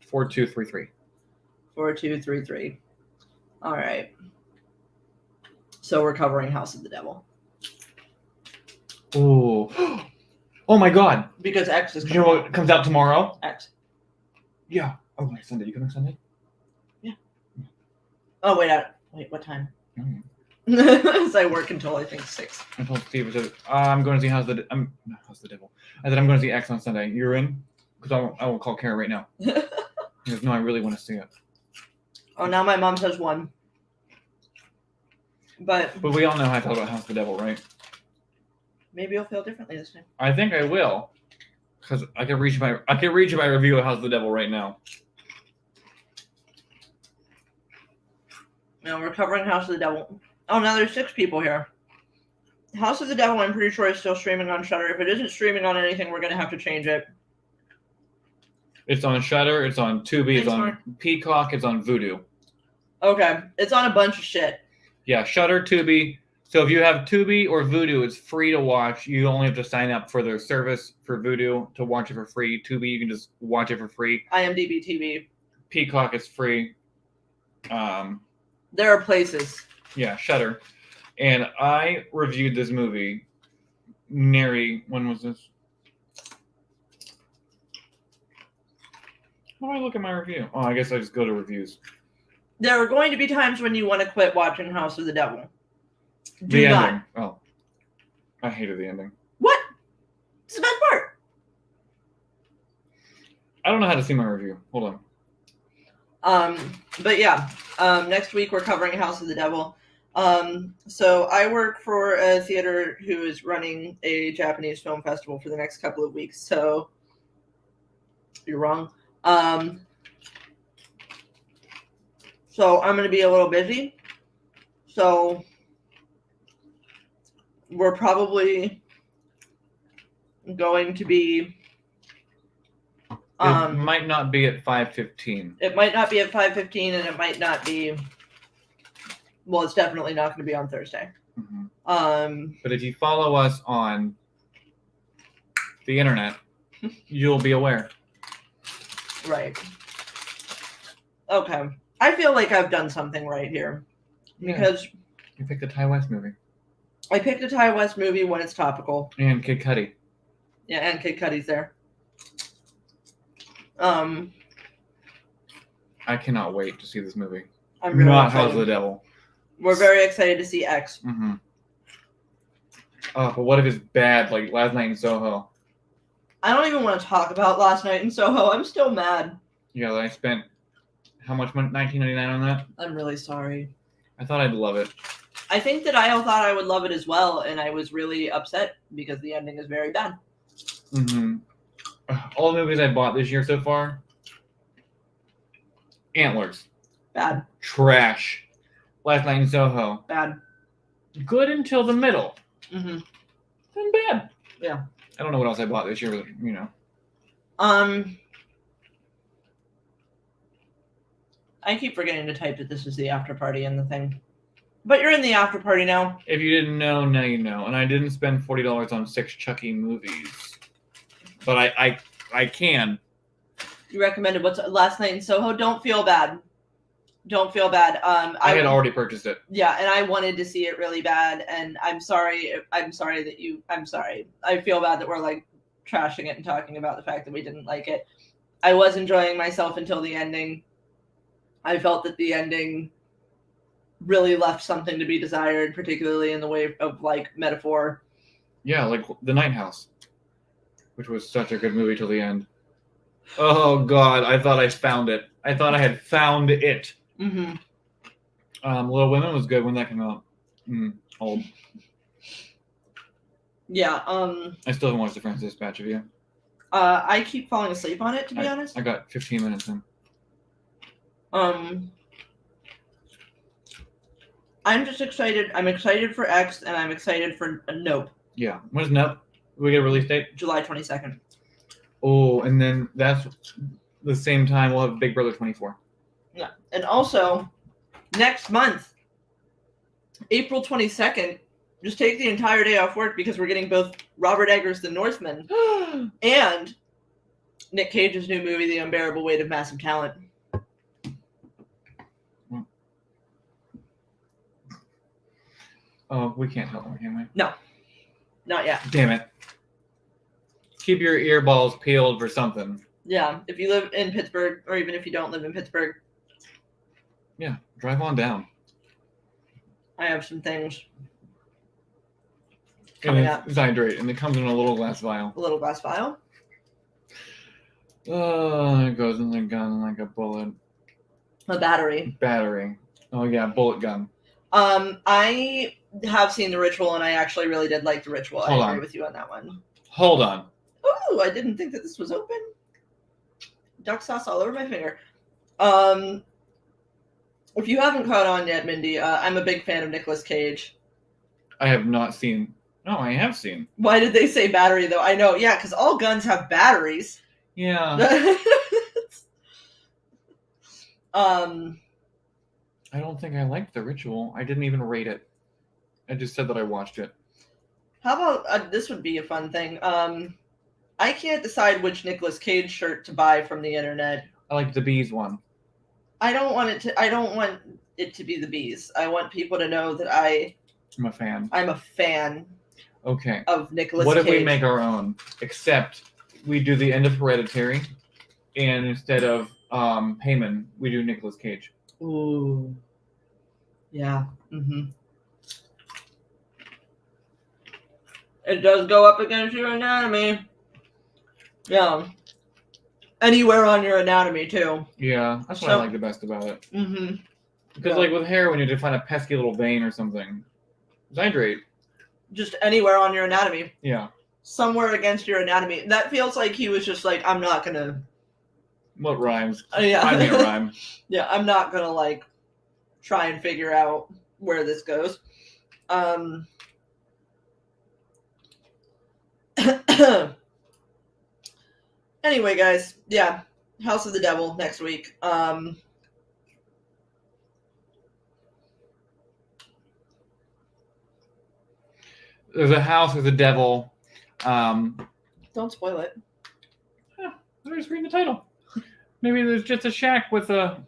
4, 2, 3, 3. 4, 2, 3, 3. All right. So we're covering House of the Devil Ooh. Oh my God! because X is You know what comes out tomorrow? X. Yeah. Oh, like Sunday. You coming Sunday? Oh wait, what time? Mm. So I work until I think 6. I told Steve, I said, I'm going to see House of the Devil. I said, I'm going to see X on Sunday. You're in? Because I will call Kara right now. He goes, no, I really want to see it. Oh, now my mom says 1. But we all know how I felt about House of the Devil, right? maybe you'll feel differently this time. I think I will. Because I can reach my review of House of the Devil right now. Now we're covering House of the Devil. Oh, now there's 6 people here. House of the Devil, I'm pretty sure is still streaming on Shudder. If it isn't streaming on anything, we're gonna have to change it. It's on Shudder, it's on Tubi, it's on Peacock, it's on Vudu. Okay, it's on a bunch of shit. Yeah, Shudder, Tubi. So if you have Tubi or Vudu, it's free to watch. You only have to sign up for their service for Vudu to watch it for free. Tubi, you can just watch it for free. IMDb TV. Peacock is free. There are places. Yeah, Shudder. And I reviewed this movie when was this? How do I look at my review? Oh, I guess I just go to reviews. There are going to be times when you want to quit watching House of the Devil. Do The not. ending. Oh. I hated the ending. What? It's the best part. I don't know how to see my review. Hold on. But yeah, next week we're covering House of the Devil. So I work for a theater who is running a Japanese film festival for the next couple of weeks. So you're wrong. So I'm going to be a little busy. So we're probably going to be. It might not be at 5:15. It might not be at 5:15, and it might not be. Well, it's definitely not going to be on Thursday. Mm-hmm. But if you follow us on the internet, you'll be aware. Right. Okay. I feel like I've done something right here. Because you picked a Ty West movie. I picked a Ty West movie when it's topical. And Kid Cudi. Yeah, and Kid Cudi's there. I cannot wait to see this movie. I'm really not excited. House of the Devil. We're very excited to see X. Mm-hmm. Oh, but what if it's bad, like Last Night in Soho? I don't even want to talk about Last Night in Soho. I'm still mad. Yeah, I spent how much money? $19.99 on that? I'm really sorry. I thought I'd love it. I think that I thought I would love it as well, and I was really upset because the ending is very bad. Mm-hmm. All the movies I bought this year so far, Antlers. Bad. Trash. Last Night in Soho. Bad. Good until the middle. Mm-hmm. Then bad. Yeah. I don't know what else I bought this year, but, you know. I keep forgetting to type that this is the after party and the thing. But you're in the after party now. If you didn't know, now you know. And I didn't spend $40 on 6 Chucky movies. But I can. You recommended what's Last Night in Soho. Don't feel bad. Don't feel bad. I had already purchased it. Yeah, and I wanted to see it really bad, and I'm sorry. I'm sorry. I feel bad that we're like trashing it and talking about the fact that we didn't like it. I was enjoying myself until the ending. I felt that the ending really left something to be desired, particularly in the way of like metaphor. Yeah, like The Night House, which was such a good movie till the end. Oh God, I thought I found it. I thought I had found it. Mm-hmm. Little Women was good when that came out. Old. Yeah. I still haven't watched The French Dispatch of you. I keep falling asleep on it, to be honest. I got 15 minutes in. I'm just excited. I'm excited for X, and I'm excited for Nope. Yeah. When is Nope? We get a release date? July 22nd. Oh, and then that's the same time we'll have Big Brother 24. Yeah. And also, next month, April 22nd, just take the entire day off work because we're getting both Robert Eggers' The Northman and Nick Cage's new movie, The Unbearable Weight of Massive Talent. Oh, we can't tell them, can we? No. Not yet. Damn it. Keep your earballs peeled for something. Yeah. If you live in Pittsburgh, or even if you don't live in Pittsburgh, yeah, drive on down. I have some things coming up. It's hydrate, and it comes in a little glass vial. A little glass vial. Oh, it goes in the gun like a bullet. A battery. Battery. Oh yeah, bullet gun. I have seen The Ritual, and I actually really did like The Ritual. Hold I agree on. with you on that one. Hold on. Oh, I didn't think that this was open. Duck sauce all over my finger. If you haven't caught on yet, Mindy, I'm a big fan of Nicolas Cage. I have not seen. No, I have seen. Why did they say battery, though? I know, yeah, because all guns have batteries. Yeah. I don't think I liked The Ritual. I didn't even rate it. I just said that I watched it. How about this would be a fun thing. I can't decide which Nicolas Cage shirt to buy from the internet. I like the Bees one. I don't want it to be the Bees. I want people to know that I'm a fan. I'm a fan Okay. of Nicolas What Cage. if we make our own? Except we do the end of Hereditary, and instead of Heyman, we do Nicolas Cage. Ooh. Yeah. Mm-hmm. It does go up against your anatomy. Yeah. Anywhere on your anatomy, too. Yeah, that's what I like the best about it. Mm-hmm. Because, like, with heroin, you have to find a pesky little vein or something. Hydrate. Just anywhere on your anatomy. Yeah. Somewhere against your anatomy. That feels like he was just like, I'm not going to... What rhymes? Yeah. Find me a rhyme. Yeah, I'm not going to, like, try and figure out where this goes. Anyway, guys, yeah, House of the Devil next week. There's a house with a devil. Don't spoil it. Yeah, I'm just reading the title. Maybe there's just a shack with a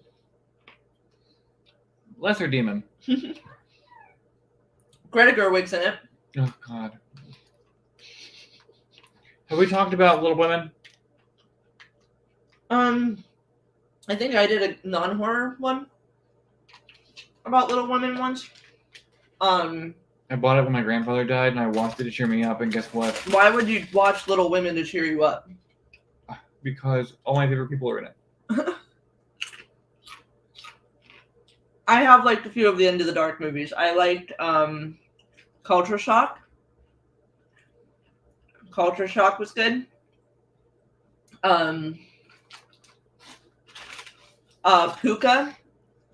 lesser demon. Greta Gerwig's in it. Oh, God. Have we talked about Little Women? I think I did a non-horror one about Little Women once. I bought it when my grandfather died, and I watched it to cheer me up, and guess what? Why would you watch Little Women to cheer you up? Because all my favorite people are in it. I have liked a few of the Into the Dark movies. I liked Culture Shock. Culture Shock was good. Puka.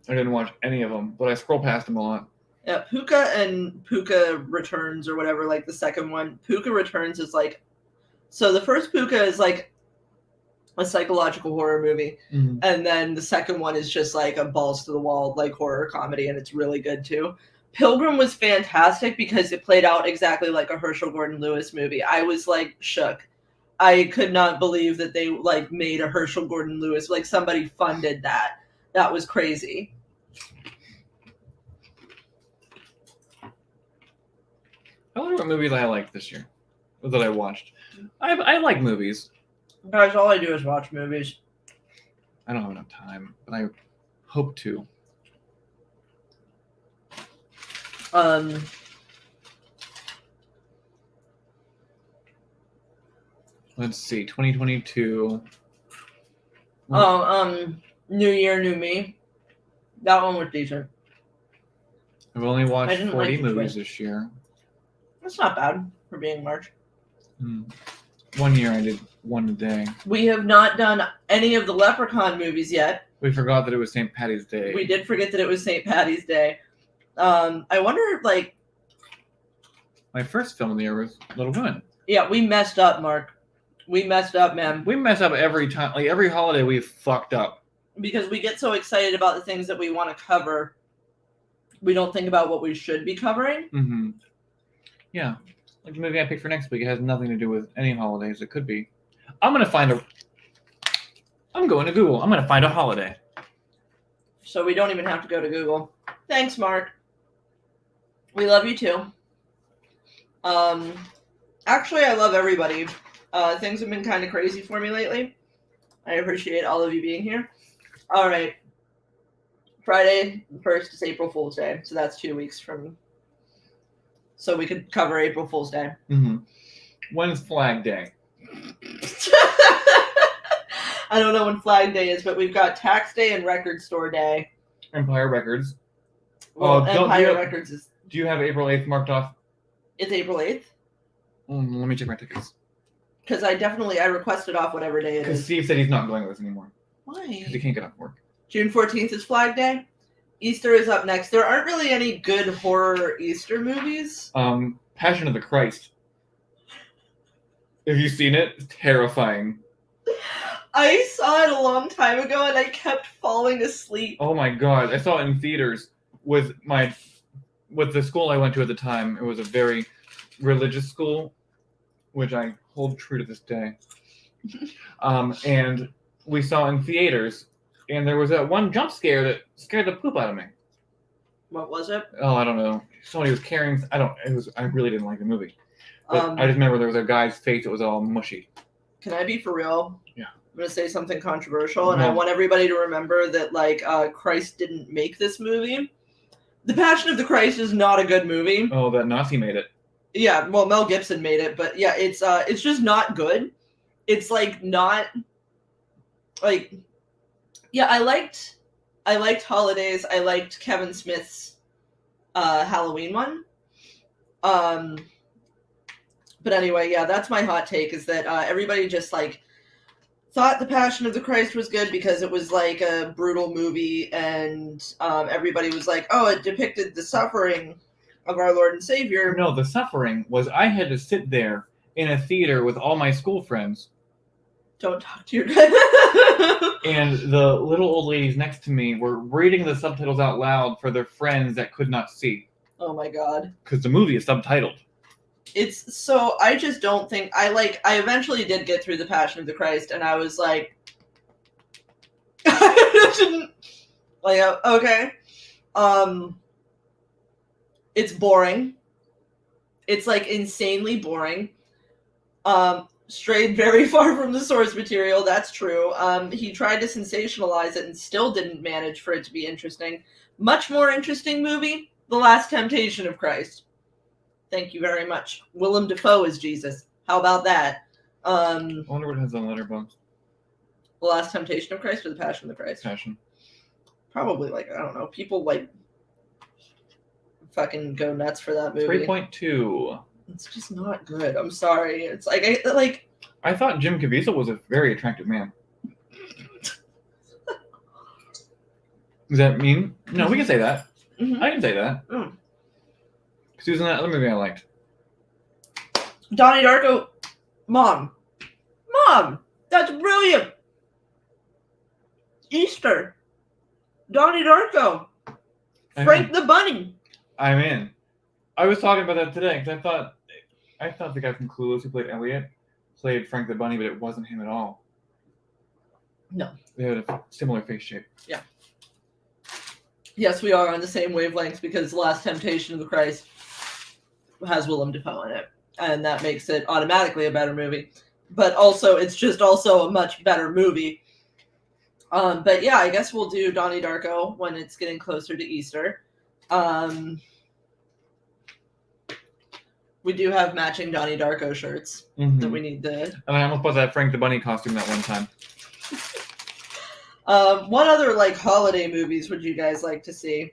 I didn't watch any of them, but I scroll past them a lot. Yeah, Puka and Puka Returns or whatever, like the second one. Puka Returns is like... So the first Puka is like a psychological horror movie. Mm-hmm. And then the second one is just like a balls to the wall, like horror comedy, and it's really good too. Pilgrim was fantastic because it played out exactly like a Herschel Gordon Lewis movie. I was like shook. I could not believe that they like made a Herschel Gordon Lewis, like somebody funded that. That was crazy. I wonder what movies I liked this year that I watched. I like movies. Guys, all I do is watch movies. I don't have enough time, but I hope to. Let's see, 2022. New Year, New Me. That one was decent. I've only I watched didn't 40 like the movies twist. this year. That's not bad for being March. 1 year I did one a day. We have not done any of the Leprechaun movies yet. We forgot that it was St. Patty's Day. We did forget that it was St. Patty's Day. I wonder if, like... My first film of the year was Little Women. Yeah, we messed up, Mark. We messed up, man. We mess up every time. Like, every holiday we've fucked up. Because we get so excited about the things that we want to cover, we don't think about what we should be covering. Mm-hmm. Yeah. Like the movie I picked for next week, it has nothing to do with any holidays. It could be. I'm going to Google. I'm going to find a holiday. So we don't even have to go to Google. Thanks, Mark. We love you too. Actually, I love everybody. Things have been kind of crazy for me lately. I appreciate all of you being here. All right. Friday the 1st is April Fool's Day, so that's 2 weeks from... So we could cover April Fool's Day. Mm-hmm. When's Flag Day? I don't know when Flag Day is, but we've got Tax Day and Record Store Day. Empire Records. Well, Oh, Empire Records is... Do you have April 8th marked off? It's April 8th? Let me check my tickets. Because I requested off whatever day it Because is. Steve said he's not going with us anymore. Why? Because he can't get off work. June 14th is Flag Day. Easter is up next. There aren't really any good horror Easter movies. Passion of the Christ. Have you seen it? It's terrifying. I saw it a long time ago and I kept falling asleep. Oh my god. I saw it in theaters with the school I went to at the time. It was a very religious school, which I hold true to this day. And we saw in theaters, and there was that one jump scare that scared the poop out of me. What was it? Oh, I don't know. Somebody was carrying. I really didn't like the movie. But I just remember there was a guy's face that was all mushy. Can I be for real? Yeah. I'm going to say something controversial, and I want everybody to remember that, Christ didn't make this movie. The Passion of the Christ is not a good movie. Oh, that Nazi made it. Yeah, well, Mel Gibson made it, but yeah, it's just not good. It's not yeah, I liked Holidays. I liked Kevin Smith's Halloween one. But anyway, yeah, that's my hot take, is that everybody just thought The Passion of the Christ was good because it was a brutal movie, and everybody was like, oh, it depicted the suffering of our Lord and Savior. No, the suffering was I had to sit there in a theater with all my school friends. Don't talk to your And the little old ladies next to me were reading the subtitles out loud for their friends that could not see. Oh my god. Because the movie is subtitled. It's so, I just don't think, I eventually did get through The Passion of the Christ, and I was like, okay. It's boring. It's insanely boring. Strayed very far from the source material, that's true. He tried to sensationalize it and still didn't manage for it to be interesting. Much more interesting movie, The Last Temptation of Christ. Thank you very much. Willem Dafoe is Jesus. How about that? I wonder what it has on Letterboxd. The Last Temptation of Christ or The Passion of the Christ? Passion. Probably, I don't know. People, fucking go nuts for that movie. 3.2. It's just not good. I'm sorry. It's I thought Jim Caviezel was a very attractive man. Does that mean? No, we can say that. Mm-hmm. I can say that. Because he was in that other movie I liked. Donnie Darko. Mom, that's brilliant. Easter. Donnie Darko. Frank the Bunny. I'm in. I was talking about that today because I thought the guy from Clueless who played Elliot played Frank the Bunny, but it wasn't him at all. No. They had a similar face shape. Yeah. Yes, we are on the same wavelengths because The Last Temptation of the Christ has Willem Dafoe in it. and that makes it automatically a better movie. But also, it's just also a much better movie. But yeah, I guess we'll do Donnie Darko when it's getting closer to Easter. We do have matching Donnie Darko shirts that we need to. And I almost bought that Frank the Bunny costume that one time. What other like holiday movies would you guys like to see?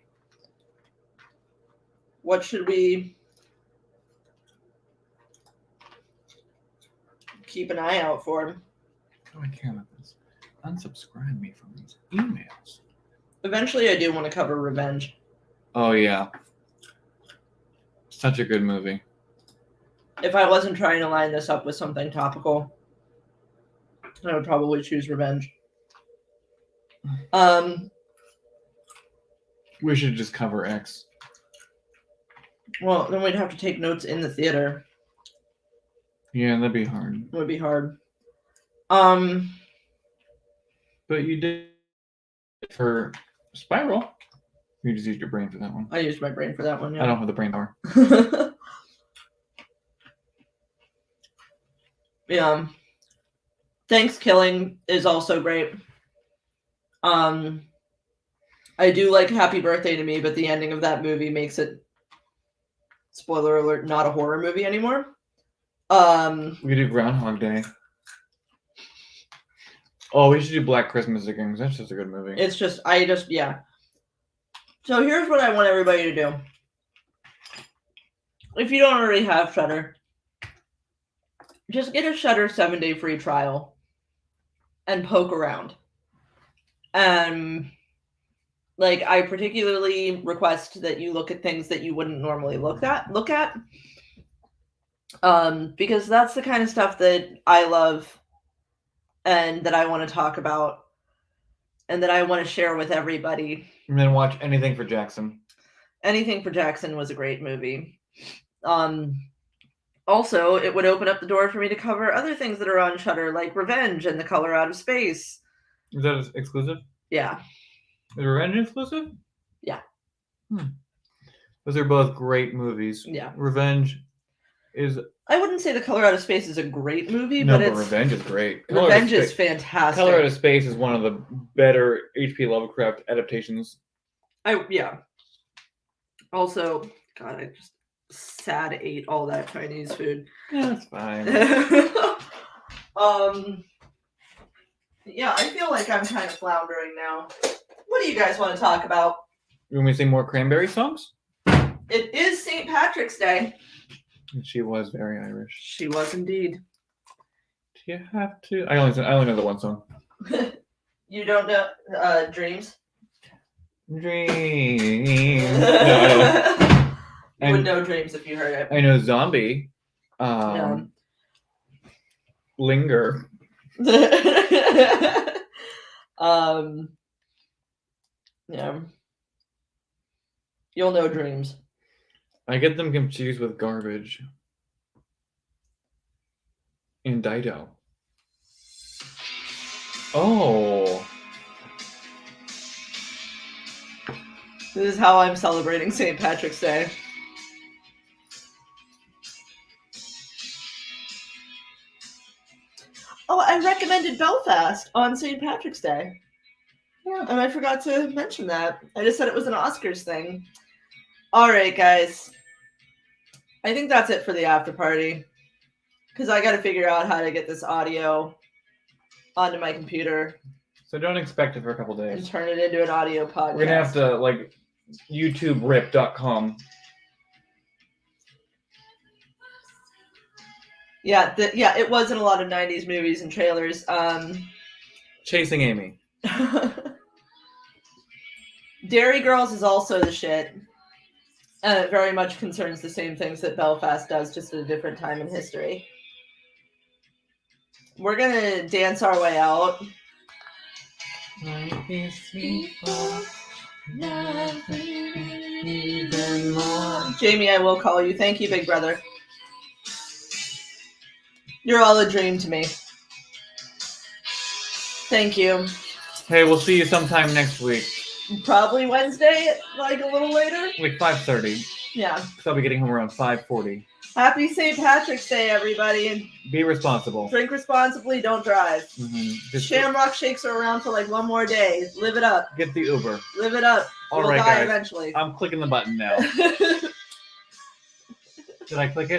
What should we keep an eye out for? Oh, I can't. Unsubscribe me from these emails. Eventually, I do want to cover Revenge. Oh yeah, such a good movie. If I wasn't trying to line this up with something topical, I would probably choose Revenge. We should just cover X. Well, then we'd have to take notes in the theater. Yeah, that'd be hard. It would be hard. But you did for Spiral. You just used your brain for that one. I used my brain for that one. Yeah. I don't have the brain power. Yeah. Thanksgiving is also great. I do like Happy Birthday to Me, but the ending of that movie makes it, spoiler alert, not a horror movie anymore. We could do Groundhog Day. Oh, we should do Black Christmas again, because that's just a good movie. It's just, yeah. So here's what I want everybody to do. If you don't already have Shudder, just get a Shudder 7-day free trial and poke around. Like, I particularly request that you look at things that you wouldn't normally look at. Because that's the kind of stuff that I love and that I want to talk about and that I want to share with everybody. And then watch Anything for Jackson. Anything for Jackson was a great movie. Also, it would open up the door for me to cover other things that are on Shudder, like Revenge and The Color Out of Space. Is that exclusive? Yeah. Is Revenge exclusive? Yeah. Those are both great movies. Yeah. Revenge is... I wouldn't say The Color Out of Space is a great movie, No, but but it's... Revenge is great. Revenge is fantastic. Color Out of Space is one of the better H.P. Lovecraft adaptations. Yeah. Also, God, I just sad ate all that Chinese food. Yeah, that's fine. Yeah, I feel like I'm kind of floundering now. What do you guys want to talk about? You want me to sing more Cranberry songs? It is St. Patrick's Day. She was very Irish. She was indeed. Do you have to? I only know the one song. You don't know Dreams? Dreams. No, I don't. You would know Dreams if you heard it. I know Zombie. Linger. Yeah. You'll know Dreams. I get them confused with Garbage. And Dido. Oh. This is how I'm celebrating St. Patrick's Day. Oh, I recommended Belfast on St. Patrick's Day. Yeah, and I forgot to mention that. I just said it was an Oscars thing. All right, guys. I think that's it for the after party. Because I got to figure out how to get this audio onto my computer. So don't expect it for a couple And days. turn it into an audio podcast. We're going to have to, like, YouTuberip.com. Yeah, it was in a lot of 90s movies and trailers. Chasing Amy. Dairy Girls is also the shit. And it very much concerns the same things that Belfast does, just at a different time in history. We're going to dance our way out. Jamie, I will call you. Thank you, big brother. You're all a dream to me. Thank you. Hey, we'll see you sometime next week. Probably Wednesday, like a little later. Like 5:30. Yeah. Because I'll be getting home around 5:40. Happy St. Patrick's Day, everybody, and Be responsible. drink responsibly. Don't drive. Just Shamrock shakes are around for like one more day. Live it up. get the Uber. Live it up. All We'll right, die guys. eventually. I'm clicking the button now. Did I click it?